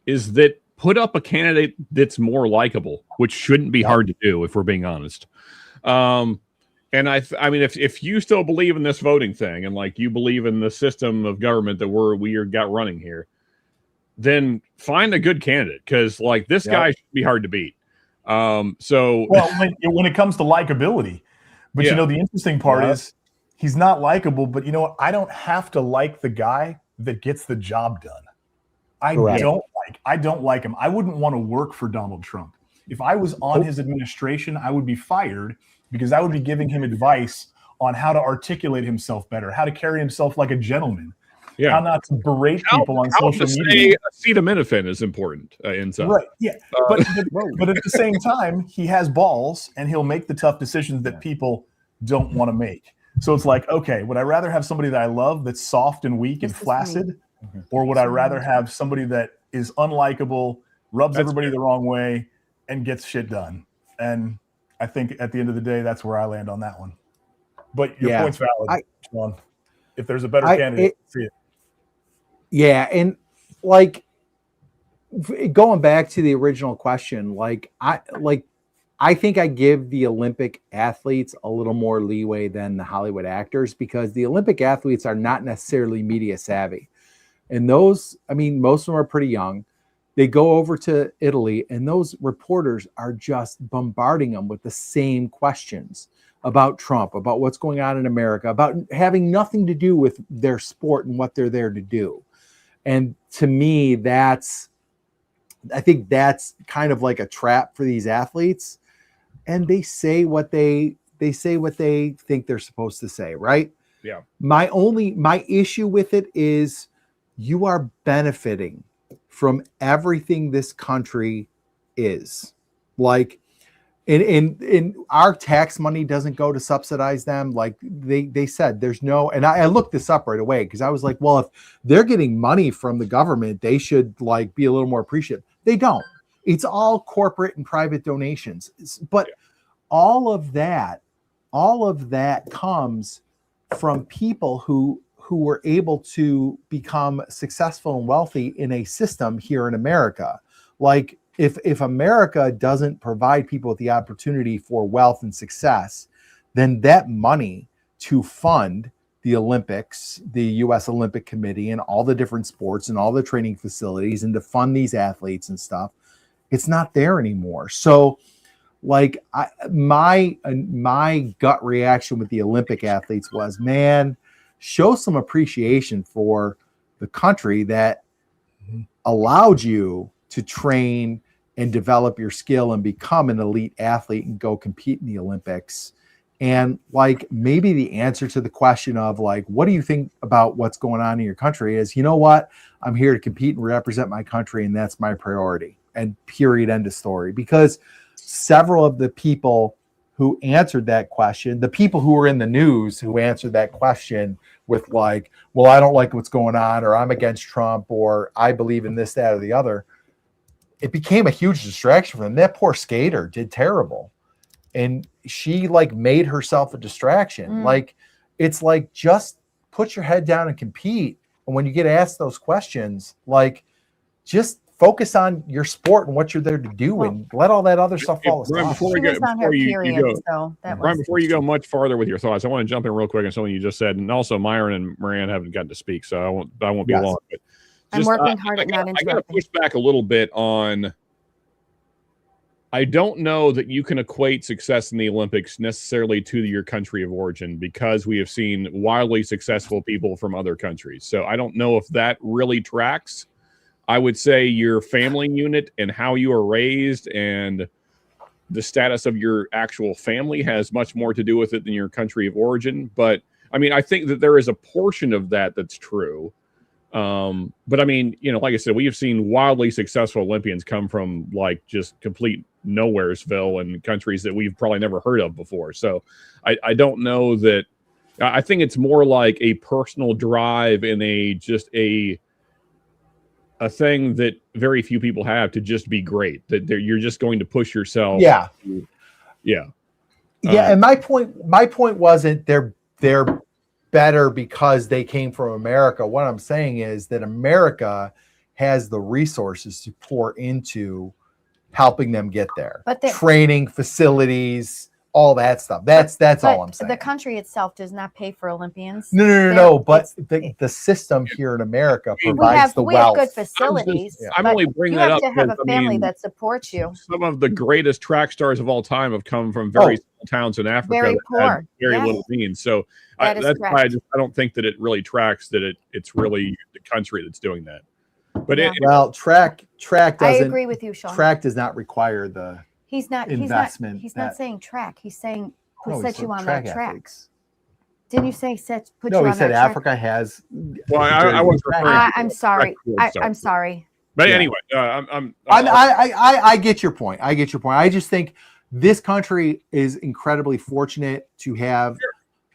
is that put up a candidate that's more likable, which shouldn't be hard to do if we're being honest. And I mean, if you still believe in this voting thing and like you believe in the system of government that we got running here, then find a good candidate, because like this guy should be hard to beat. When it comes to likability, but the interesting part is, he's not likable, but you know what? I don't have to like the guy that gets the job done. I don't like him. I wouldn't want to work for Donald Trump. If I was on his administration, I would be fired because I would be giving him advice on how to articulate himself better, how to carry himself like a gentleman, how not to berate people on social media. Acetaminophen is important inside. Right, yeah. But at the same time, he has balls, and he'll make the tough decisions that people don't want to make. So it's like, okay, would I rather have somebody that I love that's soft and weak and flaccid, or would I rather have somebody that is unlikable, rubs everybody the wrong way, and gets shit done? And I think at the end of the day, that's where I land on that one. But your point's valid, Sean. If there's a better candidate, see it. Yeah, and like going back to the original question, I think I give the Olympic athletes a little more leeway than the Hollywood actors, because the Olympic athletes are not necessarily media savvy. And most of them are pretty young. They go over to Italy, and those reporters are just bombarding them with the same questions about Trump, about what's going on in America, about having nothing to do with their sport and what they're there to do. And to me, I think that's kind of like a trap for these athletes. And they say what they think they're supposed to say, right? Yeah. My issue with it is you are benefiting from everything this country is. Like, in our tax money doesn't go to subsidize them. Like they said, there's no, and I looked this up right away because I was like, well, if they're getting money from the government, they should like be a little more appreciative. They don't. It's all corporate and private donations. But all of that comes from people who were able to become successful and wealthy in a system here in America. Like if America doesn't provide people with the opportunity for wealth and success, then that money to fund the Olympics, the U.S. Olympic Committee, and all the different sports and all the training facilities, and to fund these athletes and stuff, it's not there anymore. So like my gut reaction with the Olympic athletes was, man, show some appreciation for the country that allowed you to train and develop your skill and become an elite athlete and go compete in the Olympics. And like, maybe the answer to the question of like, what do you think about what's going on in your country is, you know what, I'm here to compete and represent my country, and that's my priority, and period, end of story. Because several of the people who answered that question, the people who were in the news who answered that question with like, well, I don't like what's going on, or I'm against Trump, or I believe in this, that, or the other, it became a huge distraction for them. That poor skater did terrible. And she like made herself a distraction. Like, it's like, just put your head down and compete. And when you get asked those questions, like, just focus on your sport and what you're there to do, and let all that other stuff fall aside. Before you go much farther with your thoughts, I want to jump in real quick on something you just said. And also Myron and Moran haven't gotten to speak, so I won't be long. But I'm working hard at not interrupting. I got to push back a little bit on, I don't know that you can equate success in the Olympics necessarily to your country of origin, because we have seen wildly successful people from other countries. So I don't know if that really tracks. I would say your family unit and how you are raised and the status of your actual family has much more to do with it than your country of origin. But I mean, I think that there is a portion of that that's true. But I mean, you know, like I said, we have seen wildly successful Olympians come from like just complete nowheresville and countries that we've probably never heard of before. So I don't know that. I think it's more like a personal drive and a thing that very few people have, to just be great, that you're just going to push yourself. And my point wasn't they're better because they came from America. What I'm saying is that America has the resources to pour into helping them get there. But training facilities, all that stuff. That's all I'm saying. The country itself does not pay for Olympians. No. But the system here in America provides the wealth. We have good facilities. I'm only bringing that up. You have to have a family that supports you. Some of the greatest track stars of all time have come from very small towns in Africa. Very poor. Very little means. So that's why I don't think that it really tracks that it's really the country that's doing that. But track doesn't. I agree with you, Sean. Track does not require the investment. He's not saying track. He's saying set you on track that track. Athletes. Didn't you say put you on that track? No, he said Africa has. Well, I was referring. I'm sorry. I'm sorry. But anyway, I get your point. I just think this country is incredibly fortunate to have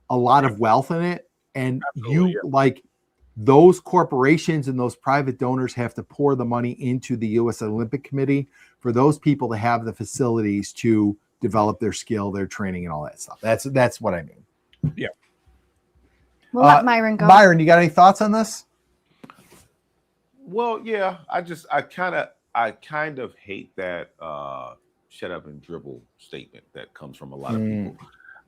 a lot of wealth in it, and like those corporations and those private donors have to pour the money into the U.S. Olympic Committee for those people to have the facilities to develop their skill, their training, and all that stuff. That's what I mean. Yeah. We'll let Myron go. Myron, you got any thoughts on this? Well, yeah, I kind of hate that shut up and dribble statement that comes from a lot of people.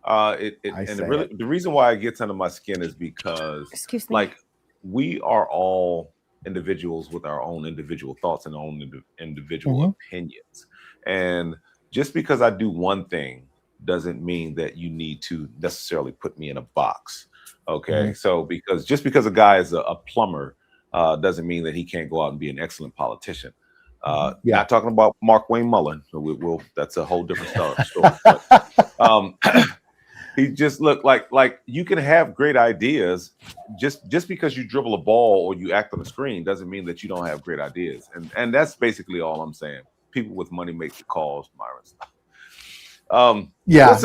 The reason why it gets under my skin is because, like, we are all individuals with our own individual thoughts and own individual opinions. And just because I do one thing doesn't mean that you need to necessarily put me in a box. Okay. So because a guy is a plumber doesn't mean that he can't go out and be an excellent politician. Not talking about Mark Wayne Mullen. So that's a whole different story. But, he just looked like you can have great ideas. Just because you dribble a ball or you act on the screen doesn't mean that you don't have great ideas. And that's basically all I'm saying. People with money make the calls, Myron. What's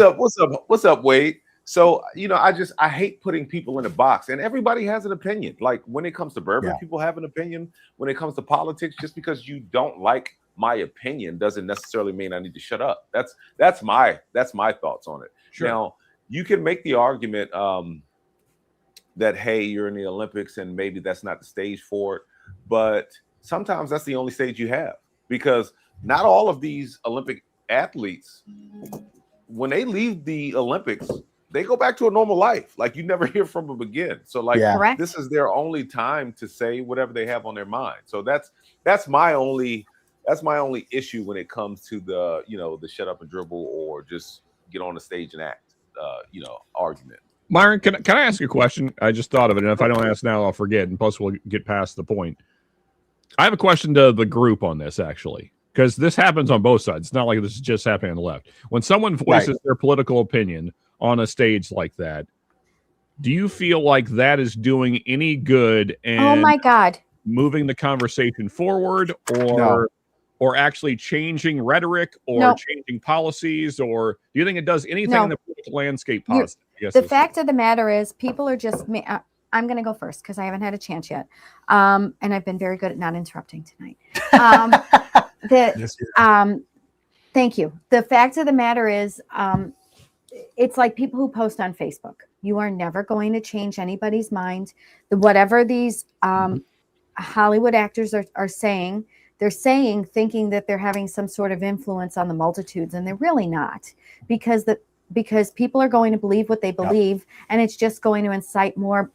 up, Wade? So, you know, I hate putting people in a box, and everybody has an opinion. Like when it comes to bourbon, people have an opinion. When it comes to politics, just because you don't like my opinion doesn't necessarily mean I need to shut up. That's my thoughts on it. Sure. Now, you can make the argument that, hey, you're in the Olympics and maybe that's not the stage for it. But sometimes that's the only stage you have, because not all of these Olympic athletes, when they leave the Olympics, they go back to a normal life. Like you never hear from them again. So like this is their only time to say whatever they have on their mind. So that's my only That's my only issue when it comes to the, the shut up and dribble or just get on the stage and act, argument. Myron, can I ask you a question? I just thought of it, and if I don't ask now, I'll forget, and plus we'll get past the point. I have a question to the group on this, actually, because this happens on both sides. It's not like this is just happening on the left. When someone voices their political opinion on a stage like that, do you feel like that is doing any good and oh my God, moving the conversation forward, or actually changing rhetoric or changing policies, or do you think it does anything in the political landscape positive? The fact of the matter is people are just, I'm going to go first because I haven't had a chance yet. And I've been very good at not interrupting tonight. Thank you. The fact of the matter is it's like people who post on Facebook. You are never going to change anybody's mind. Whatever these Hollywood actors are saying, they're saying, thinking that they're having some sort of influence on the multitudes, and they're really not, because people are going to believe what they believe, and it's just going to incite more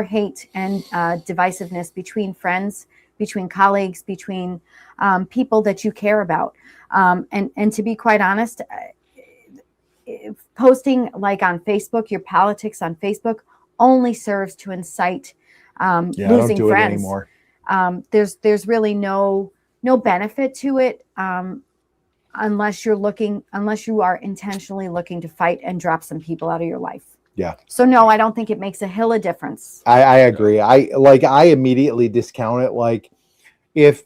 hate and divisiveness between friends, between colleagues, between people that you care about. And to be quite honest, posting like on Facebook, your politics on Facebook only serves to incite losing I don't do friends. it anymore. There's really no benefit to it unless you are intentionally looking to fight and drop some people out of your life. Yeah. So no, I don't think it makes a hill of difference. I agree. I immediately discount it. Like if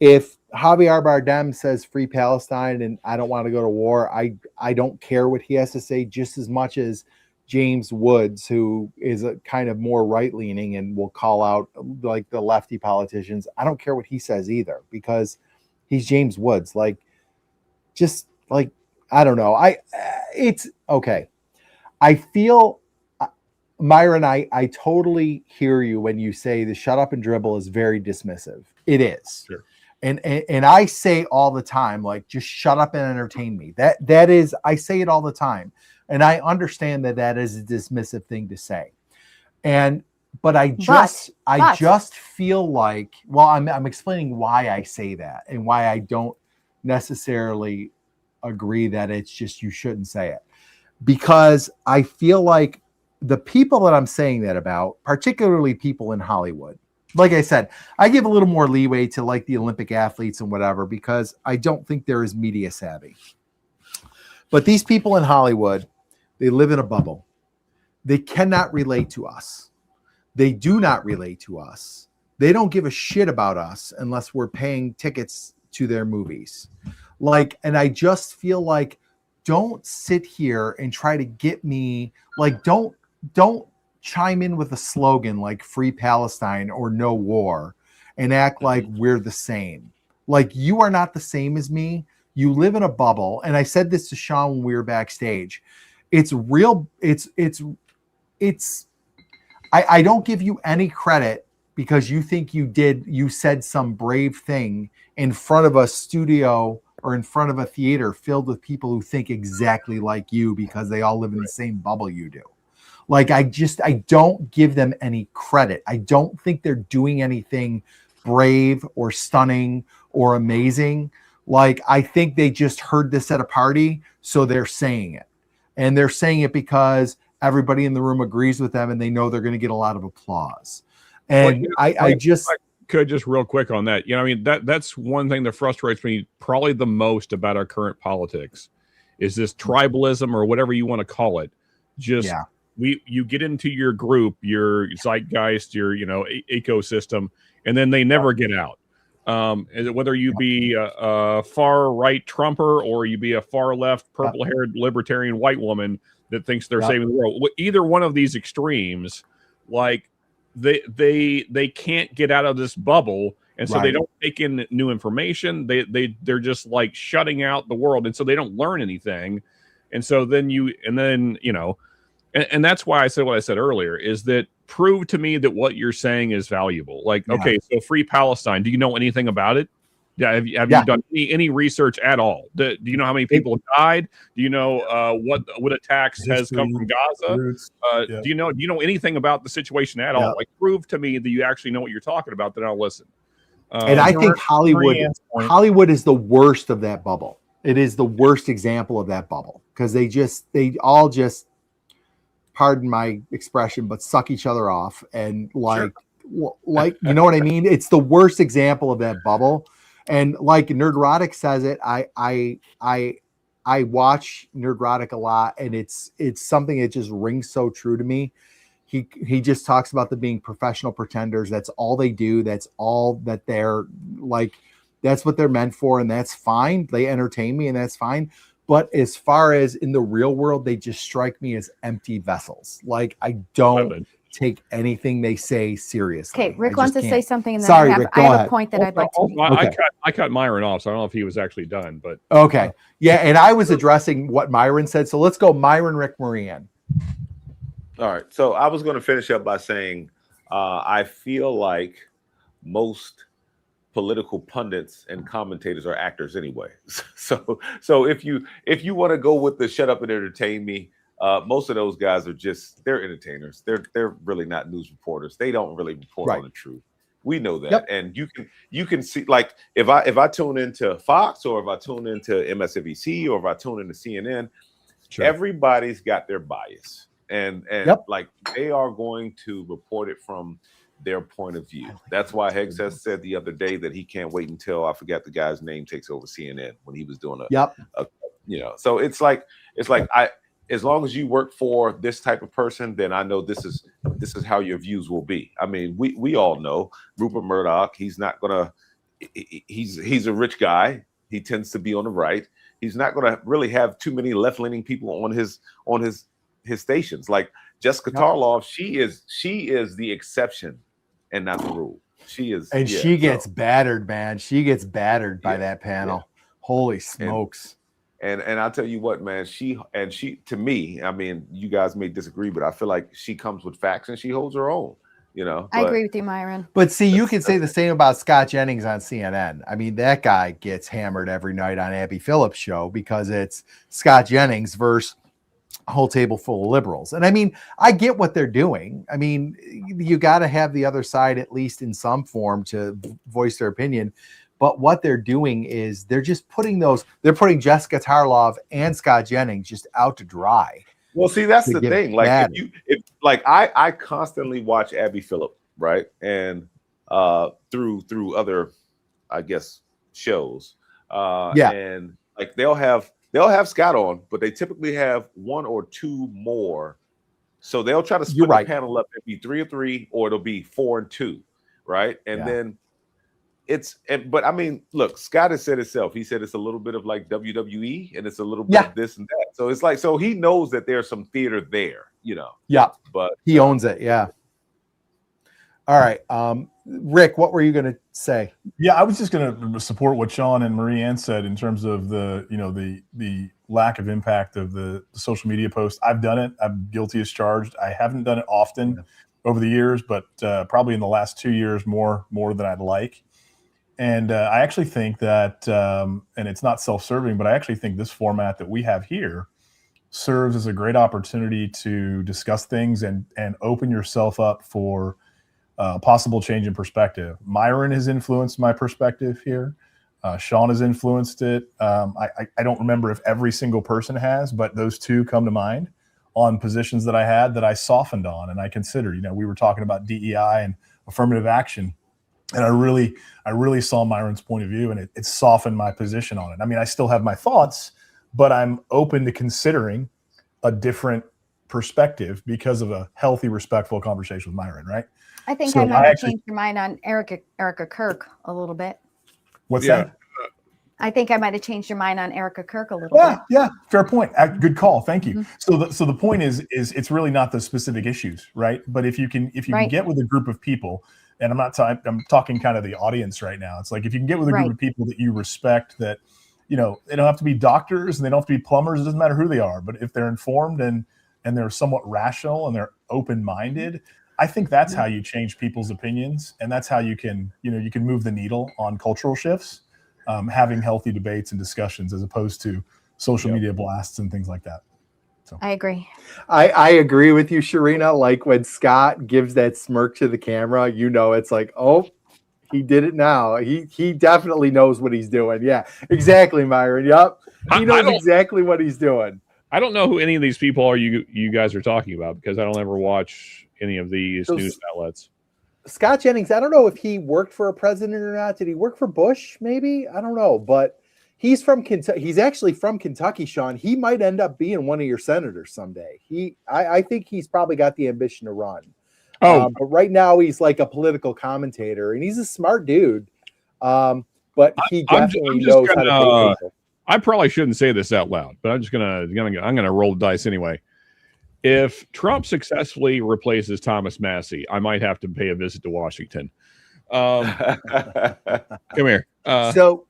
Javier Bardem says free Palestine and I don't want to go to war, I don't care what he has to say just as much as James Woods, who is a kind of more right-leaning and will call out like the lefty politicians. I don't care what he says either, because he's James Woods. Like, just like, I don't know. It's okay. I feel, Myron, I totally hear you when you say the shut up and dribble is very dismissive. It is. Sure. And I say all the time, like, just shut up and entertain me. That is, I say it all the time. And I understand that is a dismissive thing to say. But I just feel like, well, I'm explaining why I say that and why I don't necessarily agree that it's just, you shouldn't say it. Because I feel like the people that I'm saying that about, particularly people in Hollywood, like I said, I give a little more leeway to like the Olympic athletes and whatever, because I don't think they're as media savvy. But these people in Hollywood, they live in a bubble. They cannot relate to us. They do not relate to us. They don't give a shit about us unless we're paying tickets to their movies. Like, and I just feel like, don't sit here and try to get me, like, don't chime in with a slogan like free Palestine or no war and act like we're the same. Like, you are not the same as me. You live in a bubble. And I said this to Sean when we were backstage. It's real. I don't give you any credit because you think you said some brave thing in front of a studio or in front of a theater filled with people who think exactly like you because they all live in the same bubble you do. Like, I don't give them any credit. I don't think they're doing anything brave or stunning or amazing. Like, I think they just heard this at a party, so they're saying it. And they're saying it because everybody in the room agrees with them and they know they're going to get a lot of applause. And I could just real quick on that. I mean, that's one thing that frustrates me probably the most about our current politics is this tribalism or whatever you want to call it. Just you get into your group, your zeitgeist, your ecosystem, and then they never get out. Whether you be a far right Trumper or you be a far left purple haired libertarian white woman that thinks they're saving the world, either one of these extremes, like they can't get out of this bubble, and so they don't take in new information. They're just like shutting out the world, and so they don't learn anything. And so and that's why I said what I said earlier is that prove to me that what you're saying is valuable. Like, okay, so free Palestine. Do you know anything about it? Yeah. Have you done any research at all? Do you know how many people died? Do you know what attacks has come from Gaza? Do you know anything about the situation at all? Like, prove to me that you actually know what you're talking about, then I'll listen. And I think Hollywood is the worst of that bubble. It is the worst example of that bubble because they all just, pardon my expression, but suck each other off and like you know what I mean? It's the worst example of that bubble. And like Nerdrotic says it, I watch Nerdrotic a lot, and it's something that just rings so true to me. He just talks about them being professional pretenders. That's all they do. That's all that they're like. That's what they're meant for, and that's fine. They entertain me, and that's fine. But as far as in the real world, they just strike me as empty vessels. Like I don't take anything they say seriously. Okay, Rick wants to say something, and then I have a point that I'd like to make. I cut Myron off, so I don't know if he was actually done. But okay, yeah, and I was addressing what Myron said. So let's go, Myron, Rick, Marianne. All right. So I was going to finish up by saying I feel like most political pundits and commentators are actors anyway. So if you want to go with the shut up and entertain me, most of those guys are they're entertainers. They're really not news reporters. They don't really report on the truth. We know that. And you can see, like, if I tune into Fox or if I tune into MSNBC or if I tune into CNN, everybody's got their bias. And like they are going to report it from their point of view. That's why Heggs has said the other day that he can't wait until I forgot the guy's name takes over CNN when he was doing so it's like as long as you work for this type of person, then I know this is how your views will be. I mean, we all know Rupert Murdoch, he's not gonna he's a rich guy. He tends to be on the right. He's not gonna really have too many left-leaning people on his stations. Like Jessica Tarlov, she is the exception and not the rule. She is, and she gets battered, man. She gets battered by that panel. Holy smokes! And I'll tell you what, man. She to me, I mean, you guys may disagree, but I feel like she comes with facts and she holds her own. I agree with you, Myron. But see, you can say the same about Scott Jennings on CNN. I mean, that guy gets hammered every night on Abby Phillips' show because it's Scott Jennings versus a whole table full of liberals. And I mean, I get what they're doing. I mean, you got to have the other side, at least in some form, to voice their opinion. But what they're doing is they're just putting putting Jessica Tarlov and Scott Jennings just out to dry. Well, see, that's the thing. Like, I constantly watch Abby Phillip, right? And through other, I guess, shows. And like they'll have Scott on, but they typically have one or two more. So they'll try to split the panel up. It'll be 3 or 3, or it'll be 4 and 2, right? And then but I mean, look, Scott has said himself. He said it's a little bit of like WWE, and it's a little bit of this and that. So it's like, so he knows that there's some theater there, Yeah, but he owns it. Yeah. All right, Rick, what were you going to say? Yeah, I was just going to support what Sean and Marianne said in terms of the lack of impact of the social media posts. I've done it. I'm guilty as charged. I haven't done it often over the years, but probably in the last 2 years more than I'd like. And I actually think that, and it's not self-serving, but I actually think this format that we have here serves as a great opportunity to discuss things and open yourself up for possible change in perspective. Myron has influenced my perspective here. Sean has influenced it. I don't remember if every single person has, but those two come to mind on positions that I had that I softened on and I considered. We were talking about DEI and affirmative action. And I really saw Myron's point of view, and it softened my position on it. I mean, I still have my thoughts, but I'm open to considering a different perspective because of a healthy, respectful conversation with Myron, right? I think I might have changed your mind on Erica Kirk a little bit. What's that? I think I might have changed your mind on Erica Kirk a little bit. Yeah, fair point. Good call. Thank you. Mm-hmm. So the point is it's really not the specific issues, right? But if you can get with a group of people. And I'm talking kind of the audience right now. It's like if you can get with a group of people that you respect, that they don't have to be doctors and they don't have to be plumbers. It doesn't matter who they are, but if they're informed and they're somewhat rational and they're open-minded, I think that's how you change people's opinions, and that's how you can move the needle on cultural shifts, having healthy debates and discussions as opposed to social media blasts and things like that. So. I agree. I agree with you, Sharina. Like when Scott gives that smirk to the camera, it's like, oh, He did it now. He definitely knows what he's doing. Yeah, exactly, Myron. Yep. He knows exactly what he's doing. I don't know who any of these people are you guys are talking about because I don't ever watch any of these news outlets. Scott Jennings, I don't know if he worked for a president or not. Did he work for Bush? Maybe. I don't know. But he's from Kentucky. He's actually from Kentucky, Sean. He might end up being one of your senators someday. I think he's probably got the ambition to run. But right now he's like a political commentator, and he's a smart dude. But he definitely knows how to pay people. I probably shouldn't say this out loud, but I'm gonna roll the dice anyway. If Trump successfully replaces Thomas Massey, I might have to pay a visit to Washington. Come here. So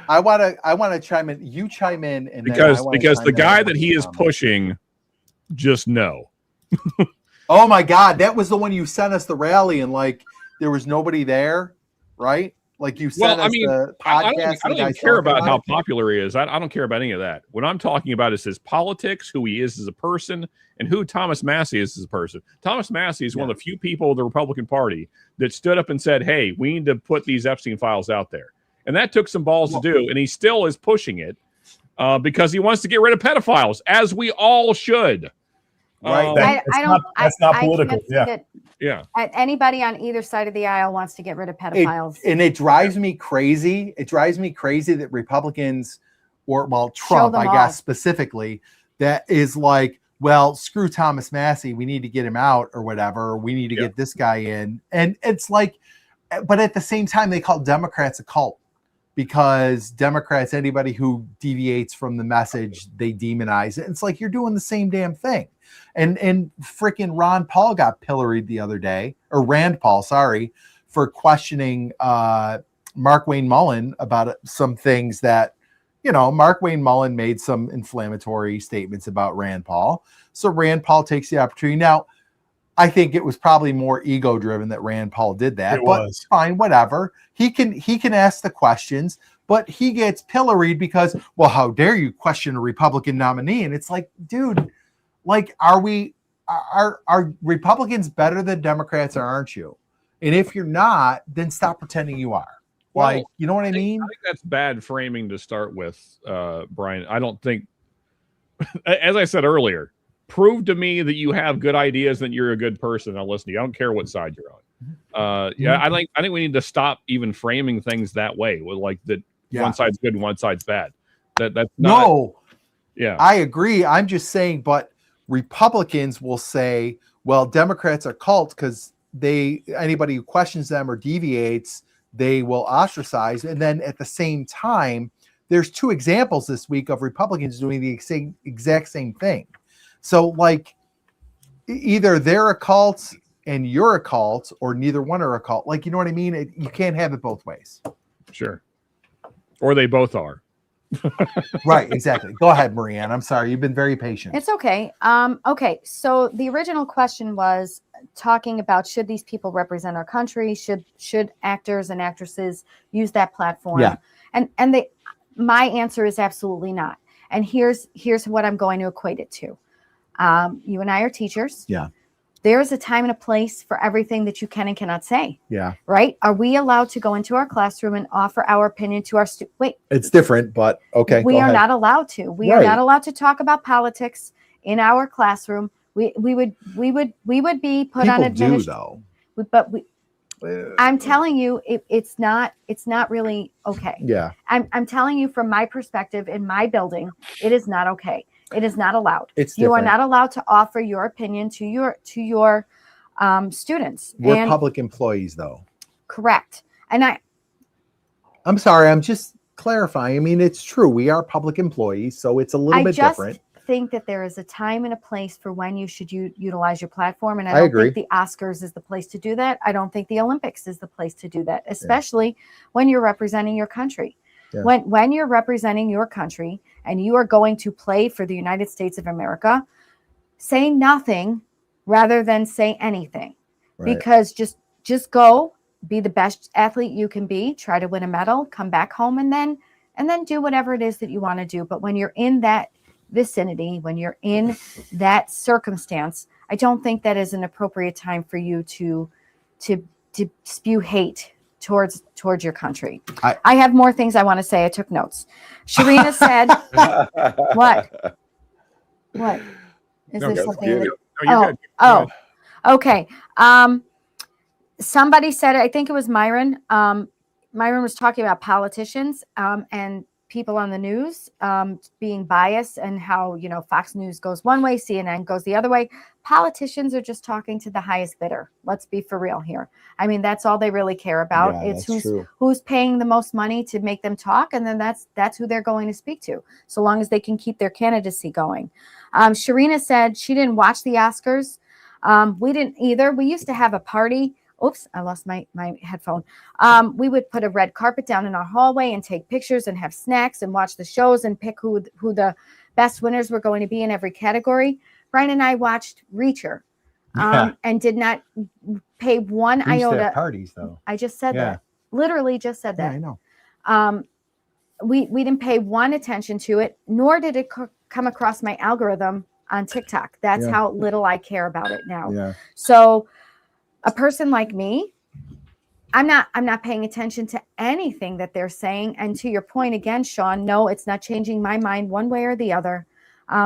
I want to chime in. You chime in, and because the guy that he is pushing, just no. Oh my God, that was the one you sent us the rally, and like there was nobody there, right? Like you sent us the podcast. I don't even care about how popular he is. I don't care about any of that. What I'm talking about is his politics, who he is as a person, and who Thomas Massey is as a person. Thomas Massey is one of the few people of the Republican Party that stood up and said, hey, we need to put these Epstein files out there. And that took some balls to do, and he still is pushing it because he wants to get rid of pedophiles, as we all should. Right. That's not political. Yeah. Anybody on either side of the aisle wants to get rid of pedophiles. It drives me crazy. It drives me crazy that Republicans, Trump, I guess specifically, that is like, well, screw Thomas Massey. We need to get him out or whatever. We need to get this guy in. And it's like, but at the same time, they call Democrats a cult because Democrats, anybody who deviates from the message, they demonize it. It's like, you're doing the same damn thing. And freaking Ron Paul got pilloried the other day, or Rand Paul, sorry, for questioning Mark Wayne Mullen about some things that, Mark Wayne Mullen made some inflammatory statements about Rand Paul. So Rand Paul takes the opportunity. Now, I think it was probably more ego driven that Rand Paul did that, but fine, whatever. He can ask the questions, but he gets pilloried because, well, how dare you question a Republican nominee? And it's like, dude, like, are Republicans better than Democrats, or aren't you? And if you're not, then stop pretending you are. Like, you know what I mean? I think that's bad framing to start with, Brian. I don't think, as I said earlier, prove to me that you have good ideas, that you're a good person. I'll listen to you. I don't care what side you're on. I think we need to stop even framing things that way. With like that, one side's good and one side's bad. That's not, no. Yeah, I agree. I'm just saying, but Republicans will say, well, Democrats are cults because anybody who questions them or deviates, they will ostracize. And then at the same time, there's two examples this week of Republicans doing the exact same thing. So like either they're a cult and you're a cult, or neither one are a cult. Like, you know what I mean? You can't have it both ways. Sure. Or they both are. Right, exactly. Go ahead, Marianne. I'm sorry. You've been very patient. It's okay. Okay. So the original question was talking about, should these people represent our country? Should actors and actresses use that platform? Yeah. And my answer is absolutely not. And here's what I'm going to equate it to. You and I are teachers. Yeah. There's a time and a place for everything that you can and cannot say. Yeah. Right? Are we allowed to go into our classroom and offer our opinion to our students? Wait. It's different, but okay. We are not allowed to. We are not allowed to talk about politics in our classroom. We would be put on administration. But I'm telling you, it's not really okay. Yeah. I'm telling you from my perspective in my building, it is not okay. It is not allowed. You are not allowed to offer your opinion to your students. We're public employees, though. Correct. And I'm sorry. I'm just clarifying. I mean, it's true. We are public employees, so it's a little bit different. I think that there is a time and a place for when you should utilize your platform. And I don't think the Oscars is the place to do that. I don't think the Olympics is the place to do that, especially when you're representing your country. Yeah. When you're representing your country and you are going to play for the United States of America, say nothing rather than say anything. Right. Because just go, be the best athlete you can be, try to win a medal, come back home, and then do whatever it is that you want to do. But when you're in that vicinity, when you're in that circumstance, I don't think that is an appropriate time for you to spew hate towards your country. I have more things I want to say. I took notes. Sharina said, what is there something? Okay. Somebody said, I think it was Myron. Myron was talking about politicians and people on the news being biased and how, you know, Fox News goes one way, CNN goes the other way. Politicians are just talking to the highest bidder. Let's be for real here. I mean, that's all they really care about. Yeah, it's who's paying the most money to make them talk, and then that's who they're going to speak to, so long as they can keep their candidacy going. Sharina said she didn't watch the Oscars. We didn't either. We used to have a party. Oops, I lost my headphone. We would put a red carpet down in our hallway and take pictures and have snacks and watch the shows and pick who the best winners were going to be in every category. Brian and I watched Reacher and did not pay one iota. Parties, though. I just said that. Literally just said that. Yeah, I know. We didn't pay one attention to it, nor did it come across my algorithm on TikTok. That's how little I care about it now. Yeah. So a person like me, I'm not paying attention to anything that they're saying. And to your point again, Sean, no, it's not changing my mind one way or the other,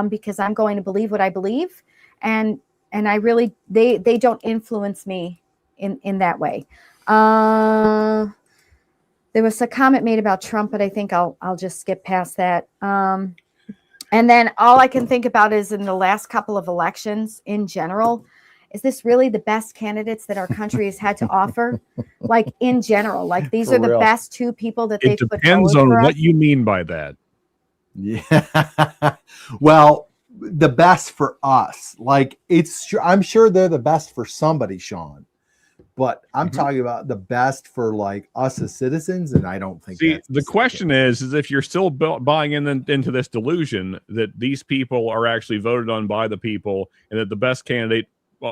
because I'm going to believe what I believe, and I really they don't influence me in that way. There was a comment made about Trump, but I think I'll just skip past that. And then all I can think about is in the last couple of elections in general. Is this really the best candidates that our country has had to offer? Like in general, like these are the best two people that they've put forward. It depends on what you mean by that. Yeah. Well, the best for us. Like I'm sure they're the best for somebody, Sean. But I'm talking about the best for like us as citizens, and I don't think. See, the question is if you're still buying into this delusion that these people are actually voted on by the people, and that the best candidate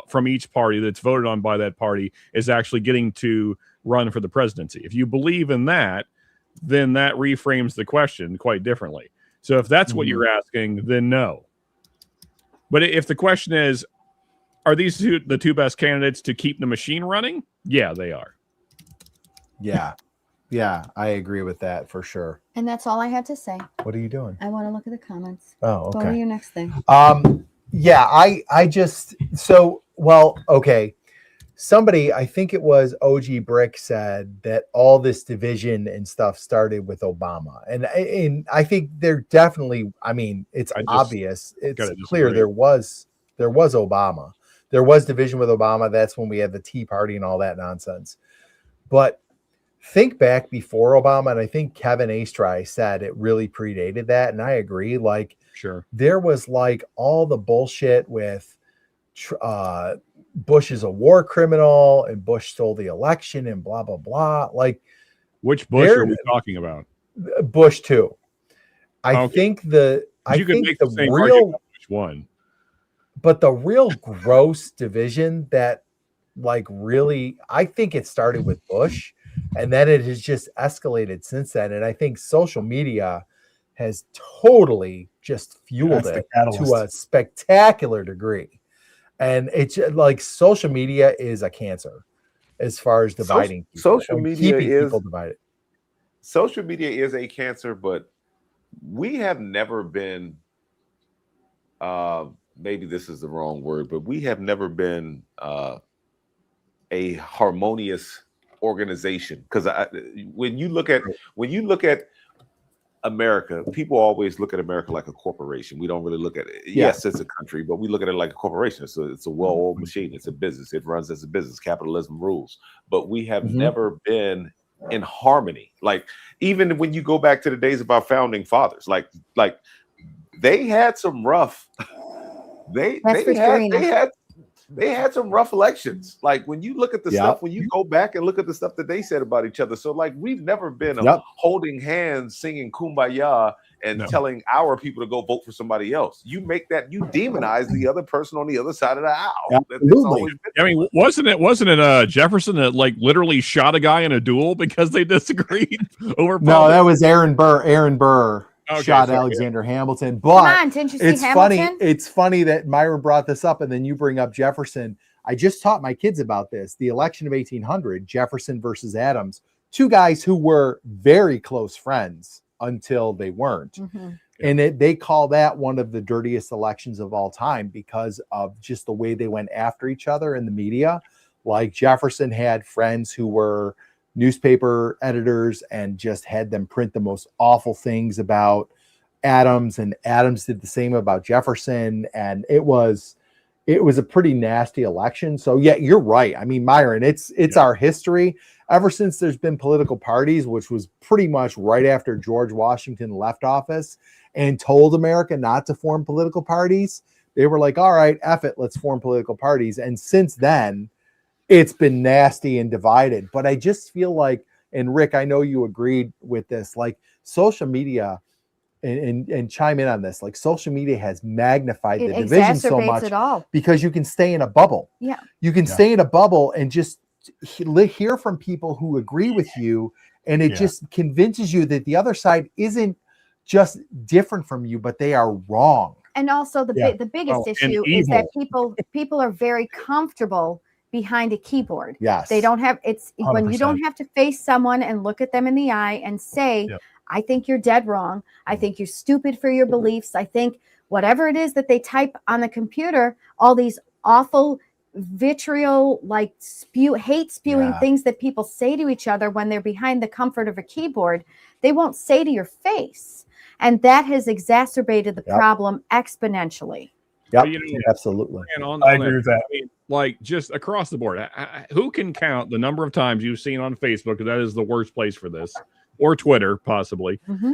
from each party that's voted on by that party is actually getting to run for the presidency. If you believe in that, then that reframes the question quite differently. So if that's what you're asking, then no. But if the question is, are these the two best candidates to keep the machine running? Yeah, they are. Yeah. Yeah, I agree with that for sure. And that's all I had to say. What are you doing? I want to look at the comments. Oh, okay. Go to your next thing. Yeah, okay. Somebody, I think it was OG Brick, said that all this division and stuff started with Obama. And I think they're definitely, I mean, it's obvious. It's clear there was Obama. There was division with Obama. That's when we had the Tea Party and all that nonsense. But think back before Obama, and I think Kevin Astry said it really predated that. And I agree. Like, sure, there was like all the bullshit with Bush is a war criminal and Bush stole the election and blah, blah, blah. Like, which Bush are we talking about? Bush 2. I think the real which one, but the real gross division that like really, I think it started with Bush, and then it has just escalated since then. And I think social media has totally just fueled it to a spectacular degree. And it's like social media is a cancer as far as dividing people. Social media is people divided. Social media is a cancer, but we have never been, maybe this is the wrong word, but we have never been a harmonious organization. Because when you look at America, people always look at America like a corporation. We don't really look at it. Yeah. Yes, it's a country, but we look at it like a corporation. So it's a well-oiled machine. It's a business. It runs as a business. Capitalism rules. But we have never been in harmony. Like, even when you go back to the days of our founding fathers, like they had some rough. They had some rough elections. Like, when you look at the stuff, when you go back and look at the stuff that they said about each other. So like, we've never been holding hands, singing Kumbaya and telling our people to go vote for somebody else. You make that, you demonize the other person on the other side of the aisle. I mean, wasn't it Jefferson that like literally shot a guy in a duel because they disagreed over politics? No, that was Aaron Burr. Shot Alexander Hamilton, but come on, didn't you see Hamilton? It's funny that Myron brought this up, and then you bring up Jefferson. I just taught my kids about this. The election of 1800, Jefferson versus Adams, two guys who were very close friends until they weren't. Mm-hmm. And they call that one of the dirtiest elections of all time because of just the way they went after each other in the media. Like Jefferson had friends who were newspaper editors and just had them print the most awful things about Adams, and Adams did the same about Jefferson. And it was a pretty nasty election. So yeah, you're right. I mean, Myron, it's our history ever since there's been political parties, which was pretty much right after George Washington left office and told America not to form political parties. They were like, all right, F it, let's form political parties. And since then, it's been nasty and divided. But I just feel like, and Rick, I know you agreed with this, like social media, and chime in on this, like social media has magnified the division so much because you can stay in a bubble. Yeah. You can stay in a bubble and just hear from people who agree with you. And it just convinces you that the other side isn't just different from you, but they are wrong. And also the biggest issue is that people are very comfortable behind a keyboard. Yes. They don't have, it's 100%. when you don't have to face someone and look at them in the eye and say, I think you're dead wrong. I think you're stupid for your beliefs. I think whatever it is that they type on the computer, all these awful vitriol, like hate spewing things that people say to each other when they're behind the comfort of a keyboard, they won't say to your face. And that has exacerbated the problem exponentially. Yeah, you know, absolutely. And I agree with that. I mean, like just across the board, who can count the number of times you've seen on Facebook? Because that is the worst place for this, or Twitter, possibly. Mm-hmm.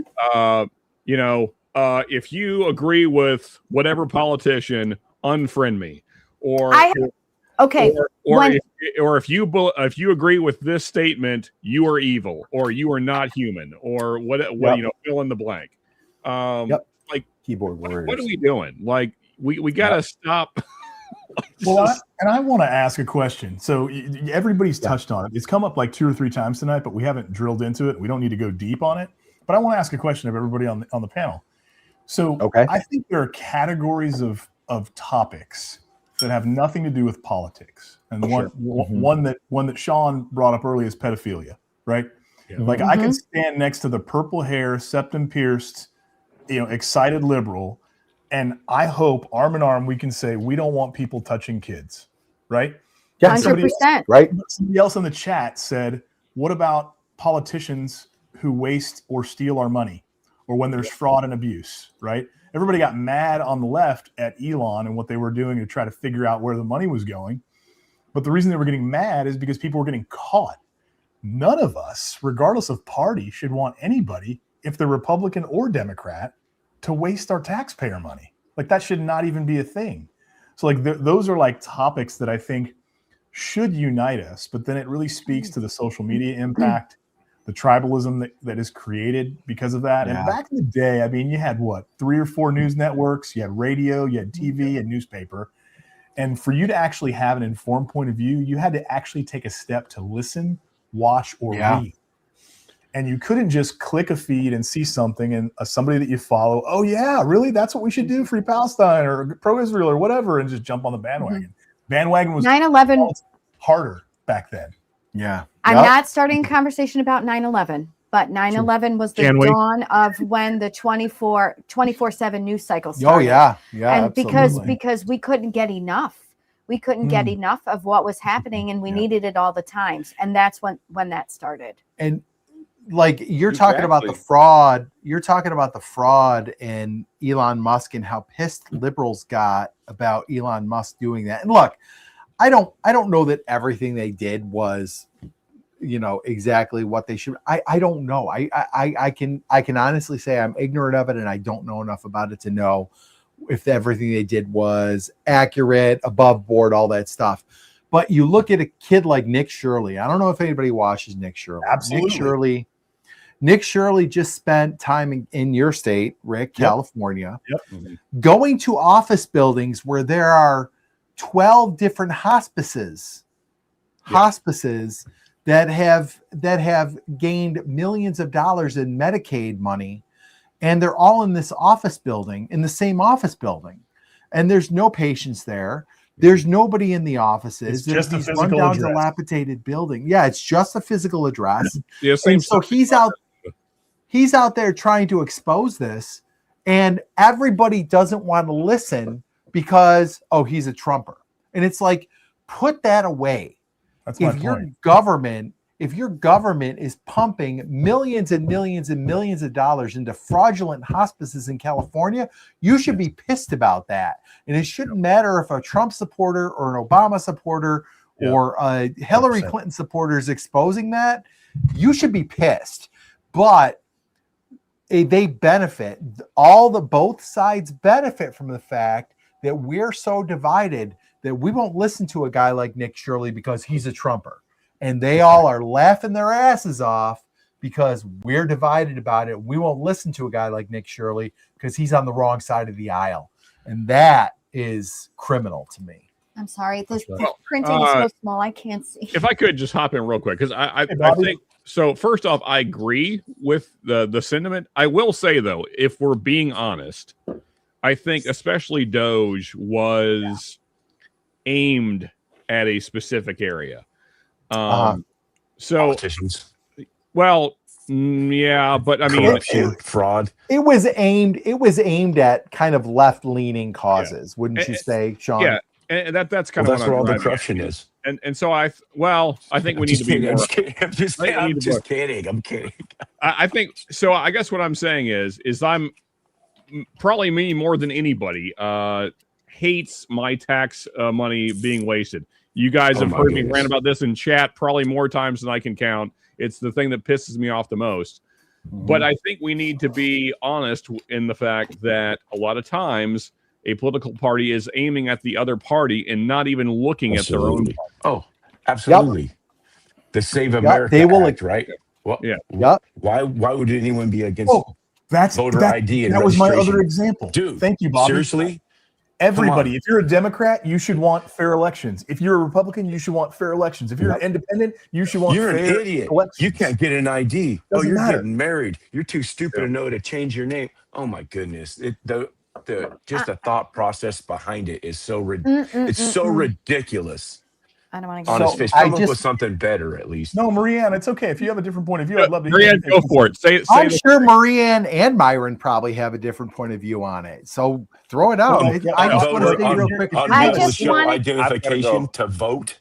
If you agree with whatever politician, unfriend me, or if you agree with this statement, you are evil, or you are not human, or what fill in the blank. Like keyboard warriors. What are we doing? Like we gotta stop. I want to ask a question. So everybody's touched on it. It's come up like 2 or 3 times tonight, but we haven't drilled into it. We don't need to go deep on it. But I want to ask a question of everybody on the panel. So I think there are categories of topics that have nothing to do with politics. And one that Sean brought up earlier is pedophilia, right? Yeah. Like I can stand next to the purple hair, septum pierced, excited liberal, and I hope arm in arm we can say we don't want people touching kids, right? 100%. Right. Somebody else in the chat said, what about politicians who waste or steal our money, or when there's fraud and abuse, right? Everybody got mad on the left at Elon and what they were doing to try to figure out where the money was going. But the reason they were getting mad is because people were getting caught. None of us, regardless of party, should want anybody, if they're Republican or Democrat, to waste our taxpayer money. Like that should not even be a thing. So like those are like topics that I think should unite us, but then it really speaks to the social media impact, the tribalism that is created because of that. And back in the day, I mean, you had 3 or 4 news networks, you had radio, you had TV and newspaper. And for you to actually have an informed point of view, you had to actually take a step to listen, watch, or read. And you couldn't just click a feed and see something and somebody that you follow, oh yeah, really? That's what we should do, Free Palestine or pro-Israel or whatever, and just jump on the bandwagon. Bandwagon was 9/11 harder back then. Yeah. I'm not starting a conversation about 9/11, but 9/11 was the dawn of when the 24/7 news cycle started. Oh yeah. Yeah. And because we couldn't get enough. We couldn't get enough of what was happening, and we needed it all the times. And that's when that started. And like you're talking about the fraud, and Elon Musk and how pissed liberals got about Elon Musk doing that. And look, I don't know that everything they did was, exactly what they should. I don't know. I can honestly say I'm ignorant of it, and I don't know enough about it to know if everything they did was accurate, above board, all that stuff. But you look at a kid like Nick Shirley. I don't know if anybody watches Nick Shirley. Absolutely. Nick Shirley just spent time in your state, Rick, California, going to office buildings where there are 12 different hospices that have gained millions of dollars in Medicaid money. And they're all in this office building, in the same office building. And there's no patients there. There's nobody in the offices. It's There's just a these physical rundown, address. dilapidated building. Yeah, it's just a physical address. Yeah, And so he's out there trying to expose this, and everybody doesn't want to listen because, oh, he's a Trumper. And it's like, put that away. That's my If your point. government is pumping millions and millions and millions of dollars into fraudulent hospices in California, you should be pissed about that. And it shouldn't matter if a Trump supporter or an Obama supporter or a Hillary 100%. Clinton supporter is exposing that. You should be pissed. But they benefit. Both sides benefit from the fact that we're so divided that we won't listen to a guy like Nick Shirley because he's a Trumper. And they all are laughing their asses off because we're divided about it. We won't listen to a guy like Nick Shirley because he's on the wrong side of the aisle. And that is criminal to me. I'm sorry. This printing is so small. I can't see. If I could just hop in real quick, because I think so. First off, I agree with the sentiment. I will say, though, if we're being honest, I think especially Doge was aimed at a specific area. So politicians. Well, yeah, but I mean, corruption, fraud. It was aimed at kind of left-leaning causes, wouldn't you say, Sean? Yeah, and that's kind of that's where all the corruption is. And so I think we need to be more. I'm just kidding. I'm kidding. I think so. I guess what I'm saying is I'm probably me more than anybody hates my tax money being wasted. You guys have heard me rant about this in chat probably more times than I can count. It's the thing that pisses me off the most. But I think we need to be honest in the fact that a lot of times a political party is aiming at the other party and not even looking at their own party. Oh, absolutely. Yep. The Save America they will Act, right? Well, yeah. Why would anyone be against voter ID? And that was my other example. Dude, thank you, Bobby. Seriously? Everybody, if you're a Democrat, you should want fair elections. If you're a Republican, you should want fair elections. If you're an independent, you should want fair elections. You're an idiot. Elections. You can't get an ID. Doesn't you're matter. getting married. You're too stupid to know to change your name. Oh my goodness. Just the thought process behind it is so ridiculous. I don't want to go. Honest face. Come up with something better, at least. No, Marianne, it's okay. If you have a different point of view, I'd love to hear Marianne, go for it. I'm sure Marianne and Myron probably have a different point of view on it. So throw it out. I just want to say real quick. I just want identification to vote.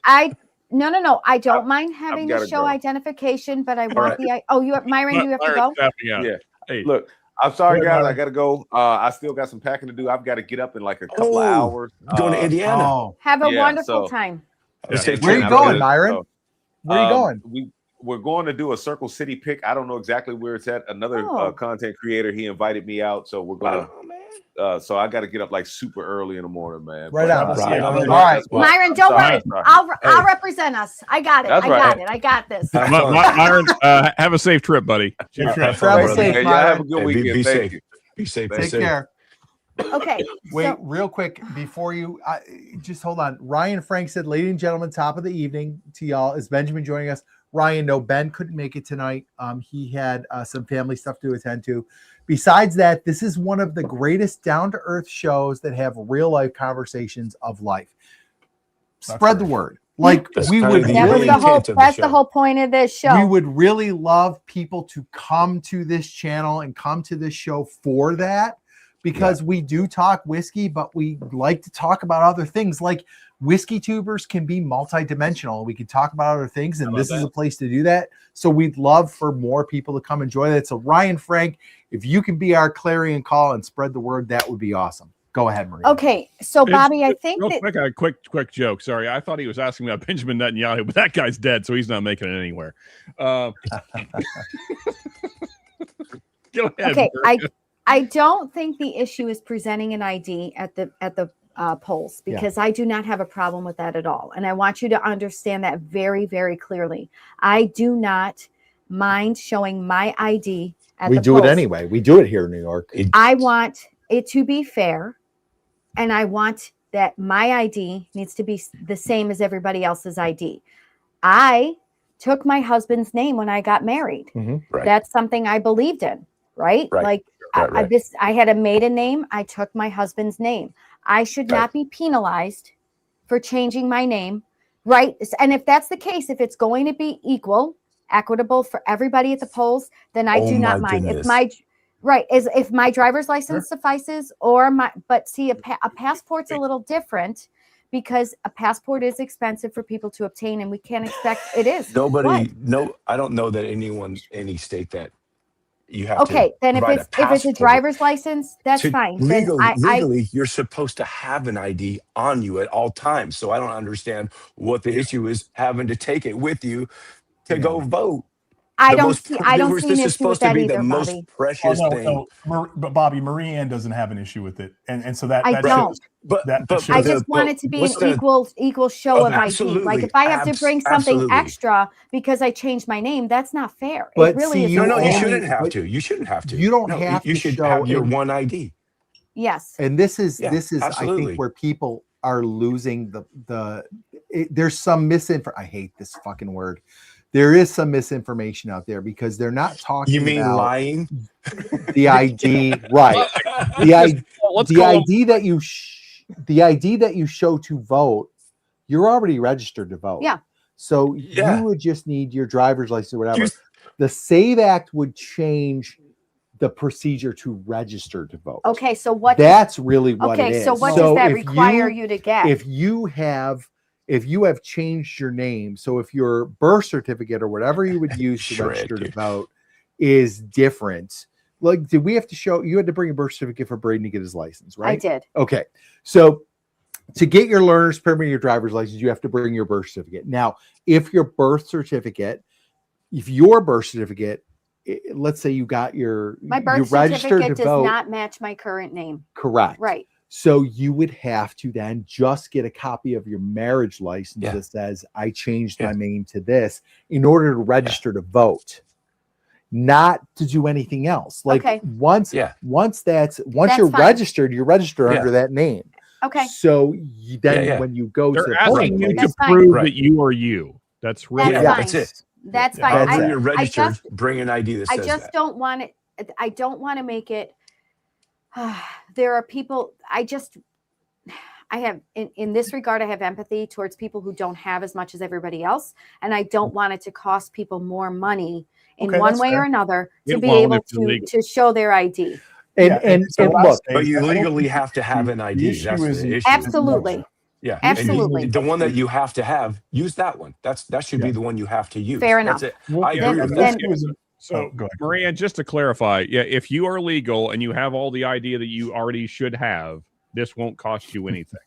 No. I don't mind having the show identification, but I want the. Oh, Myron, you have to go. Yeah. Hey, look. I'm sorry, guys. I gotta go. I still got some packing to do. I've got to get up in like a couple of hours. Going to Indiana. Have a wonderful time. Where are you going, Myron? Where are you going? We're going to do a Circle City pick. I don't know exactly where it's at. Another content creator, he invited me out, so we're gonna. So I got to get up like super early in the morning, man. Right on. All right, Myron, don't worry. I'll represent us. I got it. I got this. Myron, have a safe trip, buddy. Travel safe, Myron. Have a good weekend. Be Thank safe. you. Be safe. Take care. Okay. Wait, real quick before you just hold on. Ryan Frank said, "Ladies and gentlemen, top of the evening to y'all." Is Benjamin joining us? Ryan, no, Ben couldn't make it tonight. He had some family stuff to attend to. Besides that, this is one of the greatest down-to-earth shows that have real-life conversations of life. Spread the word. Like that's we would. That's the whole point of this show. We would really love people to come to this channel and come to this show for that. Because we do talk whiskey, but we like to talk about other things. Like whiskey tubers can be multidimensional. We can talk about other things, and this is a place to do that. So we'd love for more people to come enjoy that. So Ryan Frank, if you can be our clarion call and spread the word, that would be awesome. Go ahead, Maria. Okay, so Bobby, I think real quick, a quick joke. Sorry, I thought he was asking about Benjamin Netanyahu, but that guy's dead, so he's not making it anywhere. Go ahead. Okay, I don't think the issue is presenting an ID at the polls, because I do not have a problem with that at all. And I want you to understand that very, very clearly. I do not mind showing my ID at the polls. We do it anyway. We do it here in New York. I want it to be fair, and I want that my ID needs to be the same as everybody else's ID. I took my husband's name when I got married. Mm-hmm. Right. That's something I believed in, right? Like I had a maiden name. I took my husband's name. I should not be penalized for changing my name, right? And if that's the case, if it's going to be equitable for everybody at the polls, then I do not mind. Goodness. If my driver's license suffices, but see, a passport's a little different because a passport is expensive for people to obtain, and we can't expect it is. I don't know that any state that you have to. Okay, then if it's a driver's license, that's fine. Legally, you're supposed to have an ID on you at all times. So I don't understand what the issue is having to take it with you to go vote. I don't see an This is issue with supposed that to be either, the most Bobby. precious thing. But Bobby, Marie Ann doesn't have an issue with it, and so that I don't. I just want it to be an equal show of ID. Like if I have to bring something extra because I changed my name, that's not fair. But it really is. No, you shouldn't have to. You shouldn't have to. You don't have to. You should have your one ID. Yes. And this is absolutely. I think where people are losing there's some misinformation. I hate this fucking word. There is some misinformation out there because they're not talking. You mean about lying? The ID, right? The ID that you show to vote, you're already registered to vote. Yeah. So you would just need your driver's license or whatever. The SAVE Act would change the procedure to register to vote. Okay, so that's really what it is. So what does that require you to get? If you have changed your name, so if your birth certificate or whatever you would use to register to vote is different, like, did we have to show you had to bring a birth certificate for Braden to get his license, right? I did. Okay. So to get your learner's permit, your driver's license, you have to bring your birth certificate. Now, if your birth certificate, let's say you got my birth certificate does not match my current name. Correct. Right. So you would have to then just get a copy of your marriage license that says, I changed my name to this in order to register to vote, not to do anything else. Like once you're registered under that name. Okay. So when you go they're to asking you to prove that you are you. That's really that's it. That's fine. However you're registered, bring an ID that says I just don't want it. I don't want to make it. There are people. I have in this regard, I have empathy towards people who don't have as much as everybody else, and I don't want it to cost people more money in one way or another to be able to show their ID. And look, but you legally have to have an ID. That's the issue. Absolutely. Yeah, absolutely. The one that you have to have, use that one. That should be the one you have to use. Fair enough. That's it. I agree with that. So, Maria, just to clarify, if you are legal and you have all the ID that you already should have, this won't cost you anything.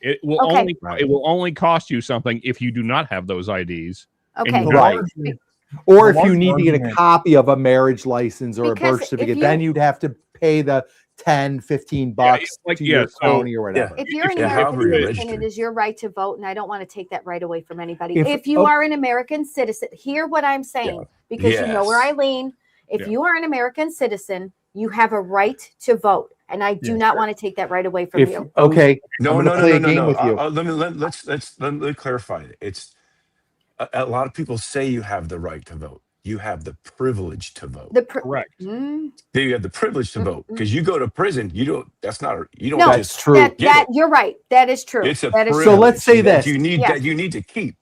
It will only cost you something if you do not have those IDs. Okay, right. Or if you need to get a copy of a marriage license or a birth certificate, then you'd have to pay the $10-15 to your county or whatever. If you're an American citizen, it is your right to vote, and I don't want to take that right away from anybody. If you are an American citizen, hear what I'm saying, because you know where I lean. If you are an American citizen, you have a right to vote, and I do not want to take that right away from you. Okay, no. Let's clarify it. It's a lot of people say you have the right to vote. You have the privilege to vote. Correct. You have the privilege to vote because you go to prison. You don't. That's not. You don't. No, that's true. You're right. That is true. It's a that privilege. So let's say this. You need that. You need to keep.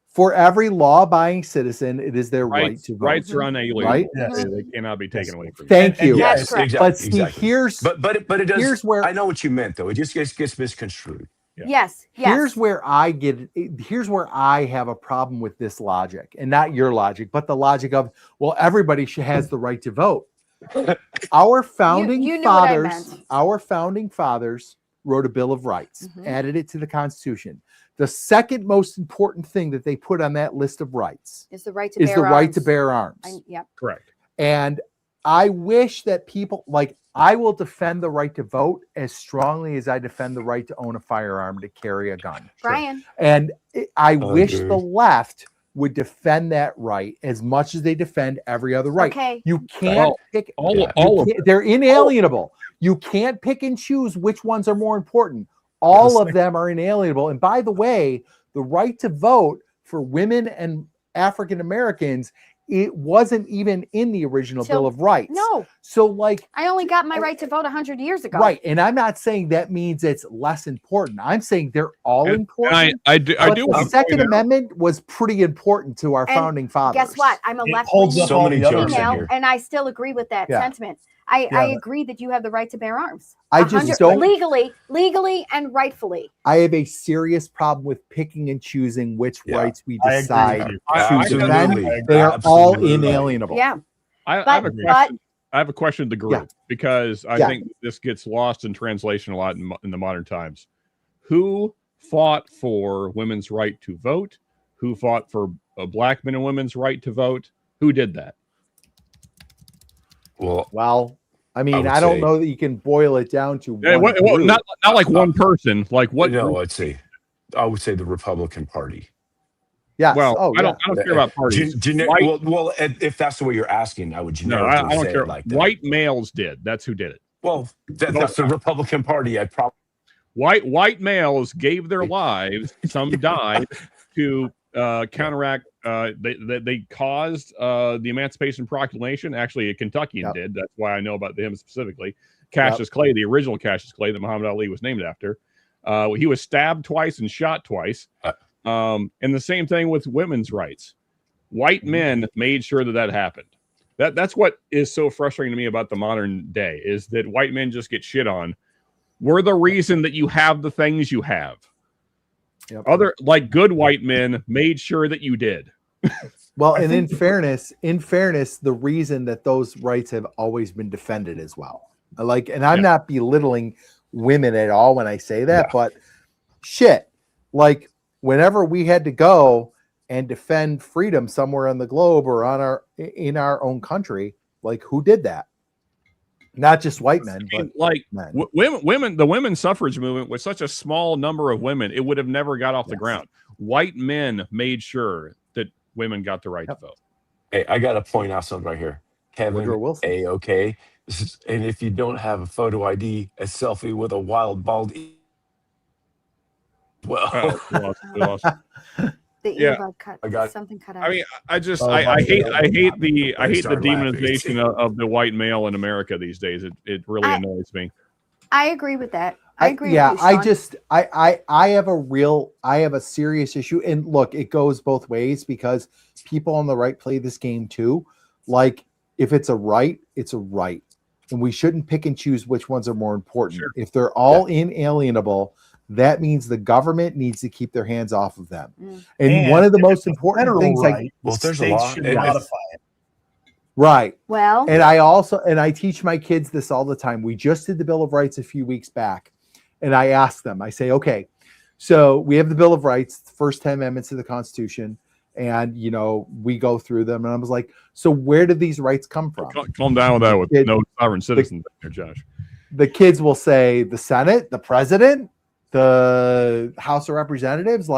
For every law-abiding citizen, it is their right to vote. Rights are unalienable. Right? They cannot be taken away from you. Thank you. Yes, correct. But see, here's but it does. Here's where I know what you meant, though. It just gets misconstrued. Yes. Here's where I have a problem with this logic, and not your logic, but the logic of, well, everybody has the right to vote. Our founding fathers wrote a Bill of Rights, added it to the Constitution. The second most important thing that they put on that list of rights is the right to bear arms. Correct. And I wish that people, like, I will defend the right to vote as strongly as I defend the right to own a firearm, to carry a gun. Brian. And I wish the left would defend that right as much as they defend every other right. Okay. You can't pick they're inalienable. You can't pick and choose which ones are more important. All of them are inalienable. And by the way, the right to vote for women and African Americans it wasn't even in the original Bill of Rights. No. So like, I only got my right to vote 100 years ago. right. And I'm not saying that means it's less important. I'm saying they're all important. I do. The Second Amendment was pretty important to our founding fathers. Guess what? I'm a left so many jokes in female, here. and I still agree with that sentiment. I agree that you have the right to bear arms. I just don't legally and rightfully. I have a serious problem with picking and choosing which rights we decide to defend. They are all inalienable. Yeah. I have a question to the group because I think this gets lost in translation a lot in the modern times. Who fought for women's right to vote? Who fought for black men and women's right to vote? Who did that? Well, I mean, I don't know that you can boil it down to one not like one person. Like what? No, I would say the Republican Party. Yeah. Well, I don't care about parties. Well, if that's the way you're asking, I would generically I don't say care. it like that. White males did. That's who did it. Well, that's the Republican Party. I probably white males gave their lives. Some died to counteract. They caused the Emancipation Proclamation. Actually, a Kentuckian did. That's why I know about him specifically. Cassius Clay, the original Cassius Clay that Muhammad Ali was named after. He was stabbed twice and shot twice. And the same thing with women's rights. White men made sure that happened. That's what is so frustrating to me about the modern day is that white men just get shit on. We're the reason that you have the things you have. Other good white men made sure that you did. Well, and in fairness, the reason that those rights have always been defended as well. And I'm not belittling women at all when I say that, but shit, whenever we had to go and defend freedom somewhere on the globe or in our own country, who did that? Not just white men, but men. Women. The women's suffrage movement was such a small number of women; it would have never got off the ground. White men made sure that women got the right to vote. Hey, I got to point out something right here, Kevin. A-OK. And if you don't have a photo ID, a selfie with a wild bald. Well, The earbud cut. Something cut out. I mean, I hate the demonization of the white male in America these days. It really annoys me. I agree with that. I agree. Yeah, with you, Sean. I have a serious issue. And look, it goes both ways because people on the right play this game too. If it's a right, it's a right. And we shouldn't pick and choose which ones are more important. Sure. If they're all inalienable, that means the government needs to keep their hands off of them. And one of the most important things, there's a law, should modify it. Right. Well, and I teach my kids this all the time. We just did the Bill of Rights a few weeks back, and I ask them. I say, okay, so we have the Bill of Rights, the first 10 amendments of the Constitution, and we go through them. And I was like, so where did these rights come from? Calm down with that. With no sovereign citizens there, Josh. The kids will say the Senate, the president, the House of Representatives,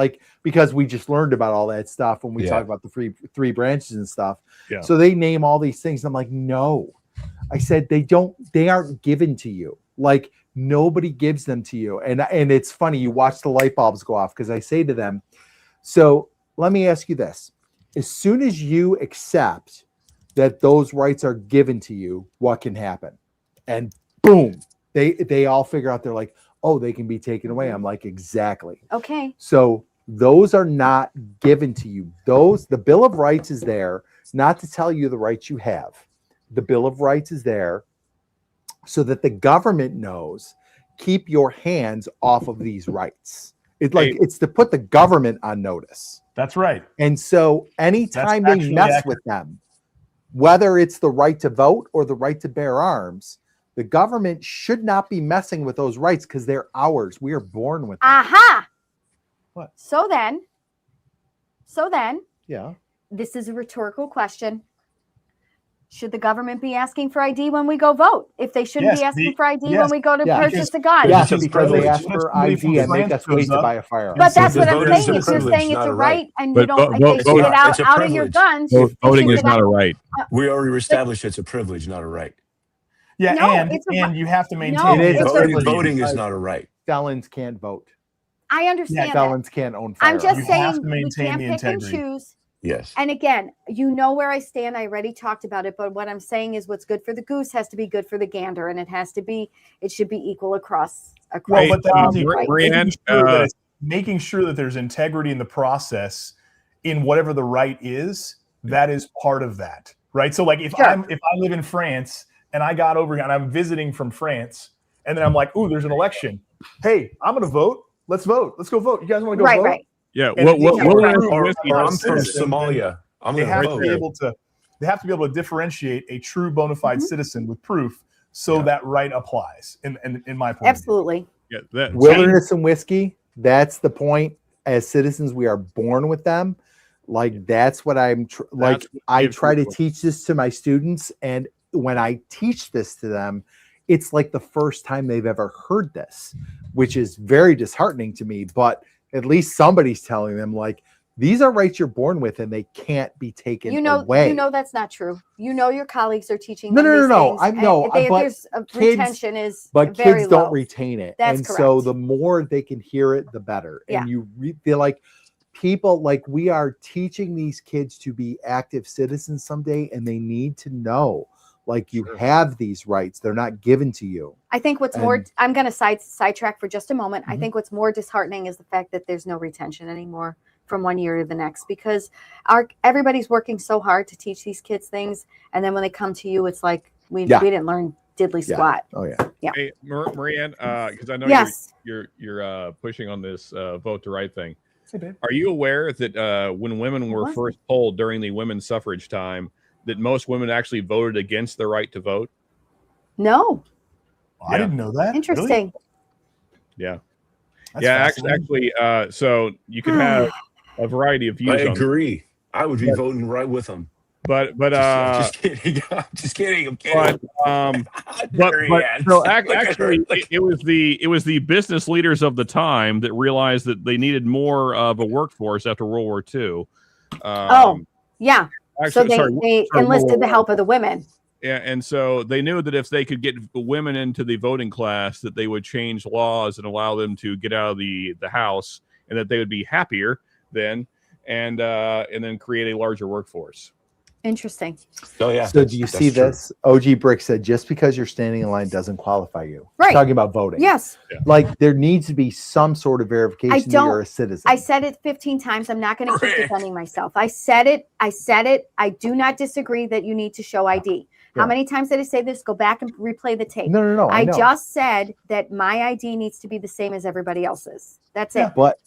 because we just learned about all that stuff when we talk about the three branches and stuff. Yeah. So they name all these things. I'm like, no. I said they aren't given to you. Nobody gives them to you. And it's funny, you watch the light bulbs go off because I say to them, so let me ask you this. As soon as you accept that those rights are given to you, what can happen? And boom, they all figure out, they're like, oh, they can be taken away. I'm like, exactly. Okay. So those are not given to you. The Bill of Rights is there not to tell you the rights you have. The Bill of Rights is there so that the government knows, keep your hands off of these rights. It's to put the government on notice. That's right. And so anytime they mess with them, whether it's the right to vote or the right to bear arms, the government should not be messing with those rights because they're ours. We are born with them. Aha. What? So then, yeah. This is a rhetorical question. Should the government be asking for ID when we go vote? If they shouldn't be asking for ID when we go to purchase a gun? Yes, because they ask for ID and make us wait to buy a firearm. But that's what I'm saying. If you're saying it's a right and you don't get out of your guns. Voting is not a right. We already established it's a privilege, not a right. Yeah, no, and you have to maintain voting is not a right. Felons can't vote. I understand. Felons can't own firearms. I'm just saying we can't pick and choose. Yes. And again, you know where I stand. I already talked about it, but what I'm saying is what's good for the goose has to be good for the gander, and it should be equal across. Well, but that means Brianne, making sure that there's integrity in the process in whatever the right is, that is part of that, right? So like if I live in France and I got over and I'm visiting from France, and then I'm like, ooh, there's an election. Hey, I'm gonna vote. Let's vote. Let's go vote. You guys want to go vote? Right. Yeah. And I'm from Somalia. They have to be able to differentiate a true bona fide citizen with proof, so that right applies. In my point, absolutely. Yeah. Wilderness and whiskey. That's the point. As citizens, we are born with them. Like that's what I'm I try to teach this to my students, and when I teach this to them, it's like the first time they've ever heard this, which is very disheartening to me. But at least somebody's telling them, like, these are rights you're born with, and they can't be taken away. You know that's not true. You know your colleagues are teaching. No. I know. There's retention is but very kids don't low. retain it, That's and correct. so the more they can hear it, the better. Yeah. And you feel like people, like we are teaching these kids to be active citizens someday, and they need to know, like, you have these rights. They're not given to you. I think what's more, I'm going to sidetrack for just a moment. I think what's more disheartening is the fact that there's no retention anymore from one year to the next, because everybody's working so hard to teach these kids things, and then when they come to you, it's like we didn't learn diddly squat. Oh yeah. Hey, Marianne, because I know you're pushing on this vote to right thing. Hey, are you aware that when women were first polled during the women's suffrage time, that most women actually voted against the right to vote? No. I didn't know that. Interesting. Really? Yeah. That's actually, so you can have a variety of views. I agree. I would be voting right with them. But just kidding. Just kidding. I'm kidding. But so actually, it was the business leaders of the time that realized that they needed more of a workforce after World War II. Yeah. Actually, so they enlisted the help of the women. Yeah, and so they knew that if they could get women into the voting class, that they would change laws and allow them to get out of the house, and that they would be happier then, and then create a larger workforce. Interesting. Oh yeah. So do you see this? OG Brick said, just because you're standing in line doesn't qualify you. Right. He's talking about voting. Yes. Yeah. Like there needs to be some sort of verification that you're a citizen. I said it 15 times. I'm not going to keep defending myself. I said it. I do not disagree that you need to show ID. How many times did I say this? Go back and replay the tape. No. I just said that my ID needs to be the same as everybody else's. That's it. But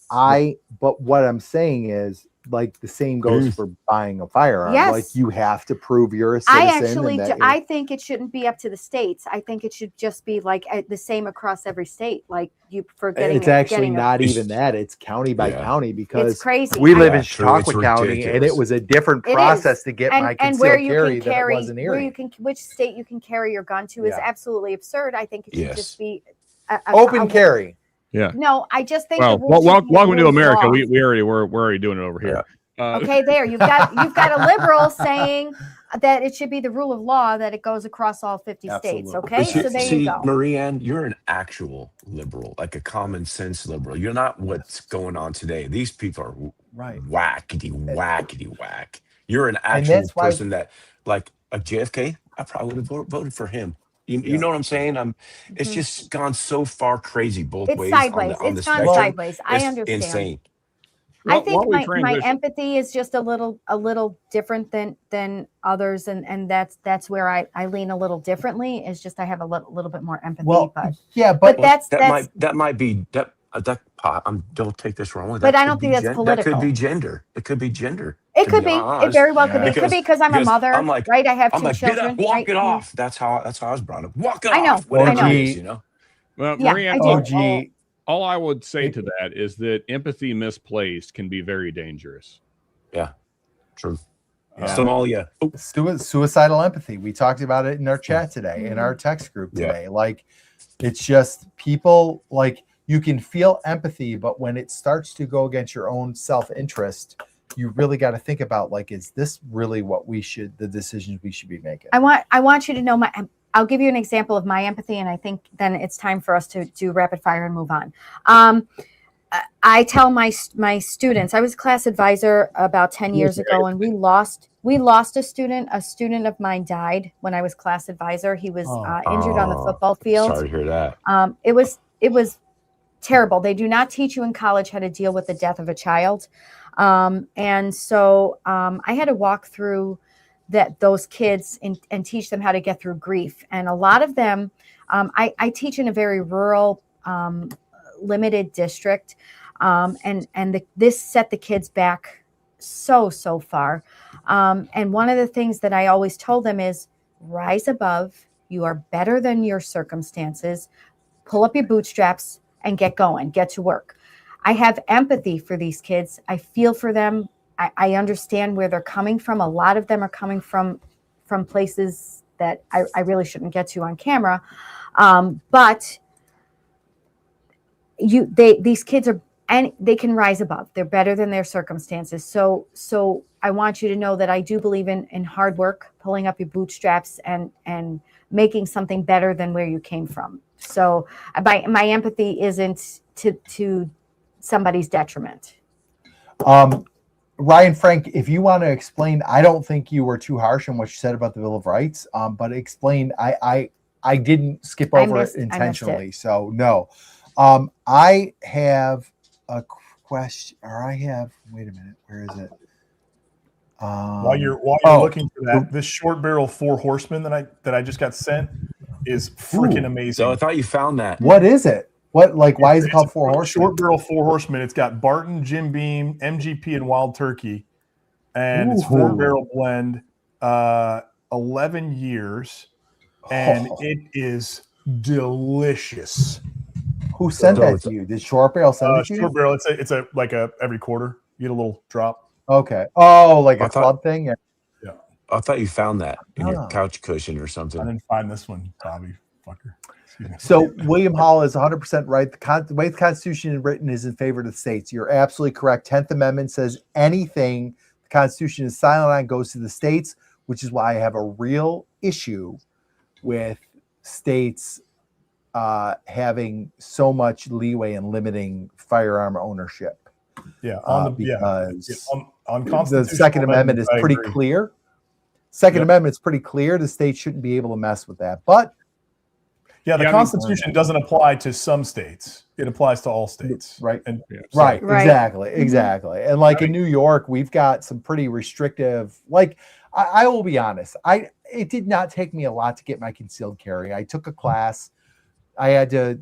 what I'm saying is, like, the same goes for buying a firearm. Yes. Like, you have to prove you're a citizen. I think it shouldn't be up to the states. I think it should just be like the same across every state. Like it's actually not even that. It's county by county, because it's crazy. We live in Chautauqua County, and it was a different process to get my concealed carry that it wasn't Erie. Which state you can carry your gun to is absolutely absurd. I think it should just be open carry. Yeah. No, I just think. Well, welcome to America. We're already doing it over here. Okay, there you've got a liberal saying that it should be the rule of law that it goes across all 50 states. Okay, so there you go. Marianne, you're an actual liberal, like a common sense liberal. You're not what's going on today. These people are whackety whack. You're an actual person that, like a JFK. I probably would have voted for him. You know what I'm saying? It's just gone so far crazy both ways. Sideways. On the it's gone spectrum. sideways. I It's understand. insane. I think my empathy is just a little different than others, and that's where I lean a little differently. It's just I have a little bit more empathy. But that might be that. Don't take this wrong. But I don't think that's political. That could be gender. It could be gender. It could be. It very well could be. It could be because I'm a mother, right? I have two children. Get up, walk it off. That's how I was brought up. Walk it off. off. Whatever it is, you know. Well, Marianne, all I would say to that is that empathy misplaced can be very dangerous. Yeah, true. Somalia. Suicidal empathy. We talked about it in our chat today, in our text group today. Like, it's just people, like, you can feel empathy, but when it starts to go against your own self-interest, you really got to think about, like, is this really what the decisions we should be making? I want you to know I'll give you an example of my empathy, and I think then it's time for us to do rapid fire and move on. I tell my students, I was a class advisor about 10 years ago, and we lost a student. A student of mine died when I was class advisor. He was injured on the football field. Sorry to hear that. It was terrible. They do not teach you in college how to deal with the death of a child. And so I had to walk through those kids and teach them how to get through grief. And a lot of them, I teach in a very rural, limited district. This set the kids back so far. And one of the things that I always told them is rise above. You are better than your circumstances. Pull up your bootstraps and get going, get to work. I have empathy for these kids. I feel for them. I understand where they're coming from. A lot of them are coming from places that I really shouldn't get to on camera. But these kids are, and they can rise above. They're better than their circumstances. So I want you to know that I do believe in hard work, pulling up your bootstraps and making something better than where you came from. So my empathy isn't to somebody's detriment. Ryan Frank, if you want to explain, I don't think you were too harsh on what you said about the Bill of Rights, but explain. I didn't skip over it intentionally, so no. I have a question, or wait a minute, where is it? While you're looking for that, this short barrel 4 Horsemen that I just got sent is freaking amazing. So I thought you found that. What is it? Why is it called 4 Horsemen? Short barrel 4 Horsemen. It's got Barton, Jim Beam, MGP, and Wild Turkey, and it's 4 barrel blend, 11 years, and it is delicious. Who sent that to you? Did Short Barrel send it to you? Short Barrel. It's like every quarter you get a little drop. Okay. Oh, like a club thing. Yeah. I thought you found that in your couch cushion or something. I didn't find this one, Bobby. Fucker. So William Hall is 100% right. The way the Constitution is written is in favor of the states. You're absolutely correct. 10th Amendment says anything the Constitution is silent on goes to the states, which is why I have a real issue with states having so much leeway in limiting firearm ownership. Yeah, on the Second Amendment is pretty clear. Second Amendment is pretty clear. The state shouldn't be able to mess with that. But the Constitution doesn't apply to some states. It applies to all states. Right. And right. Exactly. And like in New York, we've got some pretty restrictive, like I will be honest. It did not take me a lot to get my concealed carry. I took a class. I had to,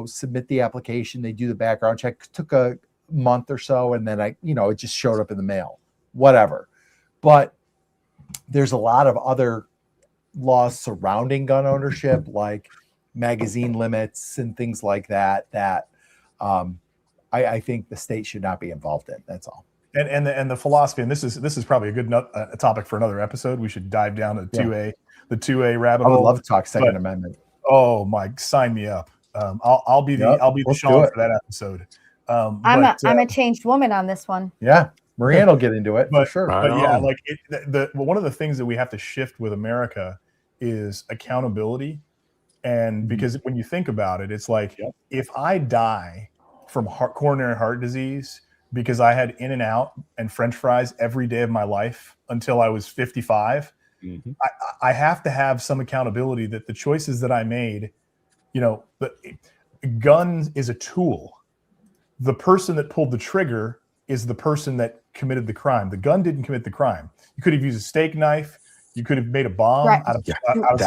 submit the application. They do the background check. It took a month or so, and then it just showed up in the mail. Whatever. But there's a lot of other laws surrounding gun ownership, like magazine limits and things like that. I think the state should not be involved in. That's all. And the philosophy, and this is probably a good topic for another episode. We should dive down to the 2A rabbit hole. I would love to talk Second Amendment. Oh, Mike, sign me up. I'll be the Sean for that episode. I'm a changed woman on this one. Yeah, Marianne will get into it for sure. But one of the things that we have to shift with America is accountability, and because when you think about it, it's like if I die from coronary heart disease because I had In-N-Out and French fries every day of my life until I was 55. Mm-hmm. I have to have some accountability that the choices that I made, the gun is a tool. The person that pulled the trigger is the person that committed the crime. The gun didn't commit the crime. You could have used a steak knife. You could have made a bomb out of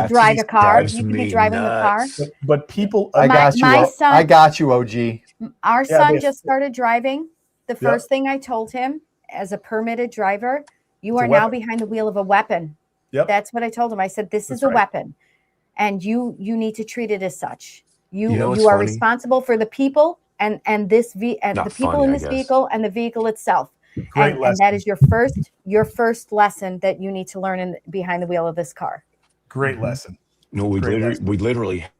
drive a car. You could be driving the car. But people, I got you, OG. Our son just started driving. The first thing I told him as a permitted driver, you are now behind the wheel of a weapon. Yep. That's what I told him. I said, this is a weapon, and you need to treat it as such. You are responsible for the people and the people in this vehicle and the vehicle itself. Great lesson. And that is your first lesson that you need to learn behind the wheel of this car. Great lesson. No, we literally had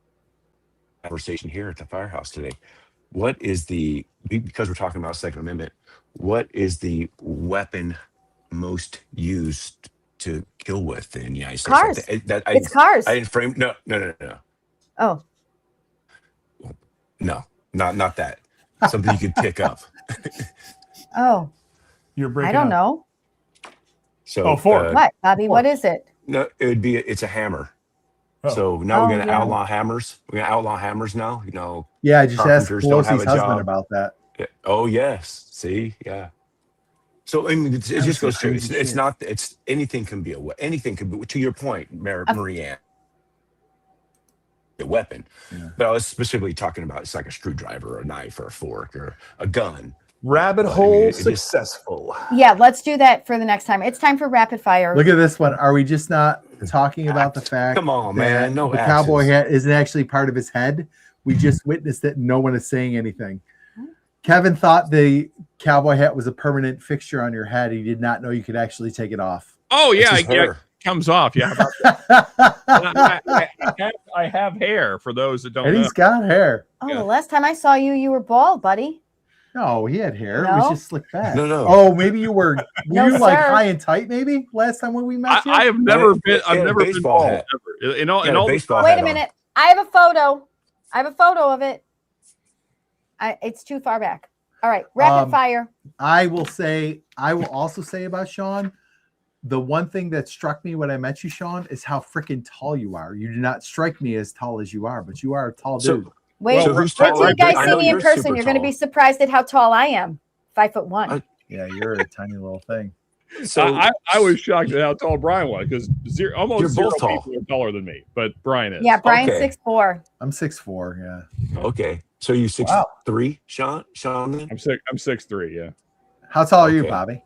a conversation here at the firehouse today. What is because we're talking about Second Amendment, what is the weapon most used to kill with in the United States? Cars. It's cars. I didn't frame. No. Oh. No, not that. Something you could pick up. Oh, You're breaking. I don't up. know. So fork. What, Bobby? What is it? No, it would be. It's a hammer. Oh. So now we're gonna yeah. outlaw hammers. We're gonna outlaw hammers now. You know. Yeah, I just asked Carpenters don't have Pelosi's a husband job. about that. Yeah. Oh yes. See, yeah. So I mean, it just goes to it's not. It's anything can be anything can be. To your point, Marie-Anne, a weapon. Yeah. But I was specifically talking about it's like a screwdriver, or a knife, or a fork, or a gun. Rabbit hole successful. Yeah, let's do that for the next time. It's time for rapid fire. Look at this one. Are we just not talking about the fact? Come on, man. No, the cowboy hat isn't actually part of his head. We just witnessed it. And no one is saying anything. Kevin thought the cowboy hat was a permanent fixture on your head. He did not know you could actually take it off. Oh yeah, it comes off. Yeah, I have hair for those that don't. And know. he's got hair. Oh, the last time I saw you, you were bald, buddy. No, he had hair. No? It was just slicked back. No. Oh, maybe you were. Were No, you like sir. high and tight? Maybe last time when we met you. I have never been. I've never been baseball bald. hat. Ever. In all baseball Wait hat a on. minute. I have a photo. I have a photo of it. It's too far back. All right, rapid fire. I will also say about Sean, the one thing that struck me when I met you, Sean, is how freaking tall you are. You do not strike me as tall as you are, but you are a tall dude. Wait, So who's wait tall? till you guys I see know me in you're person. super You're going to tall. be surprised at how tall I am. 5'1". Yeah, you're a tiny little thing. So I was shocked at how tall Brian was because almost You're zero both tall. people are taller than me, but Brian is. Yeah, Brian's Okay. 6'4". I'm 6'4". Yeah. okay. So you 6'3", Sean? Then? I'm 6'3". Yeah. How tall are you, Okay. Bobby?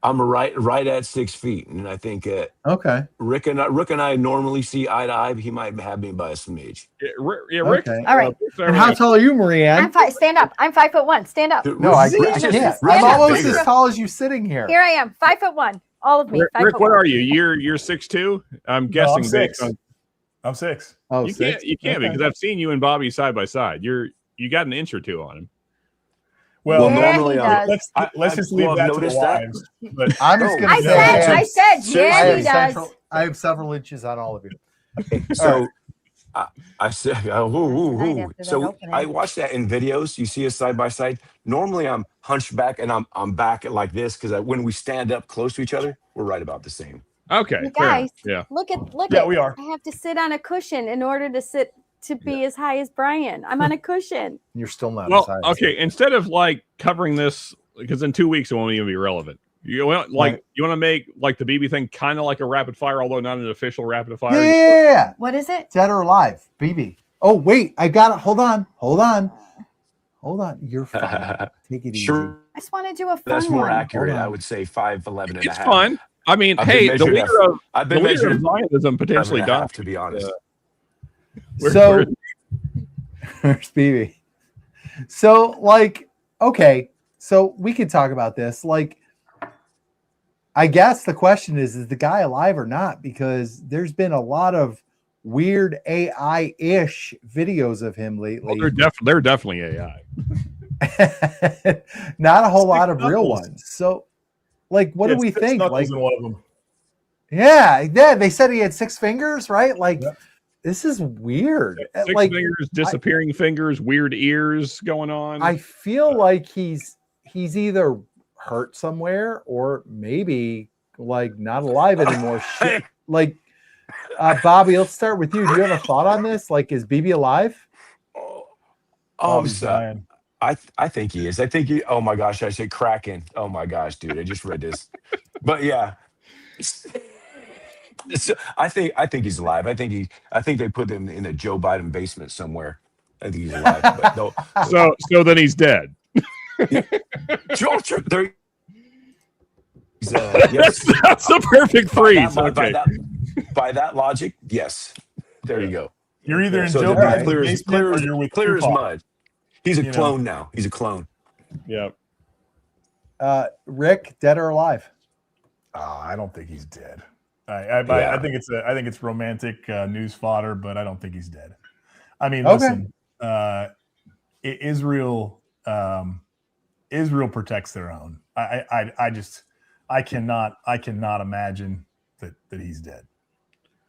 I'm right at 6 feet, and I think Okay. Rick and I normally see eye to eye. He might have me by a smidge. Rick. Okay. All right. And how tall are you, Marie-Anne? Stand up. I'm 5'1". Stand up. No, I Rick can't. just- I'm Rick's almost bigger. as tall as you sitting here. Here I am, 5'1". All of me. Rick, 5'1". what are you? You're 6'2"? I'm guessing. I'm 6. based on- I'm 6. Oh, you 6? can't Okay. because I've seen you and Bobby side by side. You got an inch or two on him. Well, Yeah, normally he I'm- does. let's just leave I've that to the noticed that. wives. But I'm just going I to said, say yeah, Seriously? he does. I have several inches on all of you. So I said, Right after that so opening. I watched that in videos. You see us side by side. Normally I'm hunched back and I'm back like this because when we stand up close to each other, we're right about the same. Okay. You fair guys, enough. look at. Yeah, we are. I have to sit on a cushion in order to be as high as Brian. I'm on a cushion. You're still not. Well, as high as okay. Instead of like covering this, because in 2 weeks it won't even be relevant. You want you want to make like the Bibi thing kind of like a rapid fire, although not an official rapid fire. Yeah. What is it? Dead or alive, Bibi. Oh wait, I got it. Hold on. You're fine. Take it easy. Sure, I just want to do a fun that's more one. accurate. Hold on. I would say 5'11" and a It's half. fun. I mean, I've been hey, the measured leader of I've the been leader of measured Zionism potentially 5'1" and a died. half, to be honest. So there's Bibi. So like, okay, so we could talk about this. Like, I guess the question is the guy alive or not? Because there's been a lot of weird AI-ish videos of him lately. Well, they're definitely AI. Not a whole lot of real Knuckles. ones. So, like, what do we Six think? Knuckles Like, in one of them. yeah, they said he had 6 fingers, right? Like, Yep. this is weird. Six Like, fingers, disappearing fingers, weird ears going on. I feel like he's either hurt somewhere or maybe like not alive anymore. Shit. Like, Bobby, let's start with you. Do you have a thought on this? Like, is Bibi alive? Oh, He's dying. I think he is. I think he. Oh my gosh! I said Kraken. Oh my gosh, dude! I just read this. But yeah, so I think he's alive. I think they put him in a Joe Biden basement somewhere. I think he's alive. But no, so then he's dead. Joe, there. Yes. That's a perfect freeze. By that logic, yes. There you go. You're either in So Joe the Biden's clear as basement or you're with clear as Tupac. mud. He's a You know. clone now. He's a clone. Yeah. Rick, dead or alive? I don't think he's dead. I think it's romantic news fodder, but I don't think he's dead. I mean, Okay. listen, Israel protects their own. I cannot imagine that he's dead.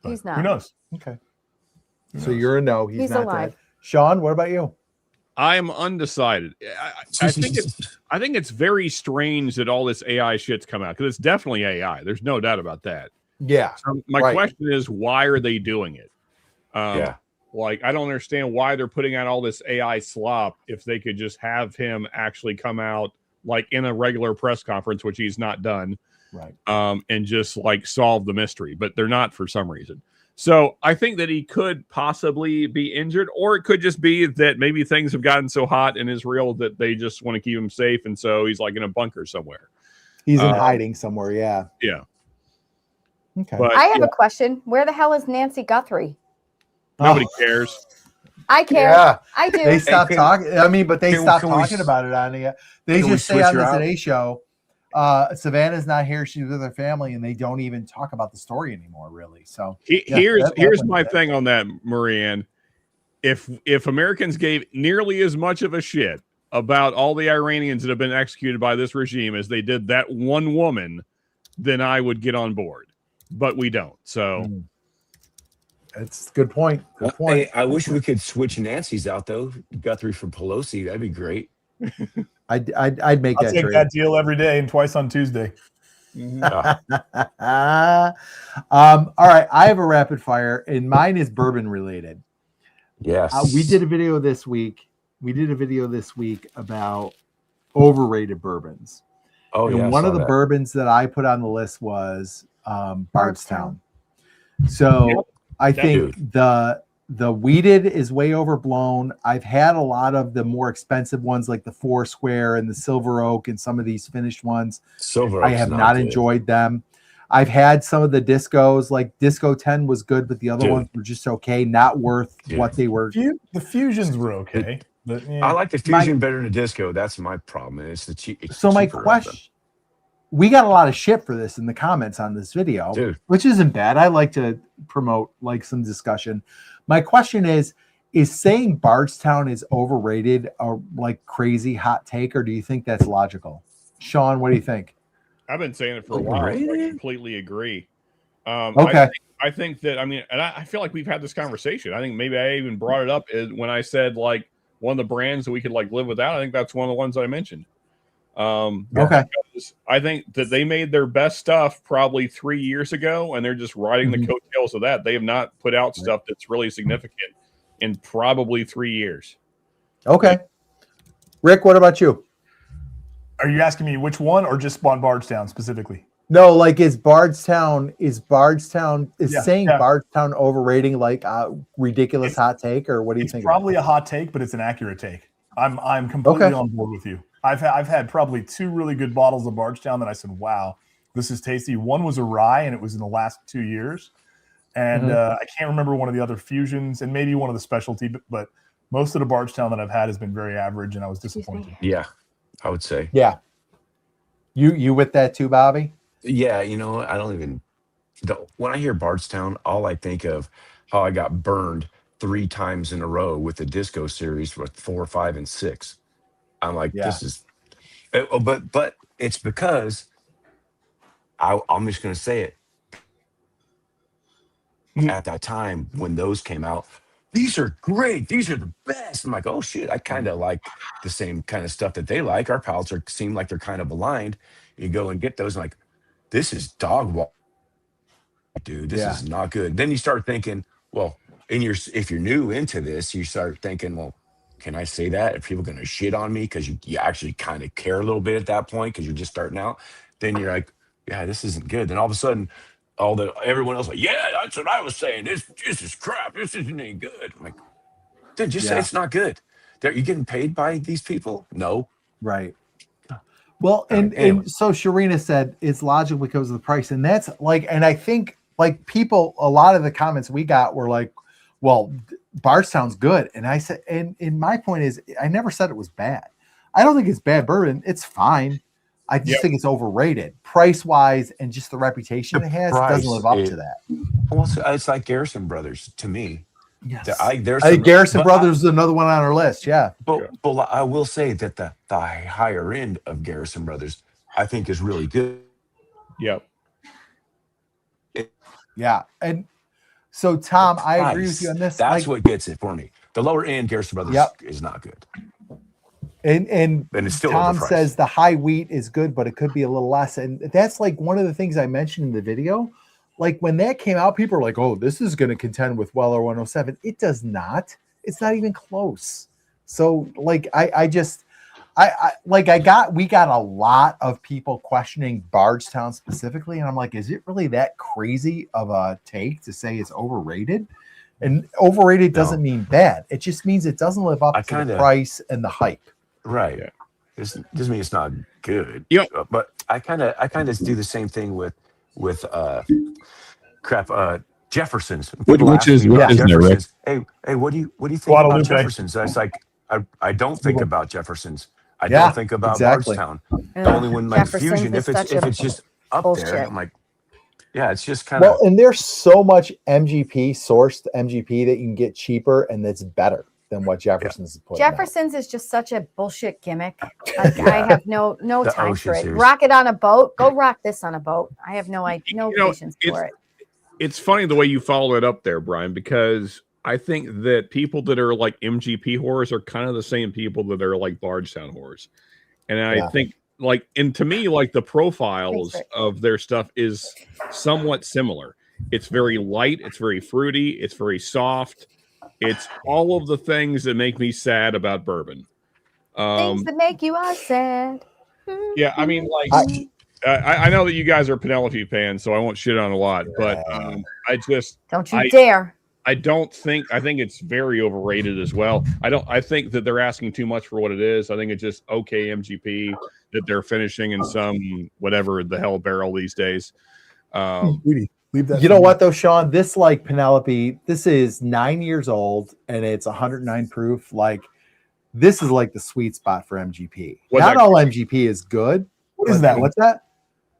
But He's not. Who knows? Okay. Who So knows? you're a no. He's not alive. dead. Sean, what about you? I'm undecided. I think it's very strange that all this AI shit's come out, because it's definitely AI. There's no doubt about that. Yeah. So my question is, why are they doing it? Like, I don't understand why they're putting out all this AI slop if they could just have him actually come out like in a regular press conference, which he's not done, right? And just like solve the mystery, but they're not for some reason. So I think that he could possibly be injured, or it could just be that maybe things have gotten so hot in Israel that they just want to keep him safe, and so he's like in a bunker somewhere. He's in hiding somewhere. Yeah. Yeah. Okay. But, I have a question. Where the hell is Nancy Guthrie? Nobody cares. I care. Yeah. I do. They stopped talking. I mean, but they stopped talking about it on the. They just say on the Today Show, Savannah's not here. She's with her family, and they don't even talk about the story anymore, really. So here's my thing on that, Marianne. If Americans gave nearly as much of a shit about all the Iranians that have been executed by this regime as they did that one woman, then I would get on board. But we don't. So. That's a good point. Good point. Hey, I wish we could switch Nancy's out though. Guthrie for Pelosi, that'd be great. I'd make I'll that take trade. that deal every day and twice on Tuesday. All right, I have a rapid fire, and mine is bourbon related. Yes, we did a video this week. About overrated bourbons. Oh, and yeah. One of the bourbons that I put on the list was Bardstown. So I think the wheated is way overblown. I've had a lot of the more expensive ones like the Four Square and the Silver Oak and some of these finished ones. Silver I have not enjoyed them. I've had some of the discos, like Disco 10 was good, but the other ones were just okay, not worth what they were. The fusions were okay. But, I like the fusion better than the disco. That's my problem. It's the cheap. So my question, we got a lot of shit for this in the comments on this video, which isn't bad. I like to promote like some discussion. My question is saying Bardstown is overrated a like crazy hot take, or do you think that's logical? Sean, what do you think? I've been saying it for a while. I completely agree. Okay. I think that, I mean, and I feel like we've had this conversation. I think maybe I even brought it up when I said like one of the brands that we could like live without. I think that's one of the ones I mentioned. Okay. I think that they made their best stuff probably 3 years ago, and they're just riding the coattails of that. They have not put out stuff that's really significant in probably 3 years. Okay. Rick, what about you? Are you asking me which one, or just on Bardstown specifically? No, like is Bardstown saying Bardstown overrating like a ridiculous hot take, or what do you think? It's probably a hot take, but it's an accurate take. I'm completely on board with you. I've had probably 2 really good bottles of Bardstown that I said, wow, this is tasty. One was a rye, and it was in the last 2 years. And I can't remember one of the other fusions, and maybe one of the specialty, but most of the Bardstown that I've had has been very average, and I was disappointed. Yeah, I would say. Yeah. You with that too, Bobby? Yeah, you know, I don't even when I hear Bardstown, all I think of how I got burned 3 times in a row with the disco series with 4, 5, and 6. I'm like, this is, but it's because I'm just going to say it. At that time when those came out, these are great. These are the best. I'm like, oh shit, I kind of like the same kind of stuff that they like. Our palates seem like they're kind of aligned. You go and get those, and like, this is dog water, dude. This is not good. Then you start thinking, well, if you're new into this, you start thinking, well, can I say that? Are people going to shit on me? Because you actually kind of care a little bit at that point because you're just starting out. Then you're like, yeah, this isn't good. Then all of a sudden, everyone else like, yeah, that's what I was saying. This is crap. This isn't any good. I'm like, dude, just say it's not good. Are you getting paid by these people? No. Right. Well, and so Sharina said it's logical because of the price. And that's like, and I think like people, a lot of the comments we got were like, well, Bardstown's good. And I said, and my point is, I never said it was bad. I don't think it's bad bourbon. It's fine. I just think it's overrated, price wise, and just the reputation it has doesn't live up to that. Well, it's like Garrison Brothers to me. Yes, Garrison Brothers is another one on our list. Yeah, but I will say that the higher end of Garrison Brothers, I think, is really good. Yep. Yeah, and so Tom, I agree with you on this. That's what gets it for me. The lower end Garrison Brothers is not good. And it's still Tom overpriced. says the high wheat is good, but it could be a little less. And that's like one of the things I mentioned in the video. Like when that came out, people were like, "Oh, this is going to contend with Weller 107." It does not. It's not even close. So like we got a lot of people questioning Bardstown specifically, and I'm like, is it really that crazy of a take to say it's overrated? And overrated doesn't mean bad. It just means it doesn't live up to the price and the hype. Right. Yeah. It doesn't mean it's not good. Yeah. But I kind of do the same thing with Jeffersons. Which is Jeffersons. Hey, what do you think about Jeffersons? That's like I don't think about Jeffersons. I don't think about Bardstown. The only one like Fusion, if it's just up there, I'm like, yeah, it's just kind of and there's so much sourced MGP that you can get cheaper and that's better than what Jefferson's is putting Jefferson's is just such a bullshit gimmick. Like, I have no time for it. Series. Rock it on a boat. Go rock this on a boat. I have no patience for it. It's funny the way you follow it up there, Brian, because I think that people that are like MGP whores are kind of the same people that are like Bardstown whores. And I think and to me, like the profiles of their stuff is somewhat similar. It's very light. It's very fruity. It's very soft. It's all of the things that make me sad about bourbon. Things that make you all sad. Yeah, I mean, like, I know that you guys are Penelope fans, so I won't shit on a lot, but I just don't you dare. I think it's very overrated as well. I think that they're asking too much for what it is. I think it's just okay MGP that they're finishing in some whatever the hell barrel these days. Leave that. You know what though, Sean? This like Penelope, this is 9 years old and it's 109 proof. Like this is like the sweet spot for MGP. Not all MGP is good. What is that? What's that?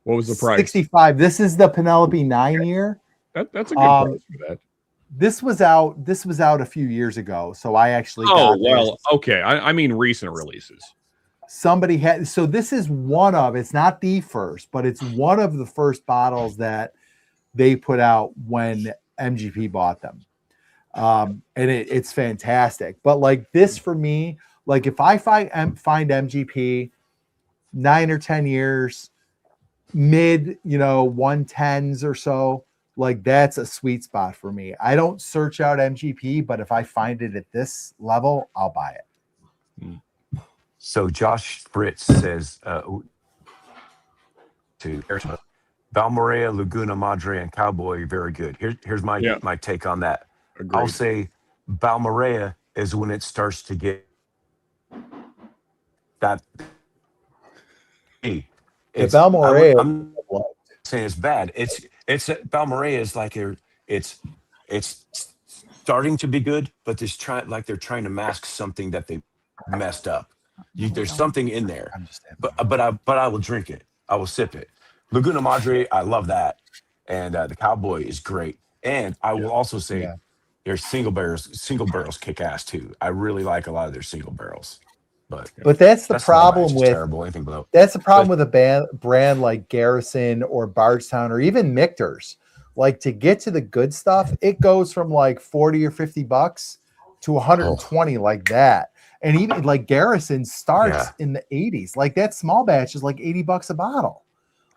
What was the price? 65. This is the Penelope 9 year. That's a good price for that. This was out a few years ago. So I actually okay. I mean recent releases. Somebody had this is one of, it's not the first, but it's one of the first bottles that they put out when MGP bought them. And it's fantastic. But like this for me, like if I find MGP 9 or 10 years, mid, 110s or so, like that's a sweet spot for me. I don't search out MGP, but if I find it at this level, I'll buy it. So Josh Fritz says to Balmorea, Laguna Madre, and Cowboy, very good. Here's my take on that. Agreed. I'll say Balmorea is when it starts to get that. It's Balmorea. I'm saying it's bad. It's Balmorea is like it's starting to be good, but they're trying to mask something that they messed up. There's something in there, but I will drink it. I will sip it. Laguna Madre, I love that, and the Cowboy is great. And I will also say their single barrels kick ass too. I really like a lot of their single barrels, but that's the problem with terrible. Anything below. That's the problem with a brand like Garrison or Bardstown or even Michter's. Like to get to the good stuff, it goes from like $40 or $50 to 120 like that. And even like Garrison starts in the 80s. Like that small batch is like $80 a bottle.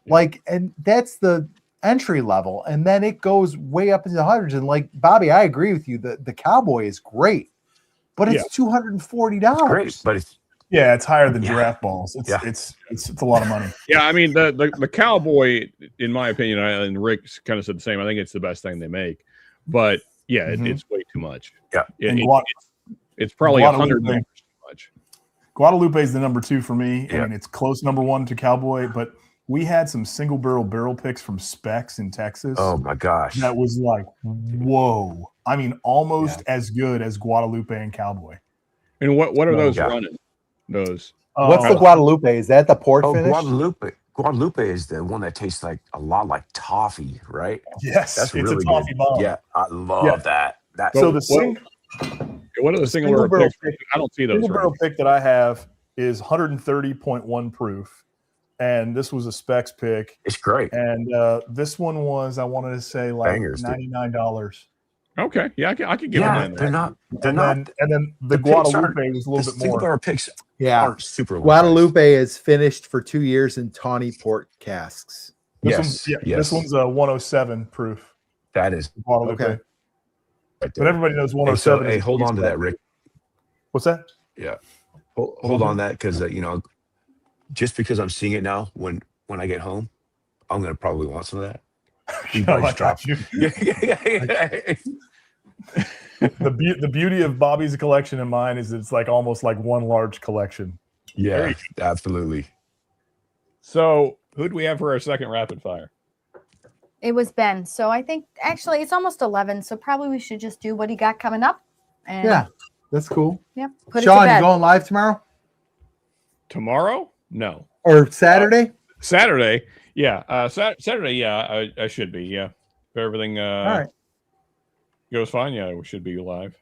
Like, and that's the entry level. And then it goes way up into the hundreds. And like Bobby, I agree with you. The Cowboy is great, but it's $240. Great, but it's higher than giraffe balls. It's a lot of money. Yeah, I mean the Cowboy, in my opinion, and Rick kind of said the same. I think it's the best thing they make, but it's way too much. Yeah, it's probably $100 too much. Guadalupe is the number 2 for me. I mean, it's close number 1 to Cowboy, but we had some single barrel picks from Specs in Texas. Oh my gosh, that was like whoa! I mean, almost as good as Guadalupe and Cowboy. And what are those running? Those. What's the Guadalupe? Is that the port finish? Guadalupe is the one that tastes like a lot like toffee, right? Yes, that's it's really a toffee good. bomb. Yeah, I love that. So what are the single barrel picks? I don't see those. Single barrel pick that I have is 130.1 proof, and this was a Specs pick. It's great. And this one was, I wanted to say, like $99. Okay, yeah, I could get Yeah, behind they're that. not. And then the picks aren't- Guadalupe is a little bit Think more. about our picks Yeah. aren't super well Guadalupe is finished for 2 years in tawny port casks. priced. This one's a 107 proof. That is Guadalupe. Okay. right But there. everybody knows Hey, 107. so, is hold on to that, Rick. What's that? Yeah, hold on that because just because I'm seeing it now, when I get home, I'm gonna probably want some of that. I got you. The beauty of Bobby's collection and mine is it's like almost like one large collection. Yeah, absolutely. So, who do we have for our second rapid fire? It was Ben. So I think actually it's almost 11. So probably we should just do what he got coming up. And Yeah, that's cool. Yep. Put it Sean, to you bed. going live tomorrow Tomorrow? No. or Saturday? Saturday? Yeah. Saturday? Yeah, I should be. Yeah. If everything All right. goes fine, yeah, we should be live.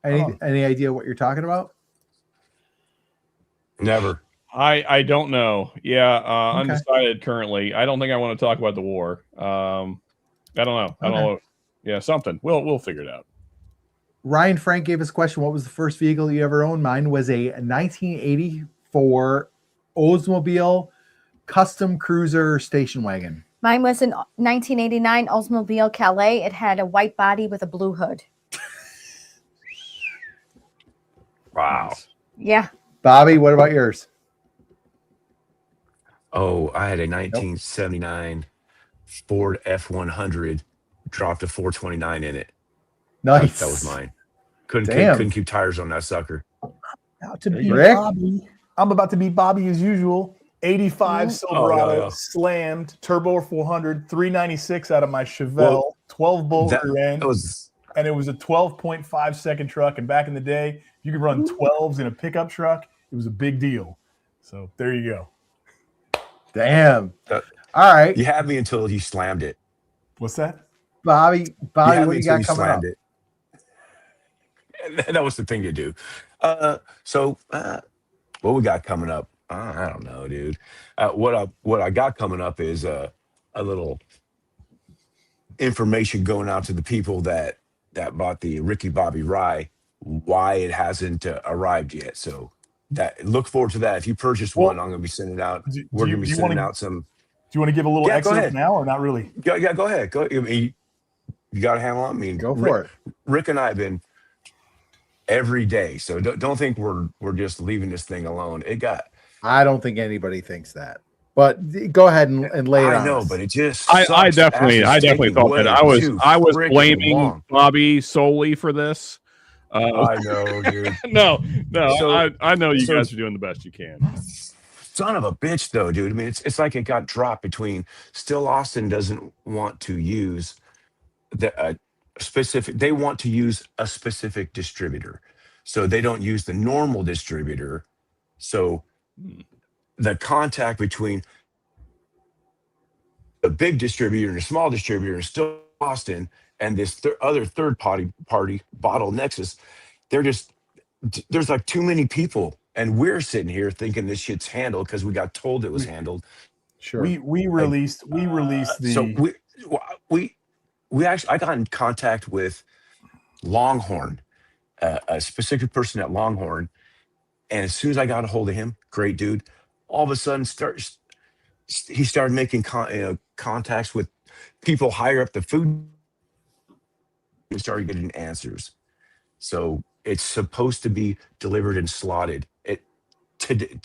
Any idea what you're talking about? Never. I don't know. Yeah, Okay. undecided currently. I don't think I want to talk about the war. I don't know. I don't know. Yeah, something. We'll figure it out. Ryan Frank gave us a question. What was the first vehicle you ever owned? Mine was a 1984 Oldsmobile custom cruiser station wagon. Mine was an 1989 Oldsmobile Calais. It had a white body with a blue hood. Wow. Yeah. Bobby, what about yours? Oh, I had a 1979 Ford F100, dropped a 429 in it. Nice. That was mine. Couldn't keep tires on that sucker. Out to beat Rick? Bobby. I'm about to beat Bobby as usual. 85 Silverado slammed, turbo 400, 396 out of my Chevelle, 12 bolt rear end. And it was a 12.5 second truck. And back in the day, you could run 12s in a pickup truck. It was a big deal. So there you go. Damn. All right. You had me until you slammed it. What's that? Bobby, what you got coming up? It. That was the thing to do. So what we got coming up? I don't know, dude. What I got coming up is a little information going out to the people that bought the Ricky Bobby Rye, why it hasn't arrived yet. So that look forward to that. If you purchase one, I'm going to be sending out. We're going to be sending out some. Do you want to give a little excerpt now or not really? Yeah, go ahead. Go. I mean, you got a handle on me. Go for it. Rick and I have been every day, so don't think we're just leaving this thing alone. I don't think anybody thinks that. But go ahead and lay it on. I know, us. but it just. I definitely thought that I was blaming Bobby solely for this. I know, dude. No. So, I know you guys are doing the best you can. Son of a bitch, though, dude. I mean, it's like it got dropped between. Still, Austin doesn't want to use the specific. They want to use a specific distributor, so they don't use the normal distributor. So the contact between the big distributor and the small distributor is still Austin, and this other third party bottle Nexus. There's like too many people. And we're sitting here thinking this shit's handled because we got told it was handled. Sure. We released the. So we actually, I got in contact with Longhorn, a specific person at Longhorn, and as soon as I got a hold of him, great dude. All of a sudden, he started making contacts with people higher up the food. And started getting answers. So it's supposed to be delivered and slotted. It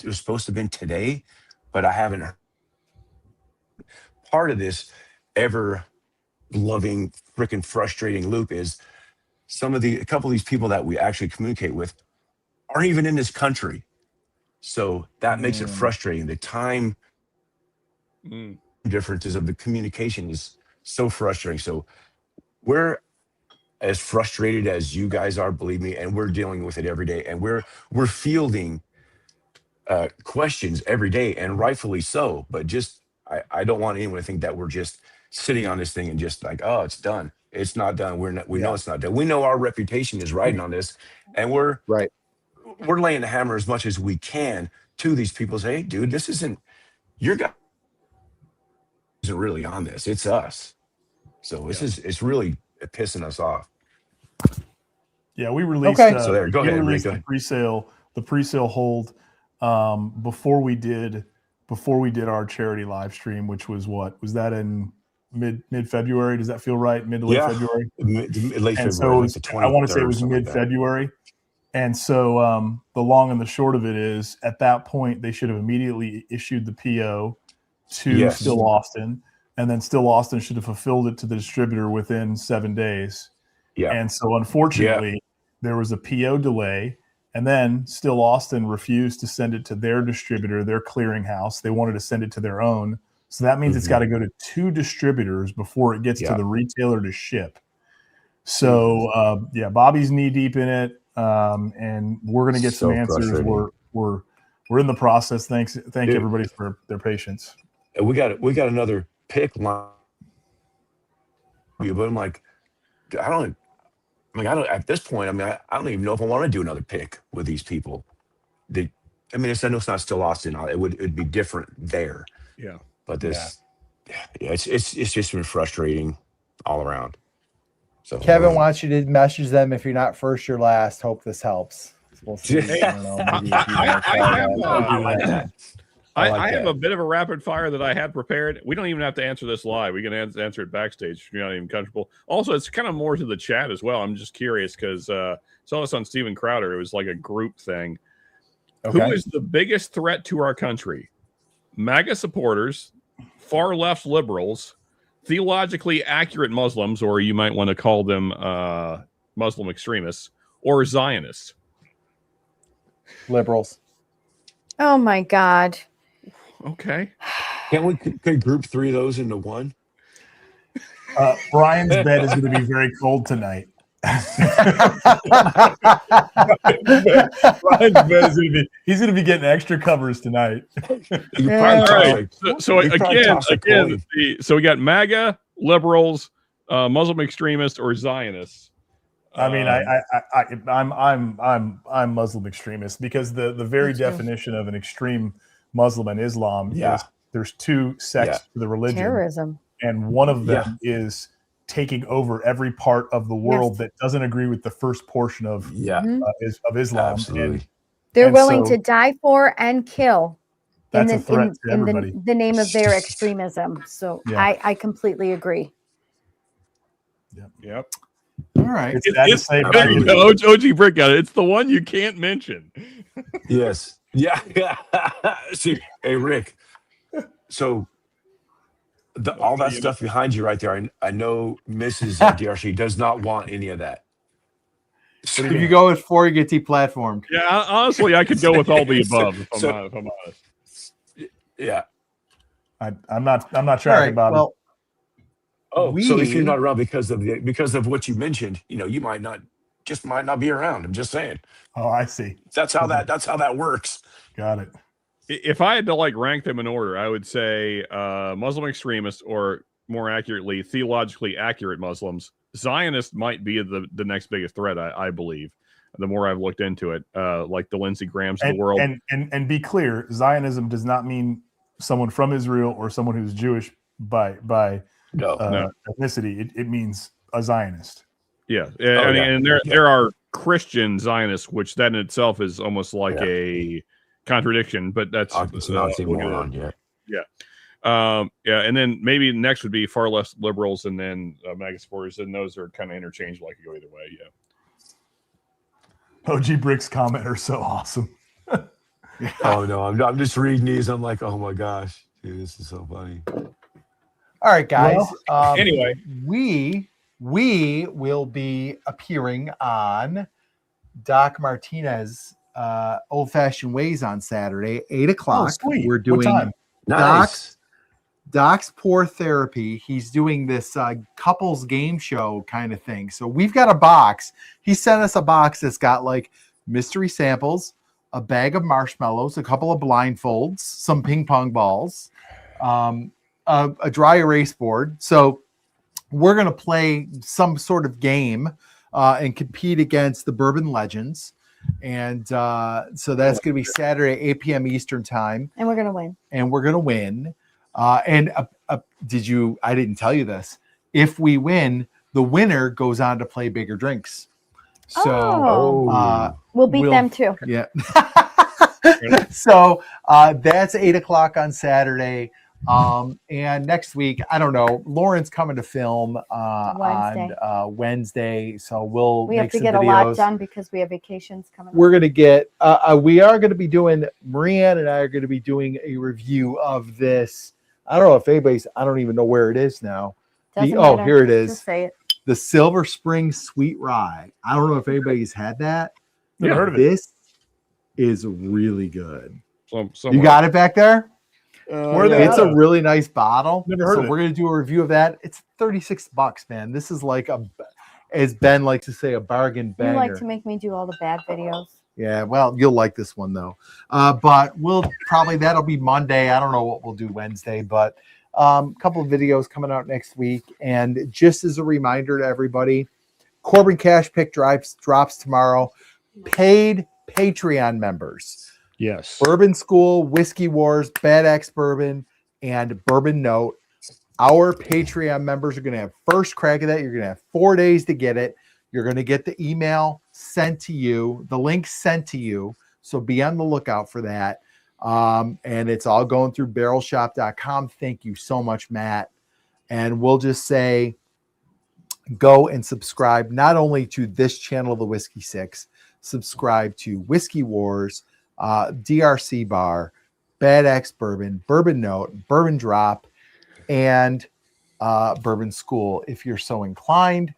was supposed to have been today, but I haven't heard. Part of this ever loving, freaking frustrating loop is a couple of these people that we actually communicate with aren't even in this country. So that makes it frustrating. The time differences of the communication is so frustrating. So we're as frustrated as you guys are, believe me, and we're dealing with it every day. And we're fielding questions every day, and rightfully so. But just I don't want anyone to think that we're just sitting on this thing and just like, oh, it's done. It's not done. We know it's not done. We know our reputation is riding on this, and we're laying the hammer as much as we can to these people. Say, hey, dude, this isn't your guy. Isn't really on this. It's us. So it's really pissing us off. Yeah, we released. Okay. So there, go ahead, released Enrico. the pre-sale hold before we did our charity live stream, which was that in mid February? Does that feel right? Mid to late February? Late And February, so like the 23rd. I want to say it was mid February. And so the long and the short of it is, at that point, they should have immediately issued the PO to Still Austin, and then Still Austin should have fulfilled it to the distributor within 7 days. Yeah. And so, unfortunately, there was a PO delay, and then Still Austin refused to send it to their distributor, their clearinghouse. They wanted to send it to their own. So that means it's got to go to 2 distributors before it gets to the retailer to ship. So, Bobby's knee deep in it. And we're going to get some answers. We're in the process. Thank everybody for their patience. And we got another pick line. But I'm like, I don't at this point. I don't even know if I want to do another pick with these people. I know it's not Still Austin. It'd be different there. Yeah. But this, it's just been frustrating all around. So Kevin wants you to message them. If you're not first, you're last. Hope this helps. We'll see. I don't know, maybe if you want to try that. I have a bit of a rapid fire that I had prepared. We don't even have to answer this live. We can answer it backstage if you're not even comfortable. Also, it's kind of more to the chat as well. I'm just curious because saw this on Steven Crowder. It was like a group thing. Okay. Who is the biggest threat to our country? MAGA supporters, far left liberals, theologically accurate Muslims, or you might want to call them Muslim extremists, or Zionists? Liberals. Oh my God. Okay. Could group 3 of those into one? Brian's bed is going to be very cold tonight. He's going to be getting extra covers tonight. Right. So again, so we got MAGA, liberals, Muslim extremists, or Zionists. I'm Muslim extremist, because the very definition of an extreme Muslim and Islam is there's 2 sects to the religion, terrorism, and one of them is taking over every part of the world that doesn't agree with the first portion of Islam. Absolutely. They're willing to die for and kill in the name of their extremism. So I completely agree. Yep. All right. OG Brick got it. It's the one you can't mention. Yes. Yeah. See, hey, Rick. So all that stuff behind you right there, I know Mrs. DRC does not want any of that. So if you go with 4, you get deplatformed. Yeah, honestly, I could go with all the above if I'm honest. Yeah. I'm not tracking about it. So if you're not around because of what you mentioned, you might not be around. I'm just saying. Oh, I see. That's how that works. Got it. If I had to rank them in order, I would say Muslim extremists, or more accurately, theologically accurate Muslims. Zionists might be the next biggest threat, I believe. The more I've looked into it, like the Lindsey Grahams of the world. And be clear, Zionism does not mean someone from Israel or someone who's Jewish by ethnicity. It means a Zionist. Yeah, and there are Christian Zionists, which that in itself is almost like a contradiction, but that's an oxymoron. And then maybe next would be far less liberals, and then MAGA supporters, and those are kind of interchangeable. I could go either way. OG Brick's comment are so awesome. Oh no, I'm just reading these. I'm like, oh my gosh, dude, this is so funny. All right, guys. Anyway, we will be appearing on Doc Martinez Old Fashioned Ways on Saturday, 8:00. Oh, sweet. We're doing what time? Doc's Pour Therapy. He's doing this couples game show kind of thing. So we've got a box. He sent us a box that's got like mystery samples, a bag of marshmallows, a couple of blindfolds, some ping pong balls, a dry erase board. So we're going to play some sort of game and compete against the Bourbon Legends. And so that's going to be Saturday, 8 p.m. Eastern time. And we're going to win. I didn't tell you this. If we win, the winner goes on to play bigger drinks. So we'll beat them too. Yeah. So that's 8 o'clock on Saturday. And next week, I don't know. Lauren's coming to film on Wednesday, so we have to get a lot done because we have vacations coming. We're gonna get. We are gonna be doing. Marianne and I are gonna be doing a review of this. I don't know if anybody's. I don't even know where it is now. Here it is. Just say it. The Silver Spring Sweet Rye. I don't know if anybody's had that. Never heard of it. This is really good. You got it back there? It's a of? really nice bottle. Never heard of it. We're gonna do a review of that. It's $36, man. This is like as Ben likes to say, a bargain banger. You like to make me do all the bad videos. Yeah, well, you'll like this one though. But that'll be Monday. I don't know what we'll do Wednesday, but a couple of videos coming out next week. And just as a reminder to everybody, Corbin Cash Pick drops tomorrow. Paid Patreon members. Yes. Bourbon School, Whiskey Wars, Bad X Bourbon, and Bourbon Note. Our Patreon members are going to have first crack at that. You're going to have 4 days to get it. You're going to get the email sent to you, the link sent to you. So be on the lookout for that. And it's all going through barrelshop.com. Thank you so much, Matt. And we'll just say, go and subscribe not only to this channel, The Whiskey Six, subscribe to Whiskey Wars, DRC Bar, Bad X Bourbon, Bourbon Note, Bourbon Drop, and Bourbon School if you're so inclined.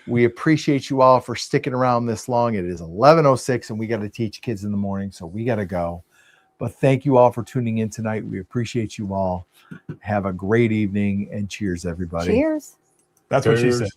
We appreciate you all for sticking around this long. It is 11:06 and we got to teach kids in the morning, so we got to go. But thank you all for tuning in tonight. We appreciate you all. Have a great evening and cheers, everybody. Cheers. That's what she said.